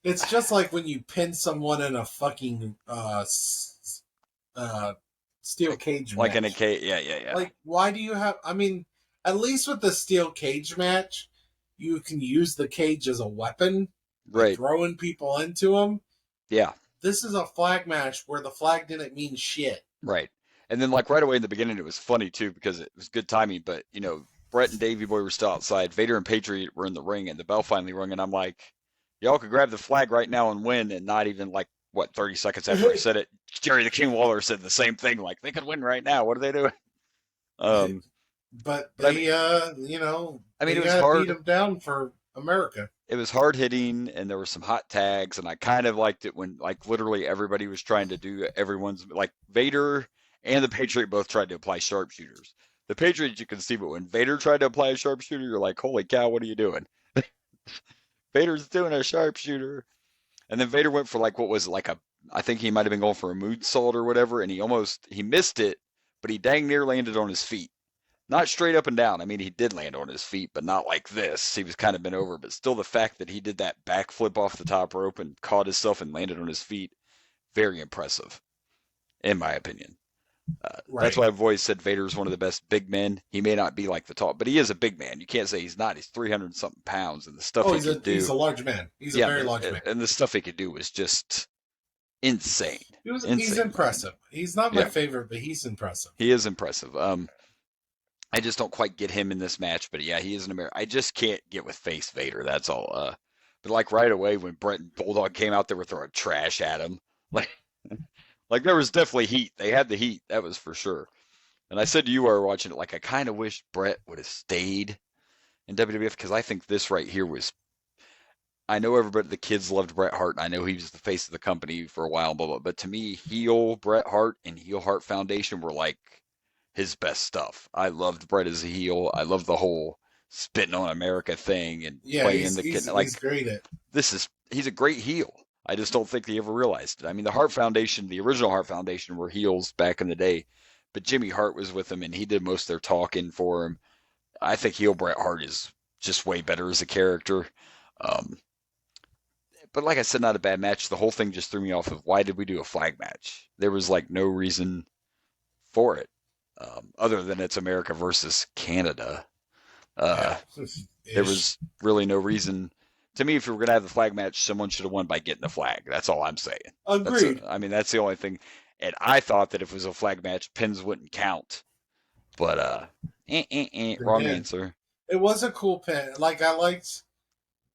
it's just like when you pin someone in a fucking steel cage match. Like in a cage, yeah. Like, why do you have? I mean, at least with the steel cage match, you can use the cage as a weapon, right? Throwing people into them. Yeah. This is a flag match where the flag didn't mean shit. Right. And then right away in the beginning, it was funny too because it was good timing. But Brett and Davey Boy were still outside. Vader and Patriot were in the ring, and the bell finally rung, and I'm like, y'all could grab the flag right now and win, and not even 30 seconds after I said it, Jerry the King Waller said the same thing, like, they could win right now. What are they doing? But they, it was hard. Beat them down for America. It was hard hitting, and there were some hot tags, and I kind of liked it when, literally everybody was trying to do everyone's, Vader and the Patriot both tried to apply sharpshooters. The Patriot you can see, but when Vader tried to apply a sharpshooter, you're like, holy cow, what are you doing? Vader's doing a sharpshooter. And then Vader went for I think he might have been going for a moonsault or whatever, and he missed it, but he dang near landed on his feet. Not straight up and down. I mean, he did land on his feet, but not like this. He was kind of bent over, but still the fact that he did that backflip off the top rope and caught himself and landed on his feet, very impressive, in my opinion. Right. That's why I've always said Vader's one of the best big men. He may not be like the top, but he is a big man. You can't say he's not. He's 300-something pounds, and the stuff he could do. He's a large man. He's a very large man. And the stuff he could do was just insane. He's impressive. He's not my favorite, but he's impressive. He is impressive. I just don't quite get him in this match, but yeah, he is an American. I just can't get with face Vader. That's all. But right away when Brett and Bulldog came out, they were throwing trash at him. There was definitely heat. They had the heat. That was for sure. And I said to you while we were watching it, I kind of wish Brett would have stayed in WWF, because I think this right here was. I know everybody, the kids loved Bret Hart, and I know he was the face of the company for a while, but to me, heel Bret Hart and heel Hart Foundation were his best stuff. I loved Bret as a heel. I loved the whole spitting on America thing and playing the kid. He's great at. He's a great heel. I just don't think they ever realized it. I mean, the Hart Foundation, the original Hart Foundation, were heels back in the day, but Jimmy Hart was with them and he did most of their talking for him. I think heel Bret Hart is just way better as a character. But like I said, not a bad match. The whole thing just threw me off of why did we do a flag match? There was no reason for it. Other than it's America versus Canada. There was really no reason. To me, if we were going to have the flag match, someone should have won by getting the flag. That's all I'm saying. Agreed. That's the only thing. And I thought that if it was a flag match, pins wouldn't count. But, wrong answer. It was a cool pin. I liked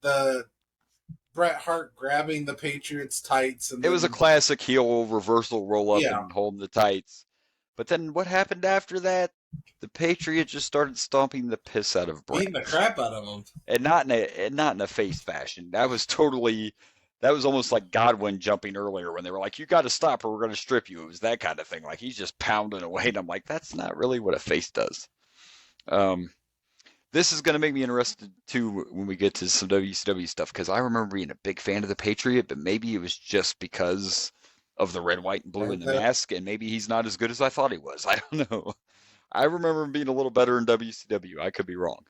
the Bret Hart grabbing the Patriots' tights. And it was a classic heel reversal roll up and holding the tights. But then what happened after that? The Patriot just started stomping the piss out of Bret. Beating the crap out of him. And not in a face fashion. That was almost like Godwin jumping earlier when they were like, you got to stop or we're going to strip you. It was that kind of thing. He's just pounding away. And I'm like, that's not really what a face does. This is going to make me interested, too, when we get to some WCW stuff. Because I remember being a big fan of the Patriot, but maybe it was just because of the red, white, and blue in the mask, and maybe he's not as good as I thought he was. I don't know. I remember him being a little better in WCW. I could be wrong.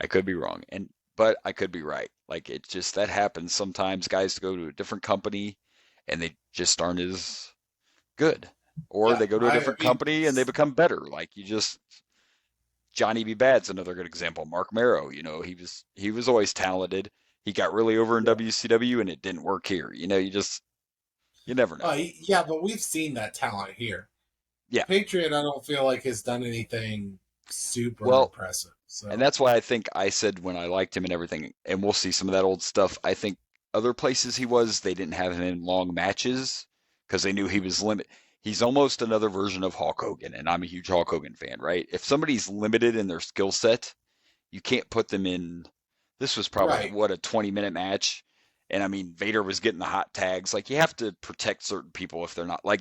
But I could be right. It just, that happens sometimes. Guys go to a different company, and they just aren't as good. Or they go to a different company, and they become better. Johnny B. Bad's another good example. Mark Marrow, he was always talented. He got really over in WCW, and it didn't work here. You never know. But we've seen that talent here. Yeah. Patriot, I don't feel has done anything super impressive. So. And that's why I think I said when I liked him and everything, and we'll see some of that old stuff, I think other places they didn't have him in long matches because they knew he was limited. He's almost another version of Hulk Hogan, and I'm a huge Hulk Hogan fan, right? If somebody's limited in their skill set, you can't put them in. This was probably, a 20-minute match. And Vader was getting the hot tags. You have to protect certain people if they're not, like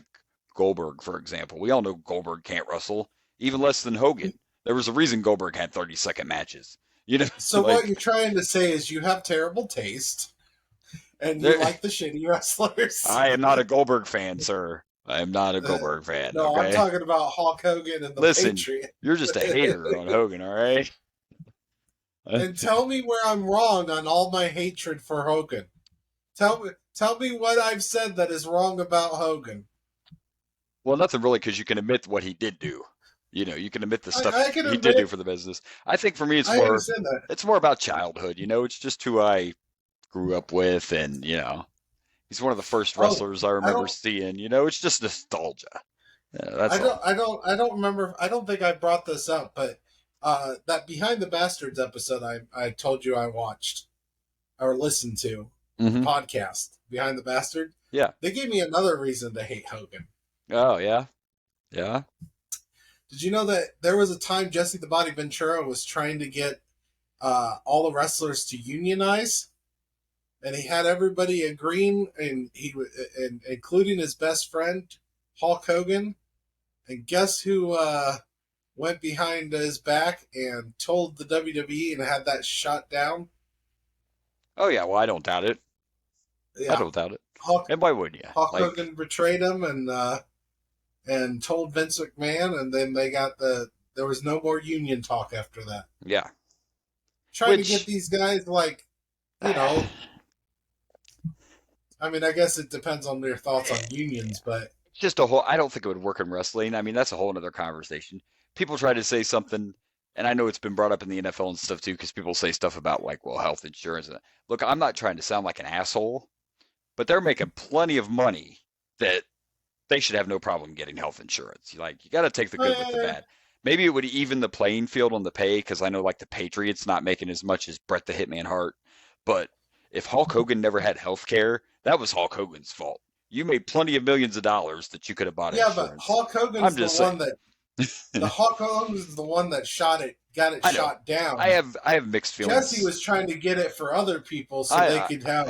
Goldberg, for example. We all know Goldberg can't wrestle, even less than Hogan. There was a reason Goldberg had 30-second matches. So what you're trying to say is you have terrible taste, and you like the shitty wrestlers. I am not a Goldberg fan, sir. I am not a Goldberg fan. No, okay? I'm talking about Hulk Hogan and the Patriot. You're just a hater on Hogan, all right? And tell me where I'm wrong on all my hatred for Hogan. Tell me what I've said that is wrong about Hogan. Well, nothing really, because you can admit what he did do. You can admit the stuff he did do for the business. I think for me, it's more about childhood. It's just who I grew up with, and he's one of the first wrestlers I remember seeing. It's just nostalgia. I don't remember. I don't think I brought this up, but that Behind the Bastards episode I told you I watched or listened to, Mm-hmm. podcast, Behind the Bastard. Yeah. They gave me another reason to hate Hogan. Oh, yeah? Yeah? Did you know that there was a time Jesse the Body Ventura was trying to get all the wrestlers to unionize? And he had everybody agreeing, and including his best friend, Hulk Hogan. And guess who went behind his back and told the WWE and had that shot down? Oh, yeah. Well, I don't doubt it. Yeah. I don't doubt it. Hulk, and why wouldn't you? Hulk Hogan betrayed him and told Vince McMahon, and then there was no more union talk after that. Yeah. Trying to get these guys, like, you know, I mean, I guess it depends on your thoughts on unions, but just I don't think it would work in wrestling. I mean, that's a whole other conversation. People try to say something, and I know it's been brought up in the NFL and stuff too, because people say stuff about, like, well, health insurance. Look, I'm not trying to sound like an asshole, but they're making plenty of money that they should have no problem getting health insurance. Like, you got to take the good with the bad. Maybe it would even the playing field on the pay, because I know, like, the Patriots not making as much as Bret the Hitman Hart. But if Hulk Hogan never had health care, that was Hulk Hogan's fault. You made plenty of millions of dollars that you could have bought insurance. Yeah, but Hulk Hogan's the one that the Hulk Hogan's the one that got it shot down. I have mixed feelings. Jesse was trying to get it for other people so they could have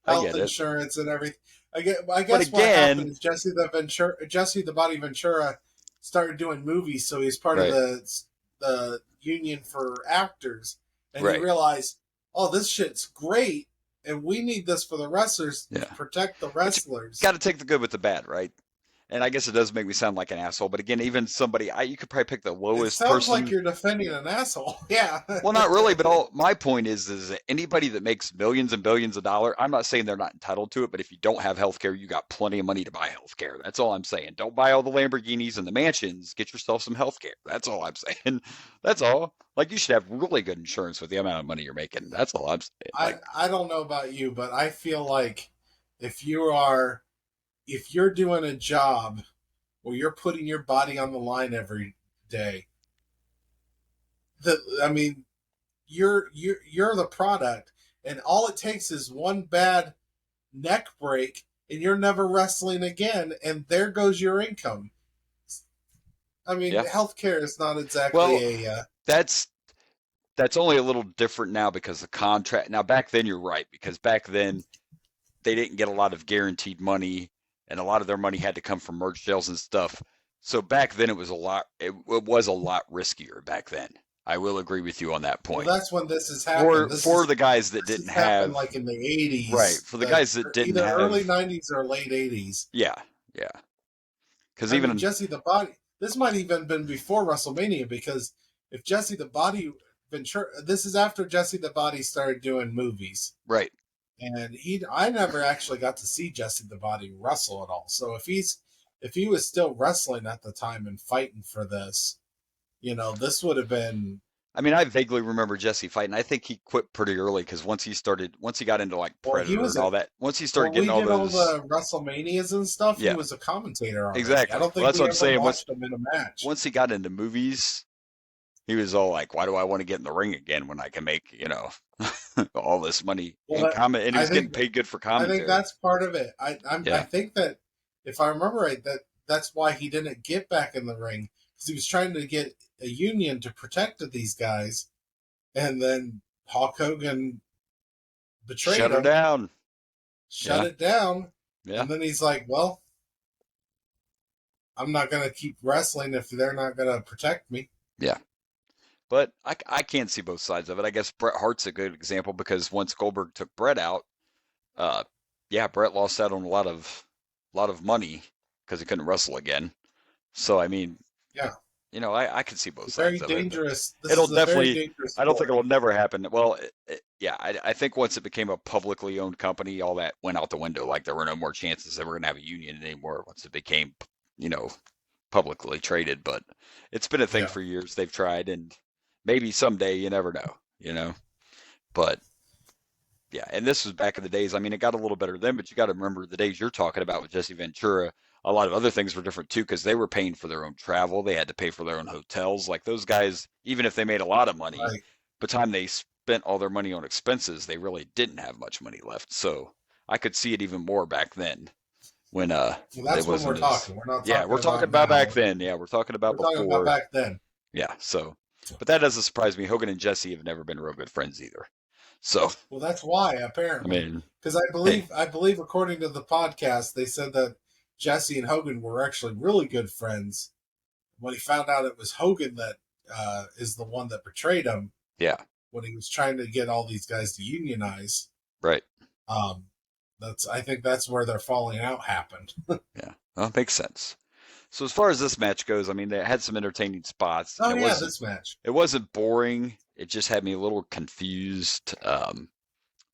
health insurance and everything. I guess what happened is Jesse the Body Ventura started doing movies, so he's part of the union for actors, and he realized, oh, this shit's great, and we need this for the wrestlers to protect the wrestlers. Got to take the good with the bad, right? And I guess it does make me sound like an asshole, but again, even somebody, you could probably pick the lowest person. It sounds like you're defending an asshole. Yeah. Well, not really, but my point is that anybody that makes millions and billions of dollars, I'm not saying they're not entitled to it, but if you don't have health care, you got plenty of money to buy health care. That's all I'm saying. Don't buy all the Lamborghinis and the mansions. Get yourself some health care. That's all I'm saying. That's all. Like, you should have really good insurance with the amount of money you're making. That's all I'm saying. I don't know about you, but I feel like if you're doing a job where you're putting your body on the line every day, you're the product, and all it takes is one bad neck break, and you're never wrestling again, and there goes your income. I mean, healthcare is not exactly that's only a little different now because the contract. Now, back then, you're right, because back then they didn't get a lot of guaranteed money, and a lot of their money had to come from merch sales and stuff. So back then it was a lot riskier back then. I will agree with you on that point. Well, that's when this is happening. For the guys that didn't have, like in the 80s. Right. For the guys that didn't have. Either early 90s or late 80s. Yeah. Yeah. Because Jesse the Body, this might even been before WrestleMania, because if Jesse the Body Ventura, this is after Jesse the Body started doing movies. Right. And I never actually got to see Jesse the Body wrestle at all. So if he was still wrestling at the time and fighting for this, this would have been. I mean, I vaguely remember Jesse fighting. I think he quit pretty early because once he got into like Predator and all that, once he started getting all those the WrestleManias and stuff, he was a commentator on exactly. I don't think that's what I'm saying. Watched him in a match. Once he got into movies, he was all like, "Why do I want to get in the ring again when I can make all this money?" And he was getting paid good for commentary. I think that's part of it. I think that if I remember right, that's why he didn't get back in the ring, because he was trying to get a union to protect these guys, and then Hulk Hogan betrayed him. Shut it down. Yeah. And then he's like, well, I'm not going to keep wrestling if they're not going to protect me. Yeah. But I can't see both sides of it. I guess Bret Hart's a good example, because once Goldberg took Bret out, Bret lost out on a lot of money because he couldn't wrestle again. So, I mean, I can see both sides of it. Very dangerous. It'll definitely. I don't think it'll never happen. Well, I think once it became a publicly owned company, all that went out the window. Like, there were no more chances that we're going to have a union anymore once it became, publicly traded. But it's been a thing for years. They've tried, and maybe someday, you never know. But yeah, and this was back in the days. I mean, it got a little better then, but you got to remember the days you're talking about with Jesse Ventura. a lot of other things were different too, because they were paying for their own travel. They had to pay for their own hotels. Like those guys, even if they made a lot of money, Right. by the time they spent all their money on expenses, they really didn't have much money left. So I could see it even more back then when Well, that's it when we're wasn't as talking. We're not. yeah, we're talking about back then. Yeah, we're talking about We're talking about before. back then. Yeah, so but that doesn't surprise me. Hogan and Jesse have never been real good friends either. So Well, that's why I apparently, mean, because I believe according to the podcast, they said that Jesse and Hogan were actually really good friends. When he found out it was Hogan that is the one that betrayed him yeah, when he was trying to get all these guys to unionize, right. I think that's where their falling out happened. Yeah, well, it makes sense. So as far as this match goes, I mean, they had some entertaining spots. Oh It yeah, wasn't this match. it wasn't boring. It just had me a little confused. But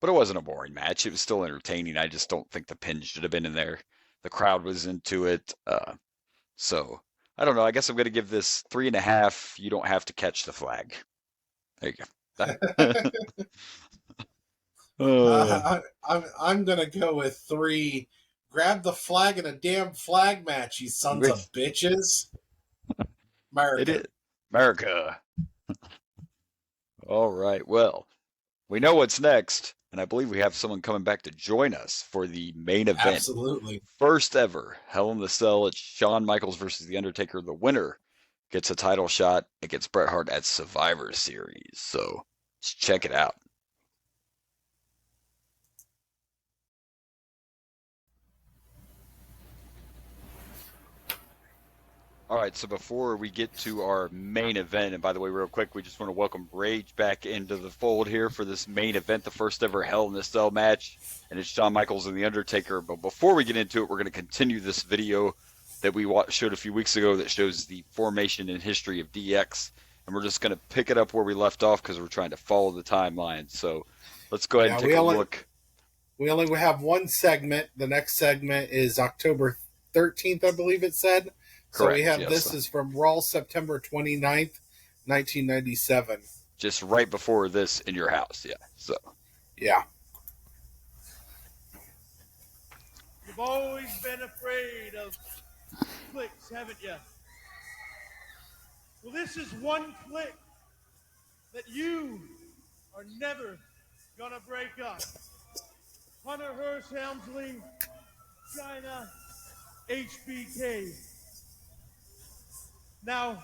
it wasn't a boring match. It was still entertaining. I just don't think the pin should have been in there. The crowd was into it. So I don't know. I guess I'm going to give this 3.5. You don't have to catch the flag. There you go. I'm gonna go with 3. Grab the flag in a damn flag match, you sons of bitches. America. It is America. All right. Well, we know what's next, and I believe we have someone coming back to join us for the main event. Absolutely. First ever Hell in the Cell. It's Shawn Michaels versus The Undertaker. The winner gets a title shot against Bret Hart at Survivor Series. So let's check it out. All right, so before we get to our main event, and by the way, real quick, we just want to welcome Rage back into the fold here for this main event, the first ever Hell in a Cell match, and it's Shawn Michaels and The Undertaker. But before we get into it, we're going to continue this video that we showed a few weeks ago that shows the formation and history of DX, and we're just going to pick it up where we left off because we're trying to follow the timeline. So let's go ahead and take a look. We only have one segment. The next segment is October 13th, I believe it said. So Correct, we have yes. This is from Raw September 29th, 1997. Just right before this in your house, yeah. So yeah. You've always been afraid of clicks, haven't you? Well, this is one click that you are never gonna break up. Hunter Hearst Helmsley, China, HBK. Now,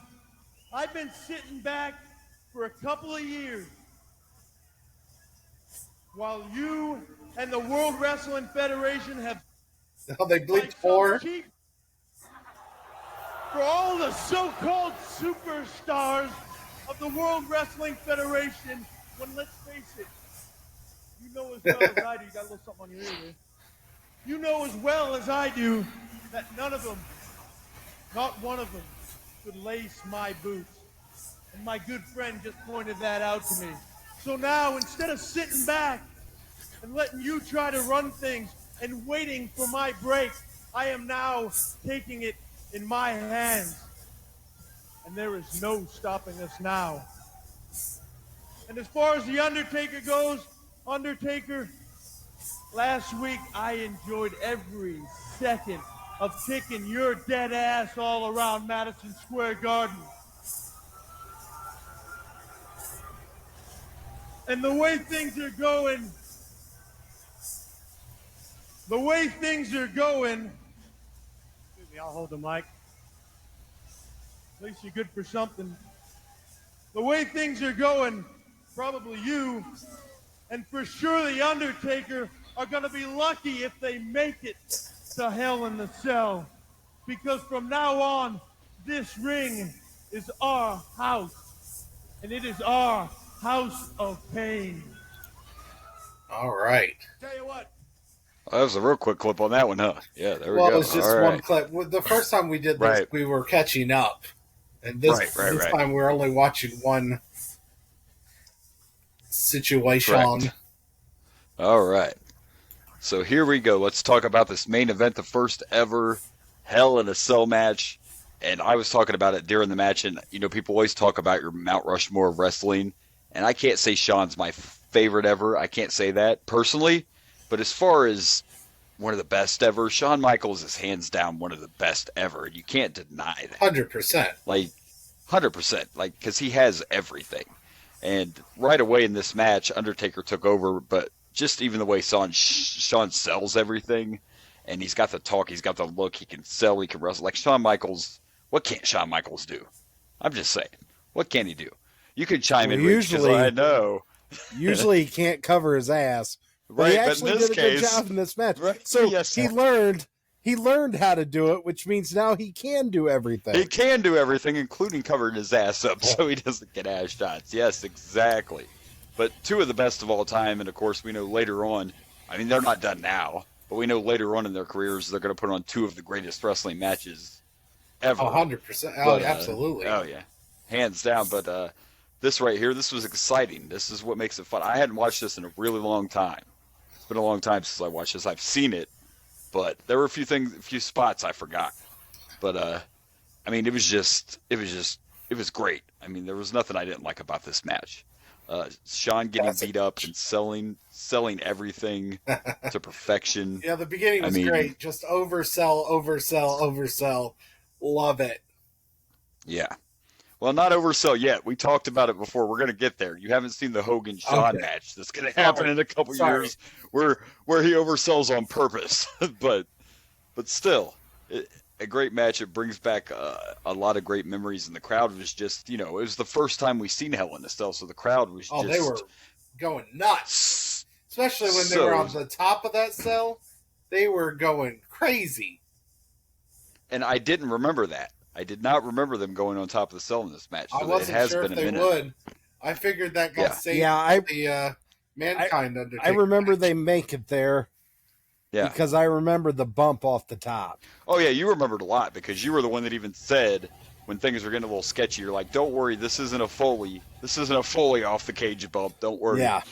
I've been sitting back for a couple of years while you and the World Wrestling Federation have they bleeped 4. For all the so-called superstars of the World Wrestling Federation, when let's face it, you know as well as I do, you got a little something on your ear there. You know as well as I do that none of them, not one of them, could lace my boots. And my good friend just pointed that out to me. So now, instead of sitting back and letting you try to run things and waiting for my break, I am now taking it in my hands. And there is no stopping us now. And as far as The Undertaker goes, Undertaker, last week I enjoyed every second of kicking your dead ass all around Madison Square Garden. And the way things are going, excuse me, I'll hold the mic. At least you're good for something. The way things are going, probably you, and for sure The Undertaker, are going to be lucky if they make it to Hell in the Cell. Because from now on, this ring is our house. And it is our house of pain. All right. Tell you what. that was a real quick clip on that one, huh? Yeah, there we Well, go. it was just All one right. clip. The first time we did this, Right. we were catching up. And this Right. time we're only watching one situation. Correct. All right. So here we go. Let's talk about this main event, the first ever Hell in a Cell match. And I was talking about it during the match, and you know, people always talk about your Mount Rushmore of wrestling, and I can't say Shawn's my favorite ever. I can't say that personally, but as far as one of the best ever. Shawn Michaels is hands down one of the best ever. You can't deny that. 100%. Like 100%. Like, because he has everything. And right away in this match, Undertaker took over, but just even the way Shawn sells everything, and he's got the talk, he's got the look, he can sell, he can wrestle. Like Shawn Michaels, what can't Shawn Michaels do? I'm just saying, what can he do? You could chime in, Rich, because I know. Usually he can't cover his ass. But he actually did a good job in this match. Right, so yes, he learned how to do it, which means now he can do everything. He can do everything, including covering his ass up so he doesn't get ass shots. Yes, exactly. But two of the best of all time, and of course we know later on, I mean, they're not done now, but we know later on in their careers they're going to put on two of the greatest wrestling matches ever. 100%. Oh, absolutely. Oh, yeah. Hands down. But this right here, this was exciting. This is what makes it fun. I hadn't watched this in a really long time. It's been a long time since I watched this. I've seen it, but there were a few spots I forgot. But I mean, it was great. I mean, there was nothing I didn't like about this match. Shawn getting beat up and selling everything to perfection. Yeah, the beginning was great. Just oversell. Love it. Yeah. Well, not oversell yet. We talked about it before. We're going to get there. You haven't seen the Hogan-Shawn match that's going to happen in a couple years where he oversells on purpose. but still, a great match. It brings back a lot of great memories, and the crowd was just, it was the first time we seen Hell in a Cell, so the crowd was just... they were going nuts. Especially when they were on the top of that cell. They were going crazy. And I didn't remember that. I did not remember them going on top of the cell in this match. So I wasn't sure if they would. I figured that got saved the Mankind Undertaker. I remember they make it there. Yeah. Because I remember the bump off the top. Oh, yeah, you remembered a lot because you were the one that even said when things were getting a little sketchy, you're like, don't worry, this isn't a Foley. This isn't a Foley off the cage bump. Don't worry. Yeah.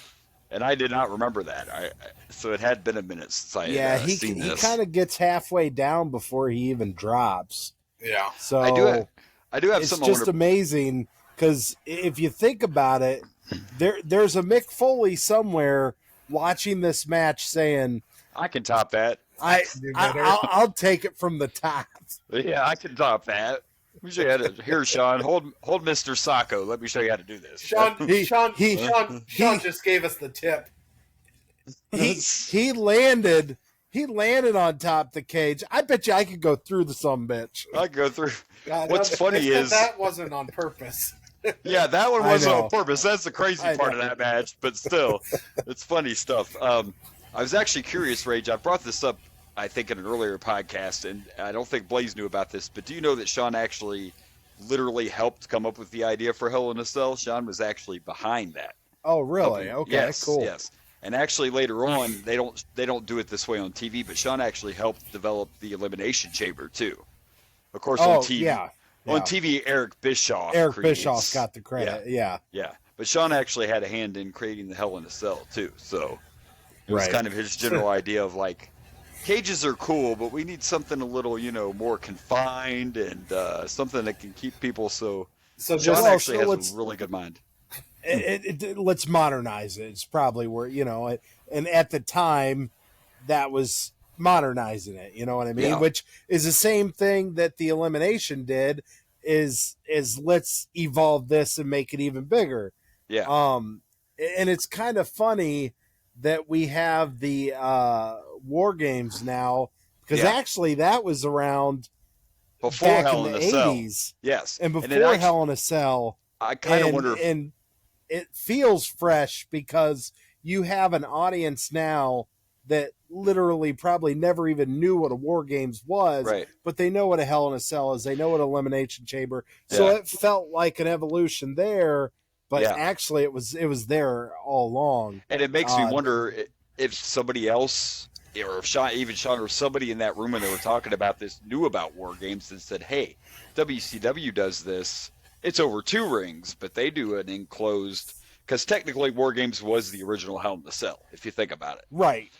And I did not remember that. So it had been a minute since I had seen this. He kind of gets halfway down before he even drops. Yeah. So I do have it's something. It's just amazing because if you think about it, there's a Mick Foley somewhere watching this match saying, I can top that. I'll take it from the top. Yeah, I can top that. Let me show you how to. Here, Shawn, hold Mr. Sacco. Let me show you how to do this. Shawn just gave us the tip. He landed on top of the cage. I bet you I could go through the sumbitch. I could go through. What's funny is that wasn't on purpose. Yeah, that one wasn't on purpose. That's the crazy part of that match. But still, it's funny stuff. I was actually curious, Rage. I brought this up, I think, in an earlier podcast, and I don't think Blaze knew about this. But do you know that Shawn actually literally helped come up with the idea for Hell in a Cell? Shawn was actually behind that. Oh, really? Okay, yes, cool. Yes. And actually, later on, they don't do it this way on TV, but Shawn actually helped develop the Elimination Chamber too. Of course, on TV, on TV, Eric Bischoff got the credit. Yeah. But Shawn actually had a hand in creating the Hell in a Cell too. So it was kind of his general idea of like, cages are cool, but we need something a little, more confined and something that can keep people. So Shawn actually has a really good mind. Let's modernize it. It's probably where, and at the time that was modernizing it, you know what I mean? Yeah. Which is the same thing that the Elimination did is let's evolve this and make it even bigger. Yeah. And it's kind of funny that we have the War Games now because actually that was around before back Hell in the in a 80s. Cell. Yes. And before Hell in a Cell. I kind of wonder and it feels fresh because you have an audience now that literally probably never even knew what a War Games was, but they know what a Hell in a Cell is. They know what an Elimination Chamber. So it felt like an evolution there, but actually it was there all along. And it makes me wonder if somebody else, or if Shawn or somebody in that room when they were talking about this knew about War Games and said, hey, WCW does this. It's over 2 rings, but they do an enclosed, because technically War Games was the original Hell in a Cell, if you think about it. Right.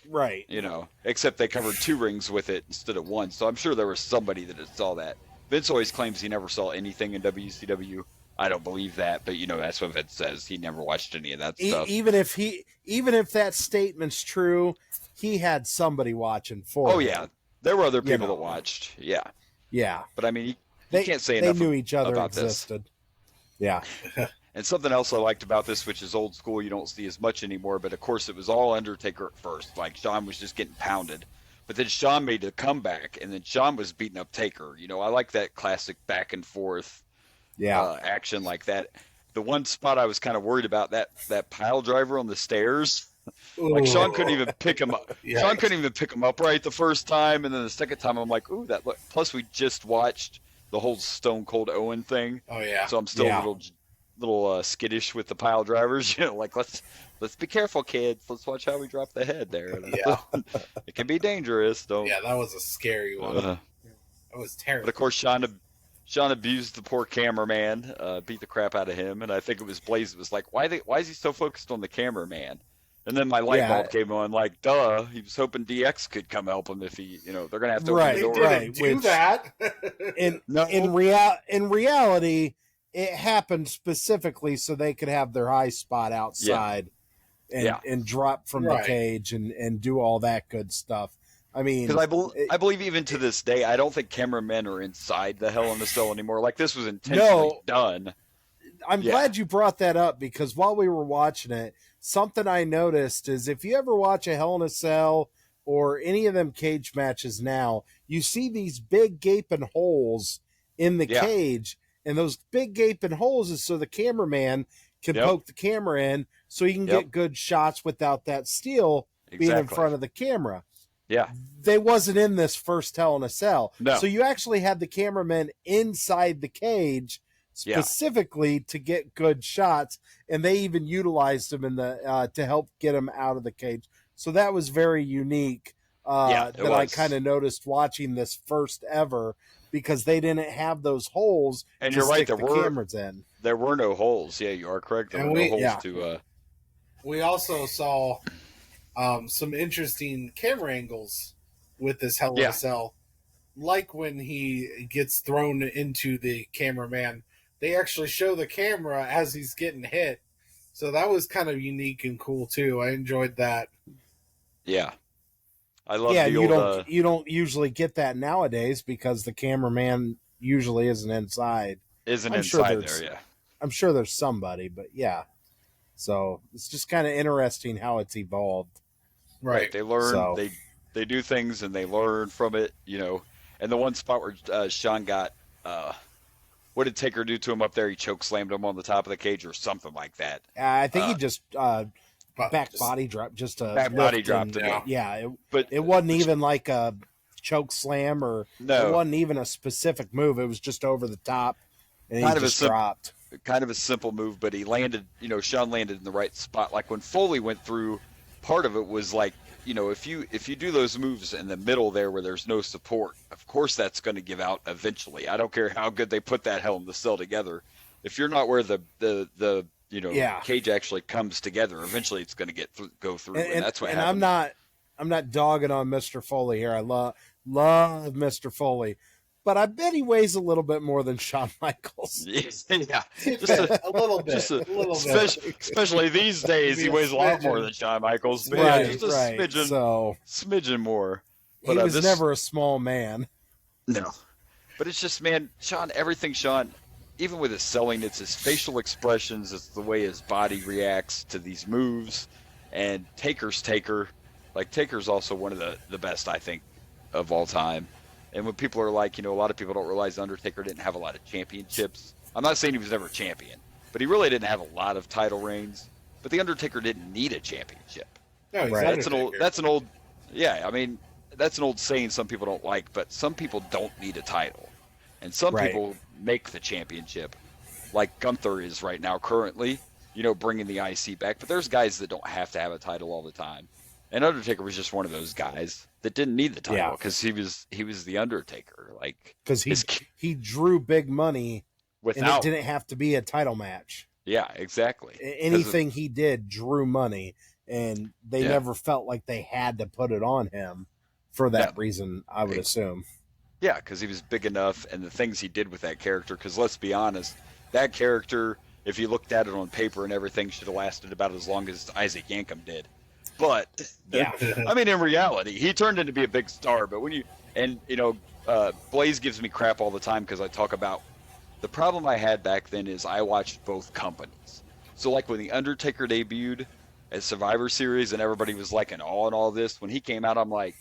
Except they covered 2 rings with it instead of 1. So I'm sure there was somebody that saw that. Vince always claims he never saw anything in WCW. I don't believe that, but that's what Vince says. He never watched any of that stuff. Even if that statement's true, he had somebody watching for him. Oh yeah, there were other people that watched. Yeah, yeah. But I mean, you can't say enough. They knew each other about existed. This. Yeah. And something else I liked about this, which is old school, you don't see as much anymore, but of course it was all Undertaker at first. Like Shawn was just getting pounded. But then Shawn made a comeback, and then Shawn was beating up Taker. I like that classic back and forth action like that. The one spot I was kind of worried about, that pile driver on the stairs. Like Shawn couldn't even pick him up. Shawn couldn't even pick him up right the first time, and then the second time I'm like, ooh, that look. Plus we just watched the whole Stone Cold Owen thing. Oh yeah. So I'm still a little skittish with the pile drivers. Like let's be careful, kids. Let's watch how we drop the head there. Yeah. It can be dangerous. Yeah, that was a scary one. That was terrible. But of course, Shawn abused the poor cameraman, beat the crap out of him, and I think it was Blaze that was like, why is he so focused on the cameraman? And then my light bulb came on, like, duh. He was hoping DX could come help him if he, they're going to have to open the door. Right, do that. In reality, it happened specifically so they could have their high spot outside and drop from the cage and do all that good stuff. I mean, because I believe even to this day, I don't think cameramen are inside the Hell in a Cell anymore. Like, this was intentionally done. I'm glad you brought that up, because while we were watching it, something I noticed is if you ever watch a Hell in a Cell or any of them cage matches now, you see these big gaping holes in the cage, and those big gaping holes is so the cameraman can poke the camera in so he can get good shots without that steel being in front of the camera. Yeah. They wasn't in this first Hell in a Cell. No. So you actually had the cameraman inside the cage specifically to get good shots, and they even utilized them in the to help get him out of the cage. So that was very unique that I kind of noticed watching this first ever, because they didn't have those holes and to you're right, stick the cameras in. There were no holes. Yeah, you are correct. There were no holes to... We also saw some interesting camera angles with this Hell in a Cell. Like when he gets thrown into the cameraman, they actually show the camera as he's getting hit. So that was kind of unique and cool too. I enjoyed that. Yeah. I love you don't usually get that nowadays, because the cameraman usually isn't inside. I'm sure there's somebody, but yeah. So it's just kind of interesting how it's evolved. Right. They learn, they do things and they learn from it, And the one spot where Shawn got, what did Taker do to him up there? He choke slammed him on the top of the cage or something like that. I think he just body drop, back body dropped him. Yeah, it wasn't even like a choke slam or it wasn't even a specific move. It was just over the top, and he just dropped. Kind of a simple move, but he landed. Shawn landed in the right spot. Like when Foley went through, part of it was like, if you do those moves in the middle there where there's no support, of course that's going to give out eventually. I don't care how good they put that Hell in the Cell together. If you're not where the cage actually comes together, eventually it's going to go through, and that's what happened. And I'm not dogging on Mr. Foley here. I love Mr. Foley, but I bet he weighs a little bit more than Shawn Michaels. Yeah, just a little bit. Especially these days, he weighs a lot more than Shawn Michaels. Right, just a smidgen more. But he was never a small man. No, but it's just, man, Shawn. Everything Shawn, even with his selling, it's his facial expressions, it's the way his body reacts to these moves, and Taker's Taker. Like, Taker's also one of the best, I think, of all time. And when people are like, a lot of people don't realize Undertaker didn't have a lot of championships. I'm not saying he was never a champion, but he really didn't have a lot of title reigns. But the Undertaker didn't need a championship. No, that's an old that's an old saying some people don't like, but some people don't need a title. And some people make the championship, like Gunther is right now currently, bringing the IC back. But there's guys that don't have to have a title all the time. And Undertaker was just one of those guys that didn't need the title because he was the Undertaker. Like, because he drew big money and it didn't have to be a title match. Yeah, exactly. Anything he did drew money, and they never felt like they had to put it on him for that reason, I would assume. Yeah, because he was big enough, and the things he did with that character, because let's be honest, that character, if you looked at it on paper and everything, should have lasted about as long as Isaac Yankem did. But Yeah. I mean, in reality, he turned into be a big star. But when Blaze gives me crap all the time because I talk about the problem I had back then is I watched both companies. So like when The Undertaker debuted at Survivor Series and everybody was like in awe and all this, when he came out, I'm like,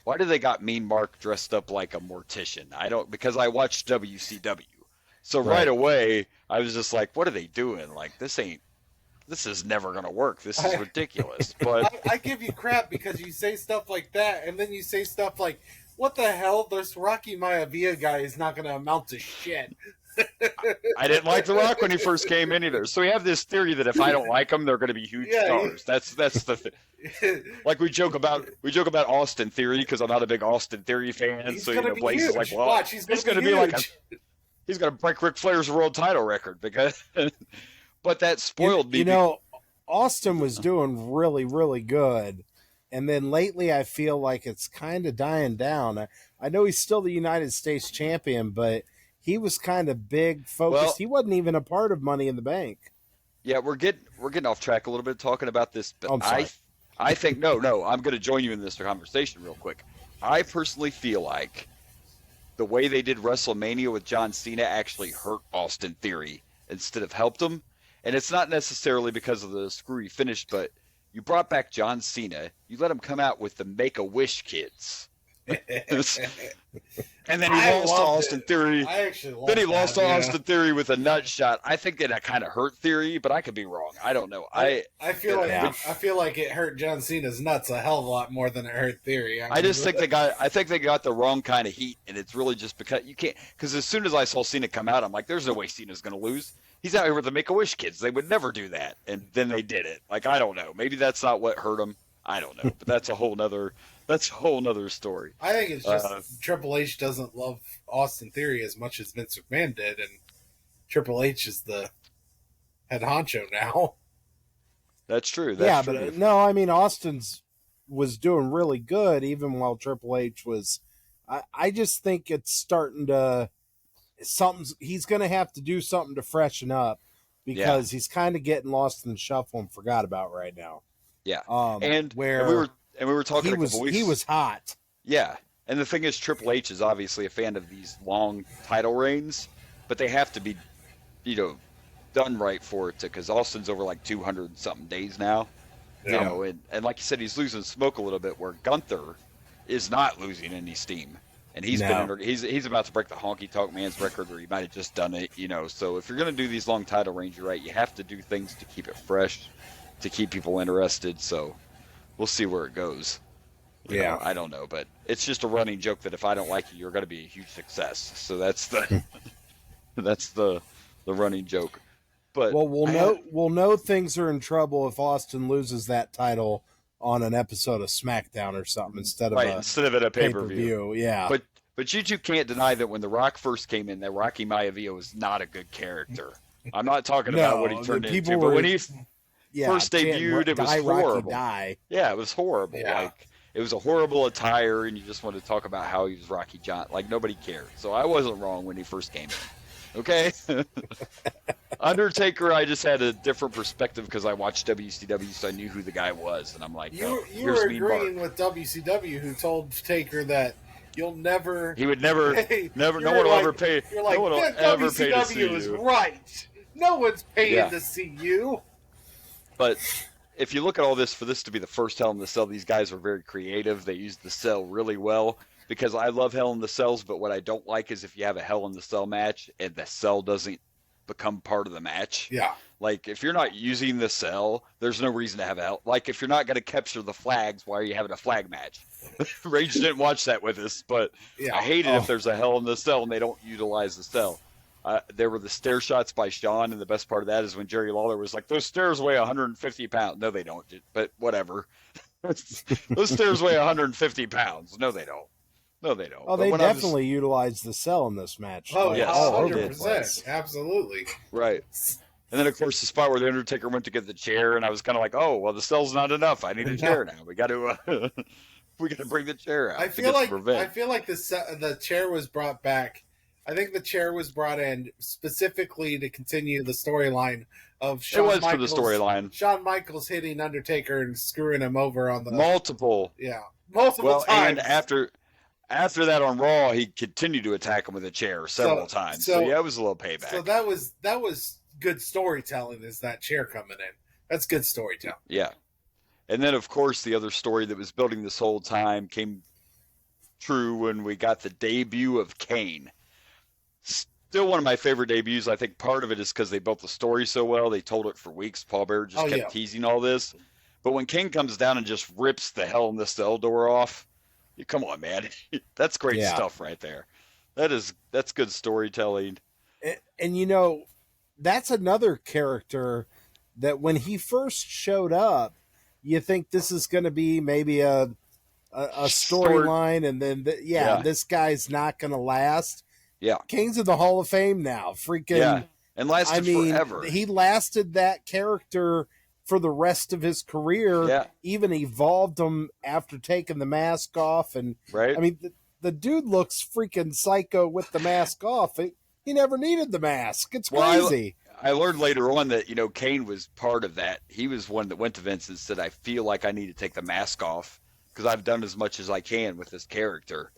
why do they got Mean Mark dressed up like a mortician? Because I watched WCW. So right away, I was just like, what are they doing? Like, this is never going to work. This is ridiculous. But I give you crap because you say stuff like that, and then you say stuff like, what the hell? This Rocky Maivia guy is not going to amount to shit. I didn't like The Rock when he first came in either. So we have this theory that if I don't like them, they're going to be huge stars. That's the thing. Like we joke about Austin Theory because I'm not a big Austin Theory fan. He's so Blaze is like, well, watch, he's going to be like he's going to break Ric Flair's world title record because. But that spoiled me. Austin was doing really, really good. And then lately I feel like it's kind of dying down. I know he's still the United States champion, but he was kind of big focused. Well, he wasn't even a part of Money in the Bank. Yeah, we're getting off track a little bit talking about this. But I'm sorry. I think, no, I'm going to join you in this conversation real quick. I personally feel like the way they did WrestleMania with John Cena actually hurt Austin Theory instead of helped him. And it's not necessarily because of the screwy finish, but you brought back John Cena. You let him come out with the Make-A-Wish kids. And then he lost to Austin Theory. Then he lost to Austin Theory with a nut shot. I think that kind of hurt Theory, but I could be wrong. I don't know. I feel like it hurt John Cena's nuts a hell of a lot more than it hurt Theory. I think they got the wrong kind of heat, and it's really just because you can't. Because as soon as I saw Cena come out, I'm like, there's no way Cena's going to lose. He's out here with the Make-A-Wish kids. They would never do that, and then they did it. Like, I don't know. Maybe that's not what hurt him. I don't know, but that's a whole nother story. I think it's just Triple H doesn't love Austin Theory as much as Vince McMahon did, and Triple H is the head honcho now. That's true. But no, I mean Austin's was doing really good even while Triple H was. I just think it's starting to he's going to have to do something to freshen up because he's kind of getting lost in the shuffle and forgot about right now. Yeah, and we were talking. He was hot. Yeah, and the thing is, Triple H is obviously a fan of these long title reigns, but they have to be, done right for it because Austin's over like 200 something days now. Yeah. And like you said, he's losing smoke a little bit. Where Gunther is not losing any steam, and he's about to break the Honky Tonk Man's record, or he might have just done it. So if you're gonna do these long title reigns, you're right. You have to do things to keep it fresh, to keep people interested. So we'll see where it goes. I don't know, but it's just a running joke that if I don't like you, you're going to be a huge success. So that's the running joke. But we'll know things are in trouble if Austin loses that title on an episode of SmackDown or something instead of a pay-per-view. Yeah. But you two can't deny that when The Rock first came in, that Rocky Maivia was not a good character. I'm not talking about what he turned into, but when he first debuted, it was horrible. Yeah, it was horrible. Yeah. Like, it was a horrible attire, and you just wanted to talk about how he was Rocky John. Like, nobody cared. So I wasn't wrong when he first came in. Okay? Undertaker, I just had a different perspective because I watched WCW, so I knew who the guy was. And I'm like, you were agreeing with WCW, who told Taker that you'll never... He would never... no one will ever pay... You're like, no one will ever pay to see WCW is right. No one's paying to see you. But if you look at all this, for this to be the first Hell in the Cell, these guys are very creative. They used the cell really well because I love Hell in the Cells, but what I don't like is if you have a Hell in the Cell match and the cell doesn't become part of the match. Yeah. Like, if you're not using the cell, there's no reason to have a hell. Like, if you're not going to capture the flags, why are you having a flag match? Rage didn't watch that with us, but I hate it if there's a Hell in the Cell and they don't utilize the cell. There were the stair shots by Shawn, and the best part of that is when Jerry Lawler was like, those stairs weigh 150 pounds. No, they don't, but whatever. Those stairs weigh 150 pounds. No, they don't. No, they don't. Oh, they definitely utilized the cell in this match. Oh, yes. 100%. Absolutely. Right. And then, of course, the spot where the Undertaker went to get the chair, and I was kind of like, oh, well, the cell's not enough. I need a chair now. We got to bring the chair out. I feel like the chair was brought back I think the chair was brought in specifically to continue the storyline of It was for the storyline. Shawn Michaels hitting Undertaker and screwing him over on the multiple times. And after that on Raw, he continued to attack him with a chair several times. So yeah, it was a little payback. So that was good storytelling. Is that chair coming in? That's good storytelling. Yeah, and then of course the other story that was building this whole time came true when we got the debut of Kane. Still one of my favorite debuts. I think part of it is because they built the story so well. They told it for weeks. Paul Bearer just kept teasing all this. But when Kane comes down and just rips the Hell in the Cell door off, come on, man. That's great stuff right there. That's good storytelling. And that's another character that when he first showed up, you think this is going to be maybe a storyline, and then this guy's not going to last. Yeah, Kane's in the Hall of Fame now. Freaking, and lasted forever. He lasted that character for the rest of his career. Yeah, even evolved him after taking the mask off, and right. I mean, the dude looks freaking psycho with the mask off. He never needed the mask. It's crazy. I learned later on that Kane was part of that. He was one that went to Vince and said, "I feel like I need to take the mask off because I've done as much as I can with this character."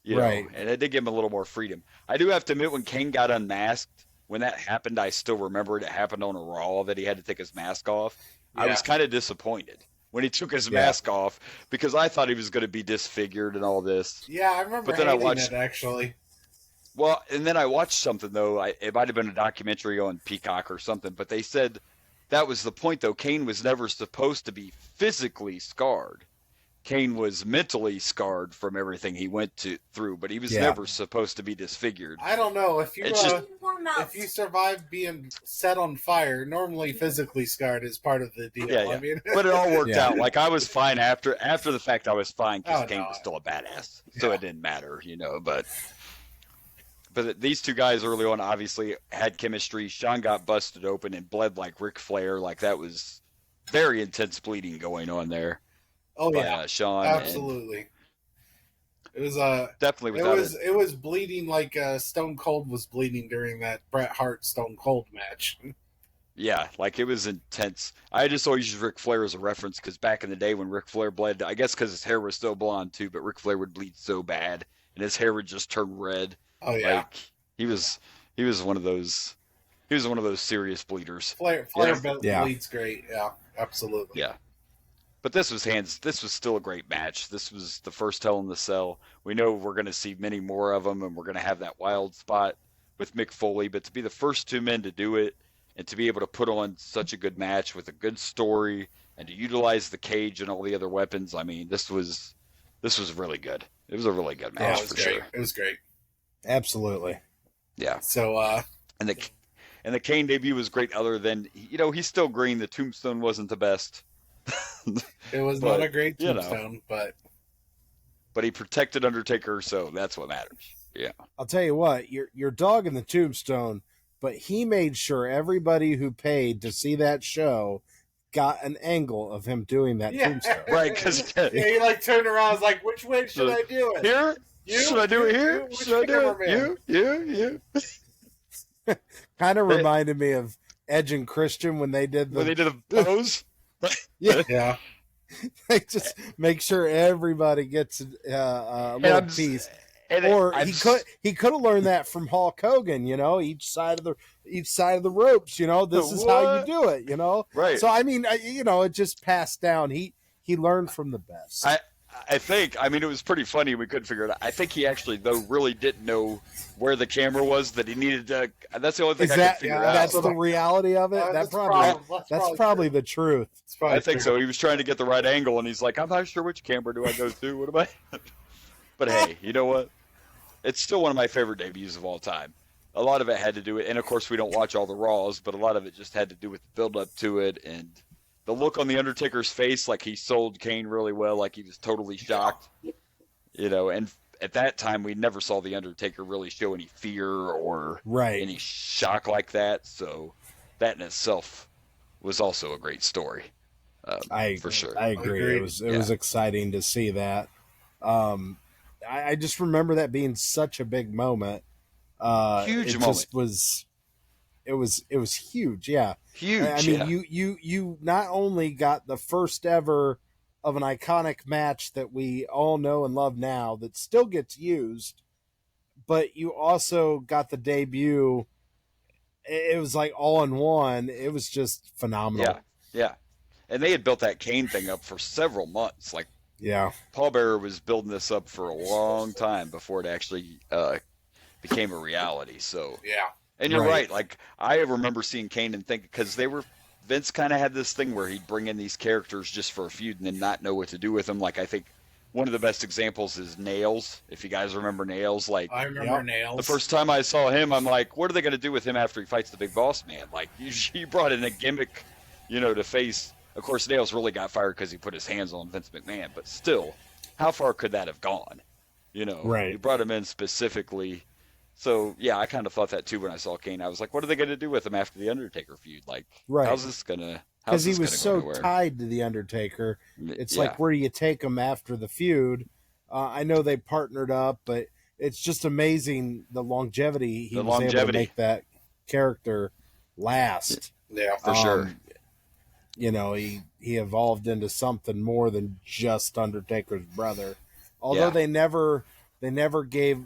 Right. And it did give him a little more freedom. I do have to admit, when Kane got unmasked, when that happened, I still remember it happened on a Raw that he had to take his mask off. Yeah. I was kind of disappointed when he took his mask off because I thought he was going to be disfigured and all this. Yeah, I remember. But then I watched it actually. Well, and then I watched something though. It might have been a documentary on Peacock or something, but they said that was the point though. Kane was never supposed to be physically scarred. Kane was mentally scarred from everything he went through, but he was never supposed to be disfigured. I don't know if you survive being set on fire. Normally, physically scarred is part of the deal. Yeah. I mean, but it all worked out. Like I was fine after the fact. I was fine because Kane was still a badass, so it didn't matter, But these two guys early on obviously had chemistry. Shawn got busted open and bled like Ric Flair. Like that was very intense bleeding going on there. Oh Shawn. Absolutely. It was definitely it was bleeding like Stone Cold was bleeding during that Bret Hart Stone Cold match. Yeah, like it was intense. I just always use Ric Flair as a reference because back in the day when Ric Flair bled, I guess because his hair was still blonde too, but Ric Flair would bleed so bad and his hair would just turn red. Oh yeah, like he was one of those. He was one of those serious bleeders. Flair bleeds great. Yeah, absolutely. Yeah. But this was still a great match. This was the first Hell in the Cell. We know we're going to see many more of them, and we're going to have that wild spot with Mick Foley. But to be the first two men to do it, and to be able to put on such a good match with a good story, and to utilize the cage and all the other weapons, I mean, this was really good. It was a really good match for sure. It was great. Absolutely. Yeah. So and the Kane debut was great. Other than he's still green. The tombstone wasn't the best. It was not a great tombstone, but he protected Undertaker, so that's what matters. Yeah, I'll tell you what, you're dogging the tombstone, but he made sure everybody who paid to see that show got an angle of him doing that tombstone. Right? Because he like turned around, was like, "Which way should I do it? Here? Should I do it here? Should I do it? You." Kind of reminded me of Edge and Christian when they did the pose. Yeah. They just make sure everybody gets a little piece. Or he could have learned that from Hulk Hogan, each side of the ropes, this is how you do it, Right. So I mean, it just passed down. He learned from the best. I think, it was pretty funny. We couldn't figure it out. I think he actually, though, really didn't know where the camera was, that he needed to. That's the only thing I could figure out. That's the reality of it? That's probably the truth. I think so. He was trying to get the right angle, and he's like, I'm not sure which camera do I go to. What am I? But hey, you know what? It's still one of my favorite debuts of all time. A lot of it had to do with, and of course we don't watch all the Raws, but a lot of it just had to do with the build-up to it and the look on the Undertaker's face, like he sold Kane really well, like he was totally shocked, and at that time we never saw the Undertaker really show any fear or any shock like that. So that in itself was also a great story. For sure. I agree. It was exciting to see that. I just remember that being such a big moment. Huge it moment. just was. It was huge. Yeah, huge. I mean, you not only got the first ever of an iconic match that we all know and love now that still gets used, but you also got the debut. It was like all in one. It was just phenomenal. Yeah. And they had built that Kane thing up for several months. Like, yeah, Paul Bearer was building this up for a long time before it actually became a reality. So Yeah. And you're right. Like, I remember seeing Kane and thinking, because Vince kind of had this thing where he'd bring in these characters just for a feud and then not know what to do with them. Like, I think one of the best examples is Nails. If you guys remember Nails, like, I remember Nails. The first time I saw him, I'm like, what are they going to do with him after he fights the Big Boss Man? Like, he brought in a gimmick, to face. Of course, Nails really got fired because he put his hands on Vince McMahon, but still, how far could that have gone? Right. You brought him in specifically. So, yeah, I kind of thought that too when I saw Kane. I was like, what are they going to do with him after the Undertaker feud? Like, how's this going to Because he was so tied to the Undertaker. It's like, where do you take him after the feud? I know they partnered up, but it's just amazing the longevity he was able to make that character last. Yeah, for sure. He evolved into something more than just Undertaker's brother. Although they never gave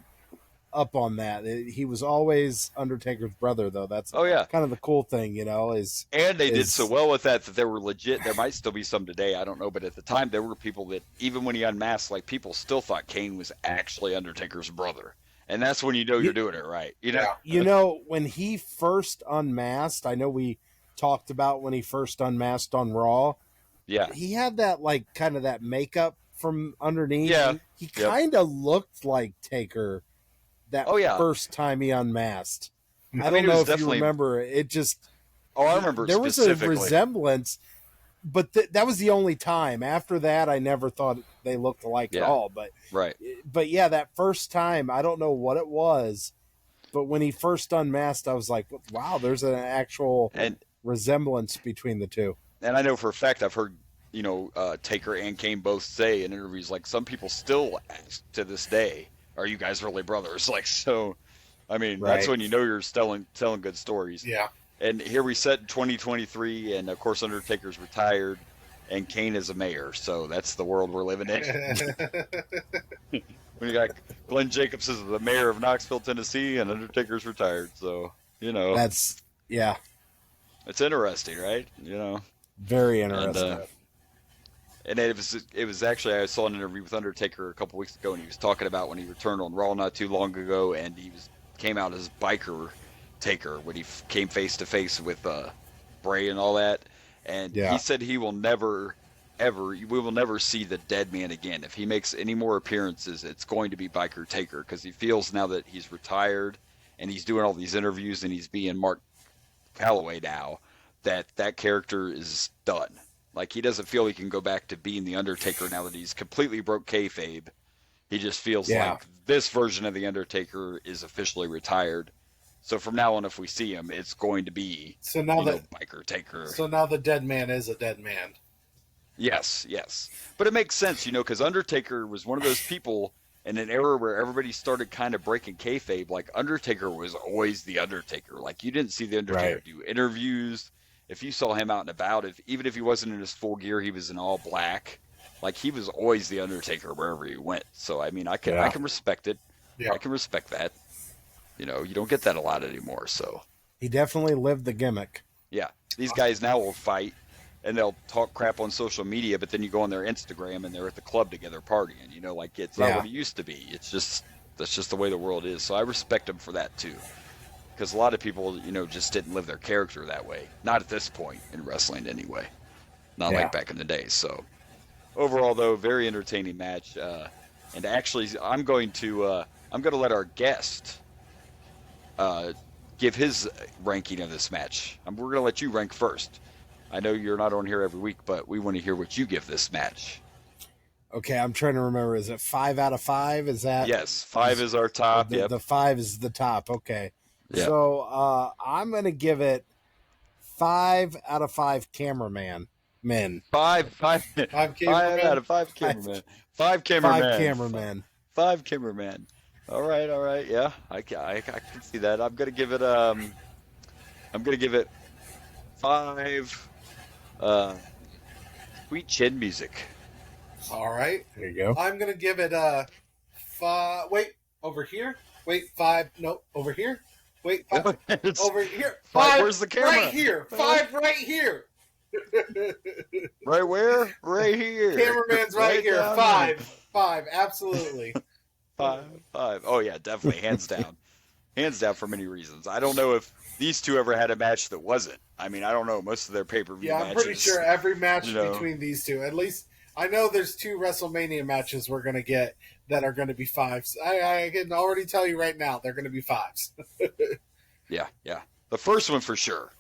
up on that. He was always Undertaker's brother, though. That's kind of the cool thing, And they did so well with that they were legit. There might still be some today, I don't know, but at the time there were people that, even when he unmasked, like, people still thought Kane was actually Undertaker's brother. And that's when you're doing it right. When he first unmasked, I know we talked about when he first unmasked on Raw. Yeah. He had that, like, kind of that makeup from underneath. Yeah. He kind of looked like Taker that first time he unmasked. I don't know if you remember. It just... I remember there was a resemblance, but that was the only time. After that, I never thought they looked alike at all. But yeah, that first time, I don't know what it was, but when he first unmasked, I was like, wow, there's an actual resemblance between the two. And I know for a fact, I've heard, Taker and Kane both say in interviews, like, some people still ask to this day, are you guys really brothers? Like, so, I mean, that's when you're telling good stories. Yeah. And here we set 2023, and of course Undertaker's retired, and Kane is a mayor. So that's the world we're living in. When you got Glenn Jacobs as the mayor of Knoxville, Tennessee, and Undertaker's retired. So that's it's interesting, right? Very interesting. And it was actually, I saw an interview with Undertaker a couple weeks ago, and he was talking about when he returned on Raw not too long ago, and he came out as biker Taker when he came face to face with Bray and all that, and he said we will never see the dead man again. If he makes any more appearances, it's going to be biker Taker, because he feels now that he's retired and he's doing all these interviews and he's being Mark Calloway now, that character is done. Like, he doesn't feel he can go back to being the Undertaker now that he's completely broke kayfabe. He just feels like this version of the Undertaker is officially retired. So from now on, if we see him, it's going to be biker Taker. So now the dead man is a dead man. Yes. But it makes sense, because Undertaker was one of those people in an era where everybody started kind of breaking kayfabe. Like, Undertaker was always the Undertaker. Like, you didn't see the Undertaker do interviews. If you saw him out and about, even if he wasn't in his full gear, he was in all black. Like, he was always the Undertaker wherever he went. So, I mean, I can respect it. Yeah. I can respect that. You don't get that a lot anymore. So he definitely lived the gimmick. Yeah, these guys now will fight and they'll talk crap on social media, but then you go on their Instagram and they're at the club together partying. Like, it's not what it used to be. That's just the way the world is. So I respect them for that too. Because a lot of people, just didn't live their character that way. Not at this point in wrestling, anyway. Not like back in the day. So, overall, though, very entertaining match. And actually, I'm going to let our guest give his ranking of this match. We're going to let you rank first. I know you're not on here every week, but we want to hear what you give this match. Okay, I'm trying to remember. Is it 5 out of 5? Is that? Yes, 5 is our top. The 5 is the top. Okay. Yep. So I'm going to give it 5 out of 5 cameraman men. 5 out of 5 cameramen. 5 cameramen. 5 cameramen. 5 cameramen. All right. Yeah, I can see that. I'm gonna give it 5. Sweet chin music. All right. There you go. I'm gonna give it 5. Wait, over here. Wait, 5. No, over here. Wait, 5. Over here. 5. Where's the camera? Right here. 5 right here. Right where? Right here. Cameraman's right here. down 5. 5. Absolutely. 5. Oh yeah, definitely, hands down. Hands down for many reasons. I don't know if these two ever had a match that wasn't. I mean, I don't know. Most of their pay-per-view matches. Yeah, I'm pretty sure every match you know. between these two, at least I know there's 2 WrestleMania matches we're going to get that are going to be 5s. I can already tell you right now, they're going to be 5s. Yeah. The first one for sure.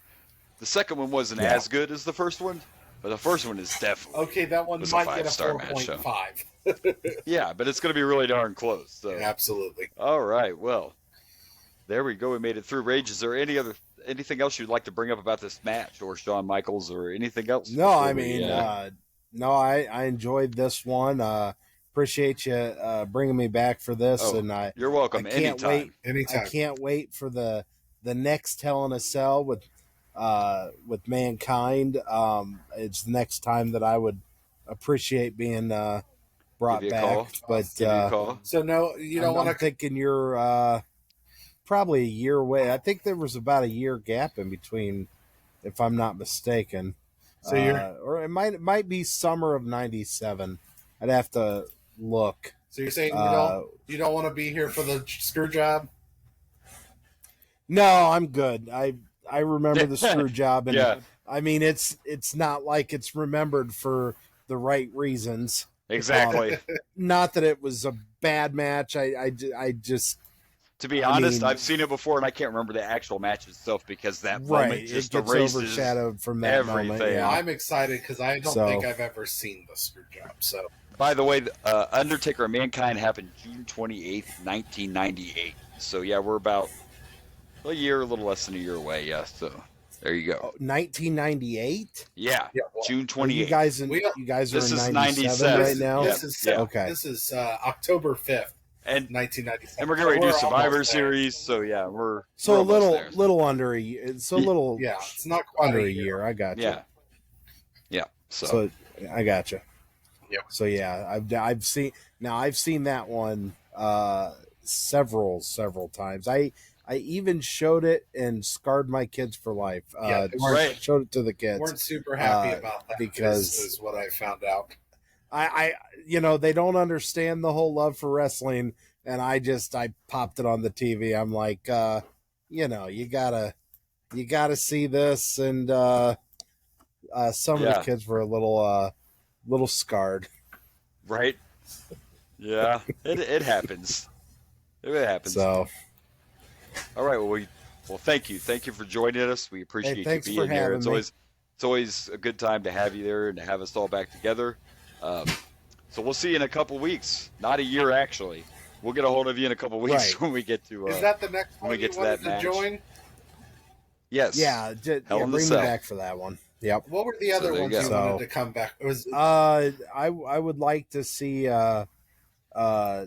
The second one wasn't as good as the first one, but the first one is definitely. Okay, that one was might a get a 5-star match, 4.5. Yeah, but it's going to be really darn close. So. Absolutely. All right, well, there we go. We made it through. Rage, is there anything else you'd like to bring up about this match, or Shawn Michaels, or anything else? No, I mean, no, I enjoyed this one. Appreciate you bringing me back for this, and you're welcome. I can't wait. Anytime. I can't wait for the next Hell in a Cell with Mankind. It's the next time that I would appreciate being brought back. But so no, you don't want to. I'm thinking you're probably a year away. I think there was about a year gap in between, if I'm not mistaken. So or it might be summer of '97. I'd have to look. So you're saying you don't want to be here for the screw job? No, I'm good. I remember the screw job, and I mean it's not like it's remembered for the right reasons. Exactly. Not that it was a bad match. I just. To be honest, I've seen it before, and I can't remember the actual match itself because that moment just it gets erases overshadowed from that everything. moment. Yeah. I'm excited because I don't think I've ever seen the screw job. So, by the way, Undertaker and Mankind happened June 28th, 1998. So yeah, we're about a little less than a year away. Yeah, so there you go. 1998. Yeah, well, June 28th. You guys are this in is 97 right now. This is October 5th. And 1997. And we're going to do Survivor Series, so yeah, we're a there. little under a year. It's a little it's not quite under a year. I got you. Yeah. So I got you. Yeah. So yeah, I've seen that one several times. I even showed it and scarred my kids for life. Showed it to the kids. Weren't super happy about that because is what I found out. I they don't understand the whole love for wrestling, and I popped it on the TV. I'm like, you gotta see this, and some of the kids were a little scarred. Right. Yeah, it happens. It happens. So, all right. Well, thank you for joining us. We appreciate you being here. It's always a good time to have you there and to have us all back together. So we'll see you in a couple weeks. Not a year, actually. We'll get a hold of you in a couple weeks when we get to. Is that the next one when we get you to that wanted to join? Yes. Yeah. Bring me back for that one. Yep. What were the other ones you wanted to come back? I would like to see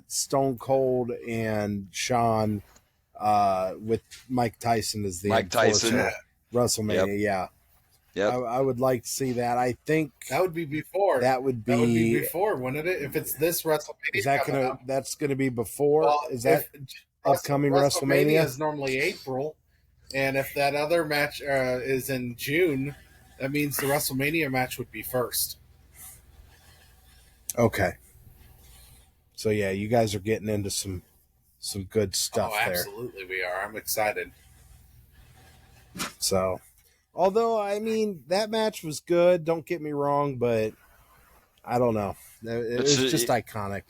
Stone Cold and Shawn with Mike Tyson as the Mike Tyson WrestleMania. Yep. I would like to see that. I think that would be before. That would be before, wouldn't it? If it's this WrestleMania, is that that's gonna be before? Well, is that upcoming WrestleMania? Is normally April, and if that other match is in June, that means the WrestleMania match would be first. Okay. So yeah, you guys are getting into some good stuff there. Absolutely, we are. I'm excited. So. Although, I mean, that match was good, don't get me wrong, but I don't know. It was just iconic.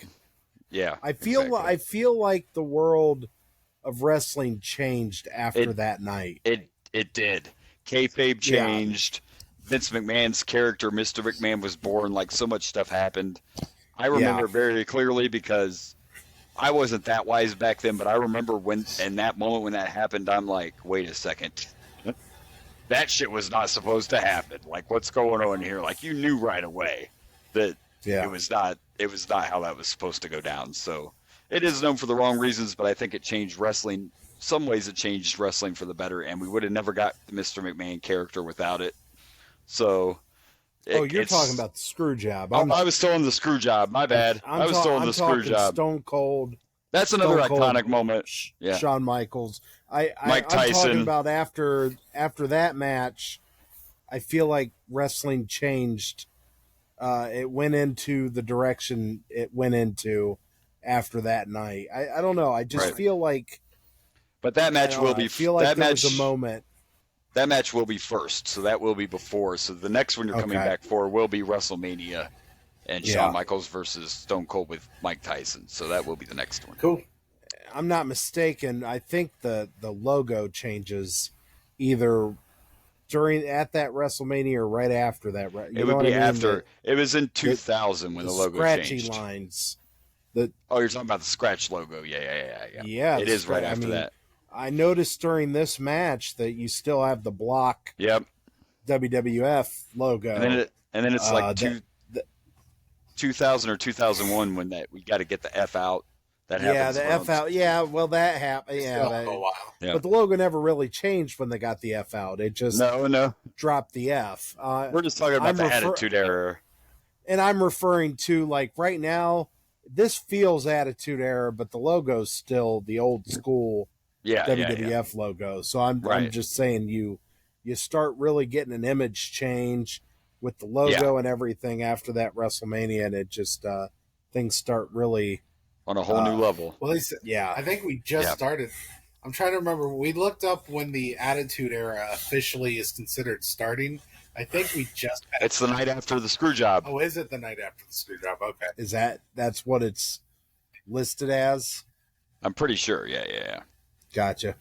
Yeah. I feel like the world of wrestling changed after that night. It did. Kayfabe changed. Yeah. Vince McMahon's character, Mr. McMahon, was born. Like, so much stuff happened. I remember very clearly because I wasn't that wise back then, but I remember in that moment when that happened, I'm like, wait a second. That shit was not supposed to happen. Like, what's going on here? Like, you knew right away that it was not how that was supposed to go down. So it is known for the wrong reasons, but I think it changed wrestling. Some ways it changed wrestling for the better, and we would have never got the Mr. McMahon character without it. So. You're talking about the screw job. I was still in the screw job. My bad. I was still in the screw job. Stone Cold. That's another iconic moment. Yeah. Shawn Michaels. Mike Tyson. I'm talking about after that match. I feel like wrestling changed. It went into the direction it went into after that night. I don't know. I just feel like. But that match will be. I feel like there was a moment. That match will be first, so that will be before. So the next one you're coming back for will be WrestleMania, and Shawn Michaels versus Stone Cold with Mike Tyson. So that will be the next one. Cool. I'm not mistaken. I think the logo changes either at that WrestleMania or right after that. It would be after. It was in 2000 when the logo changed. Scratchy lines. You're talking about the scratch logo. Yeah. Yeah, it is right after that. I noticed during this match that you still have the block WWF logo. And then it's like 2000 or 2001 when we got to get the F out. That happens. Yeah, the F out. Yeah, well, that happened. Yeah, a while. Yeah. But the logo never really changed when they got the F out. It just dropped the F. We're just talking about the Attitude Era. And I'm referring to, like, right now, this feels Attitude Era, but the logo's still the old school WWF logo. So I'm just saying you start really getting an image change with the logo and everything after that WrestleMania, and it just things start really on a whole new level. Well, I think we just started. I'm trying to remember. We looked up when the Attitude Era officially is considered starting. I think we just. It's the night after the screw job. Oh, is it the night after the screw job? Okay. Is that's what it's listed as? I'm pretty sure. Yeah. Gotcha.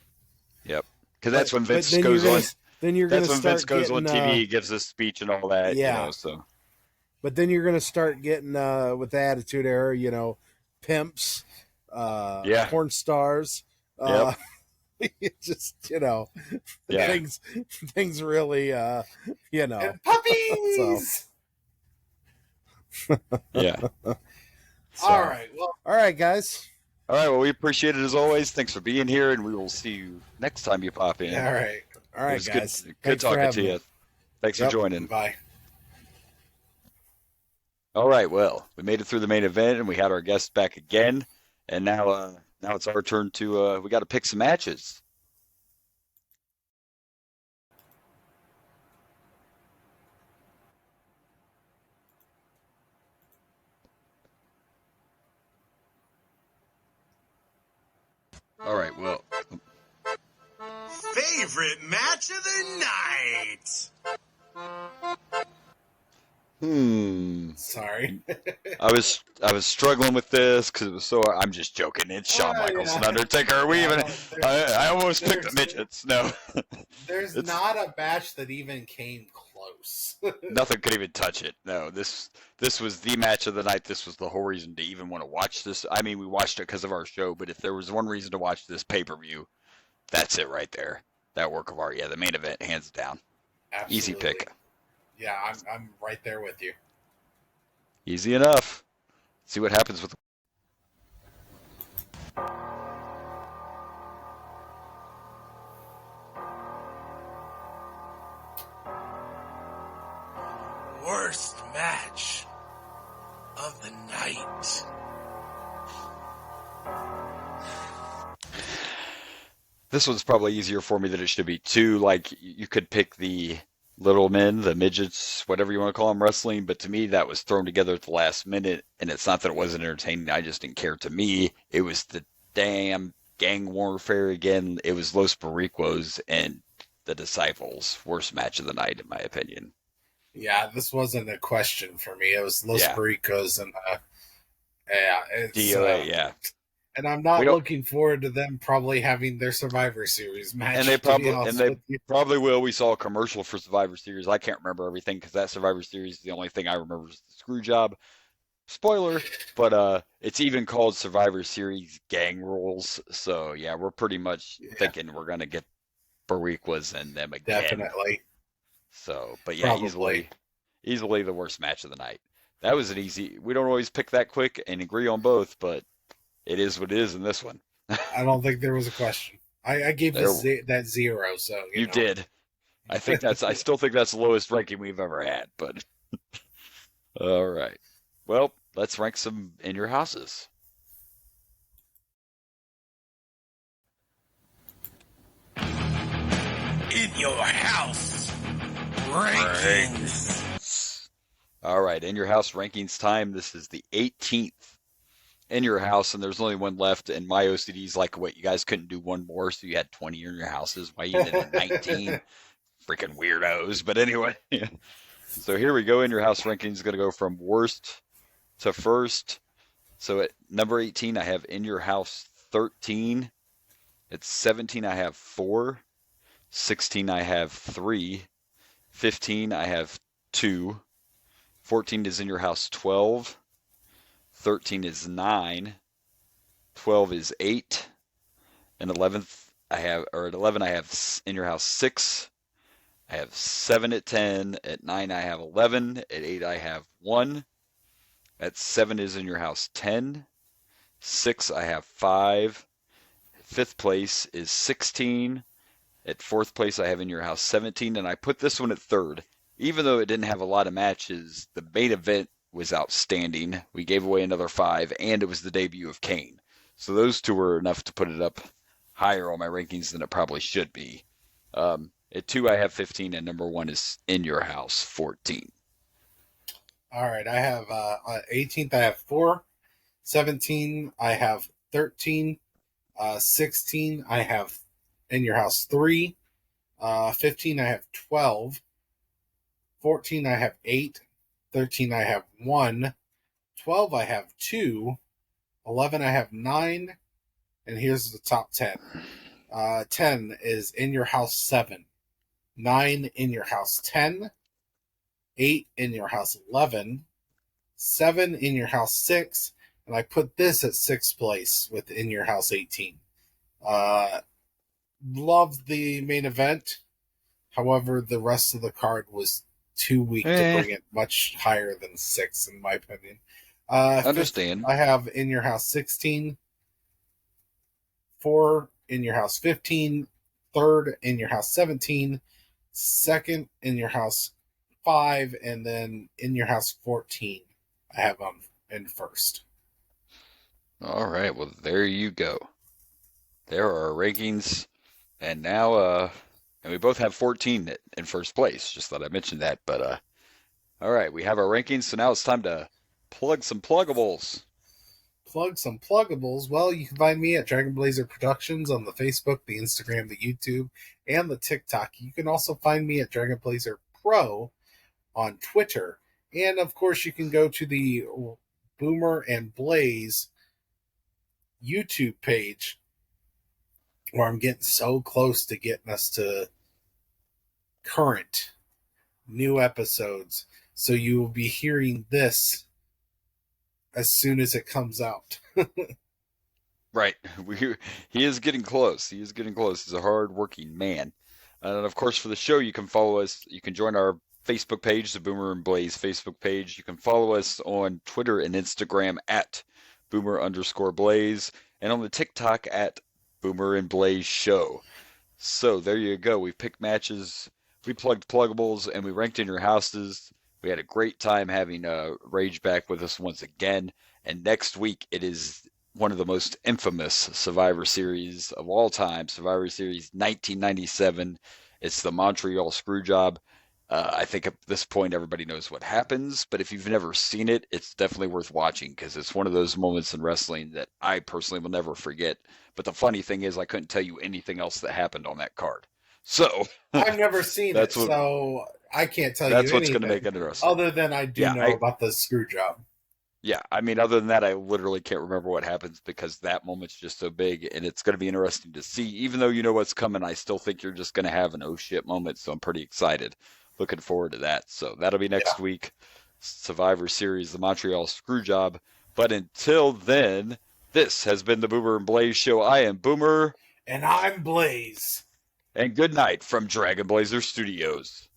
Yep. Because that's when Vince goes on. Then you're going to start Vince goes on TV, gives a speech and all that. Yeah. So. But then you're going to start getting with the Attitude Era, pimps, porn stars. Just things really and puppies. Yeah. All right. Well. All right, guys. All right. Well, we appreciate it as always. Thanks for being here, and we will see you next time you pop in. All right. All right, guys. Good talking to you. Thanks for joining. Bye. All right. Well, we made it through the main event, and we had our guest back again, and now it's our turn to we got to pick some matches. All right. Well. Favorite match of the night. Sorry. I was struggling with this because it was so. I'm just joking. It's Shawn Michaels and Undertaker. I almost picked the midgets. No. There's not a match that even came close. Nothing could even touch it. No. This was the match of the night. This was the whole reason to even want to watch this. I mean, we watched it because of our show, but if there was one reason to watch this pay-per-view, that's it right there. That work of art. Yeah, the main event, hands down. Absolutely. Easy pick. Yeah, I'm right there with you. Easy enough. See what happens with. Worst match of the night. This one's probably easier for me than it should be too. Like you could pick the little men, the midgets, whatever you want to call them, wrestling. But to me, that was thrown together at the last minute. And it's not that it wasn't entertaining. I just didn't care. To me, it was the damn gang warfare again. It was Los Barricos and the Disciples. Worst match of the night, in my opinion. Yeah, this wasn't a question for me. It was Los Barricos and DOA, yeah. And I'm not looking forward to them probably having their Survivor Series match. And they probably will. We saw a commercial for Survivor Series. I can't remember everything because that Survivor Series, the only thing I remember is the screw job. Spoiler, but it's even called Survivor Series Gang Rules. So yeah, we're pretty much thinking we're gonna get Barriquas and them again. Definitely. So, but yeah, easily the worst match of the night. That was an easy. We don't always pick that quick and agree on both, but it is what it is in this one. I don't think there was a question. I gave that 0, so you did. I still think that's the lowest ranking we've ever had, but all right. Well, let's rank some in your houses. In your house rankings. All right, in your house rankings time. This is the 18th in your house, and there's only one left. And my OCD is like, what, you guys couldn't do one more, so you had 20 in your houses. Why you did it 19? Freaking weirdos. But anyway, yeah. So here we go. In your house rankings is going to go from worst to first. So at number 18, I have in your house 13. At 17, I have 4. 16, I have 3. 15, I have 2. 14 is in your house 12. 13 is 9. 12 is 8. And 11 I have in your house 6. I have 7 at 10. At 9 I have 11. At 8 I have 1. At 7 is in your house 10. 6 I have 5. 5th place is 16. At 4th place I have in your house 17. And I put this one at 3rd. Even though it didn't have a lot of matches, the main event was outstanding. We gave away another 5, and it was the debut of Kane. So those two were enough to put it up higher on my rankings than it probably should be. At 2, I have 15, and number 1 is in your house, 14. All right, I have 18th, I have 4. 17, I have 13. 16, I have in your house 3. 15, I have 12. 14, I have 8. 13, I have 1. 12, I have 2. 11, I have 9. And here's the top 10. 10 is in your house 7. 9 in your house 10. 8 in your house 11. 7 in your house 6. And I put this at 6th place with in your house 18. Loved the main event. However, the rest of the card was too weak to bring it much higher than 6, in my opinion. Understand. I have in your house 16. 4 in your house 15. 3rd in your house 17. 2nd in your house 5. And then in your house 14. I have in first. All right. Well, there you go. There are our rankings. And now, and we both have 14 in first place. Just thought I mentioned that. But, all right. We have our rankings. So now it's time to plug some pluggables. Plug some pluggables. Well, you can find me at Dragon Blazer Productions on the Facebook, the Instagram, the YouTube, and the TikTok. You can also find me at Dragon Blazer Pro on Twitter. And, of course, you can go to the Boomer and Blaze YouTube page, where I'm getting so close to getting us to current new episodes. So you will be hearing this as soon as it comes out. Right. He is getting close. He is getting close. He's a hard-working man. And, of course, for the show, you can follow us. You can join our Facebook page, the Boomer and Blaze Facebook page. You can follow us on Twitter and Instagram at Boomer_Blaze, and on the TikTok at Boomer and Blaze Show. So there you go. We picked matches, we plugged pluggables, and we ranked in your houses. We had a great time having Rage back with us once again. And next week, it is one of the most infamous Survivor Series of all time, Survivor Series 1997. It's the Montreal Screwjob. I think at this point everybody knows what happens, but if you've never seen it, it's definitely worth watching because it's one of those moments in wrestling that I personally will never forget. But the funny thing is I couldn't tell you anything else that happened on that card. So I've never seen it, so I can't tell you anything. That's what's going to make it interesting. Other than I do know about the screw job. Yeah, I mean, other than that, I literally can't remember what happens because that moment's just so big, and it's going to be interesting to see. Even though you know what's coming, I still think you're just going to have an oh shit moment, so I'm pretty excited. Looking forward to that. So that'll be next week. Survivor Series, the Montreal Screwjob. But until then, this has been the Boomer and Blaze Show. I am Boomer. And I'm Blaze. And good night from Dragon Blazer Studios.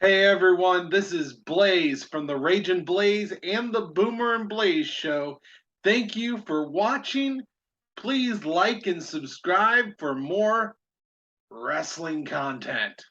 Hey everyone, this is Blaze from the Raging Blaze and the Boomer and Blaze Show. Thank you for watching. Please like and subscribe for more wrestling content.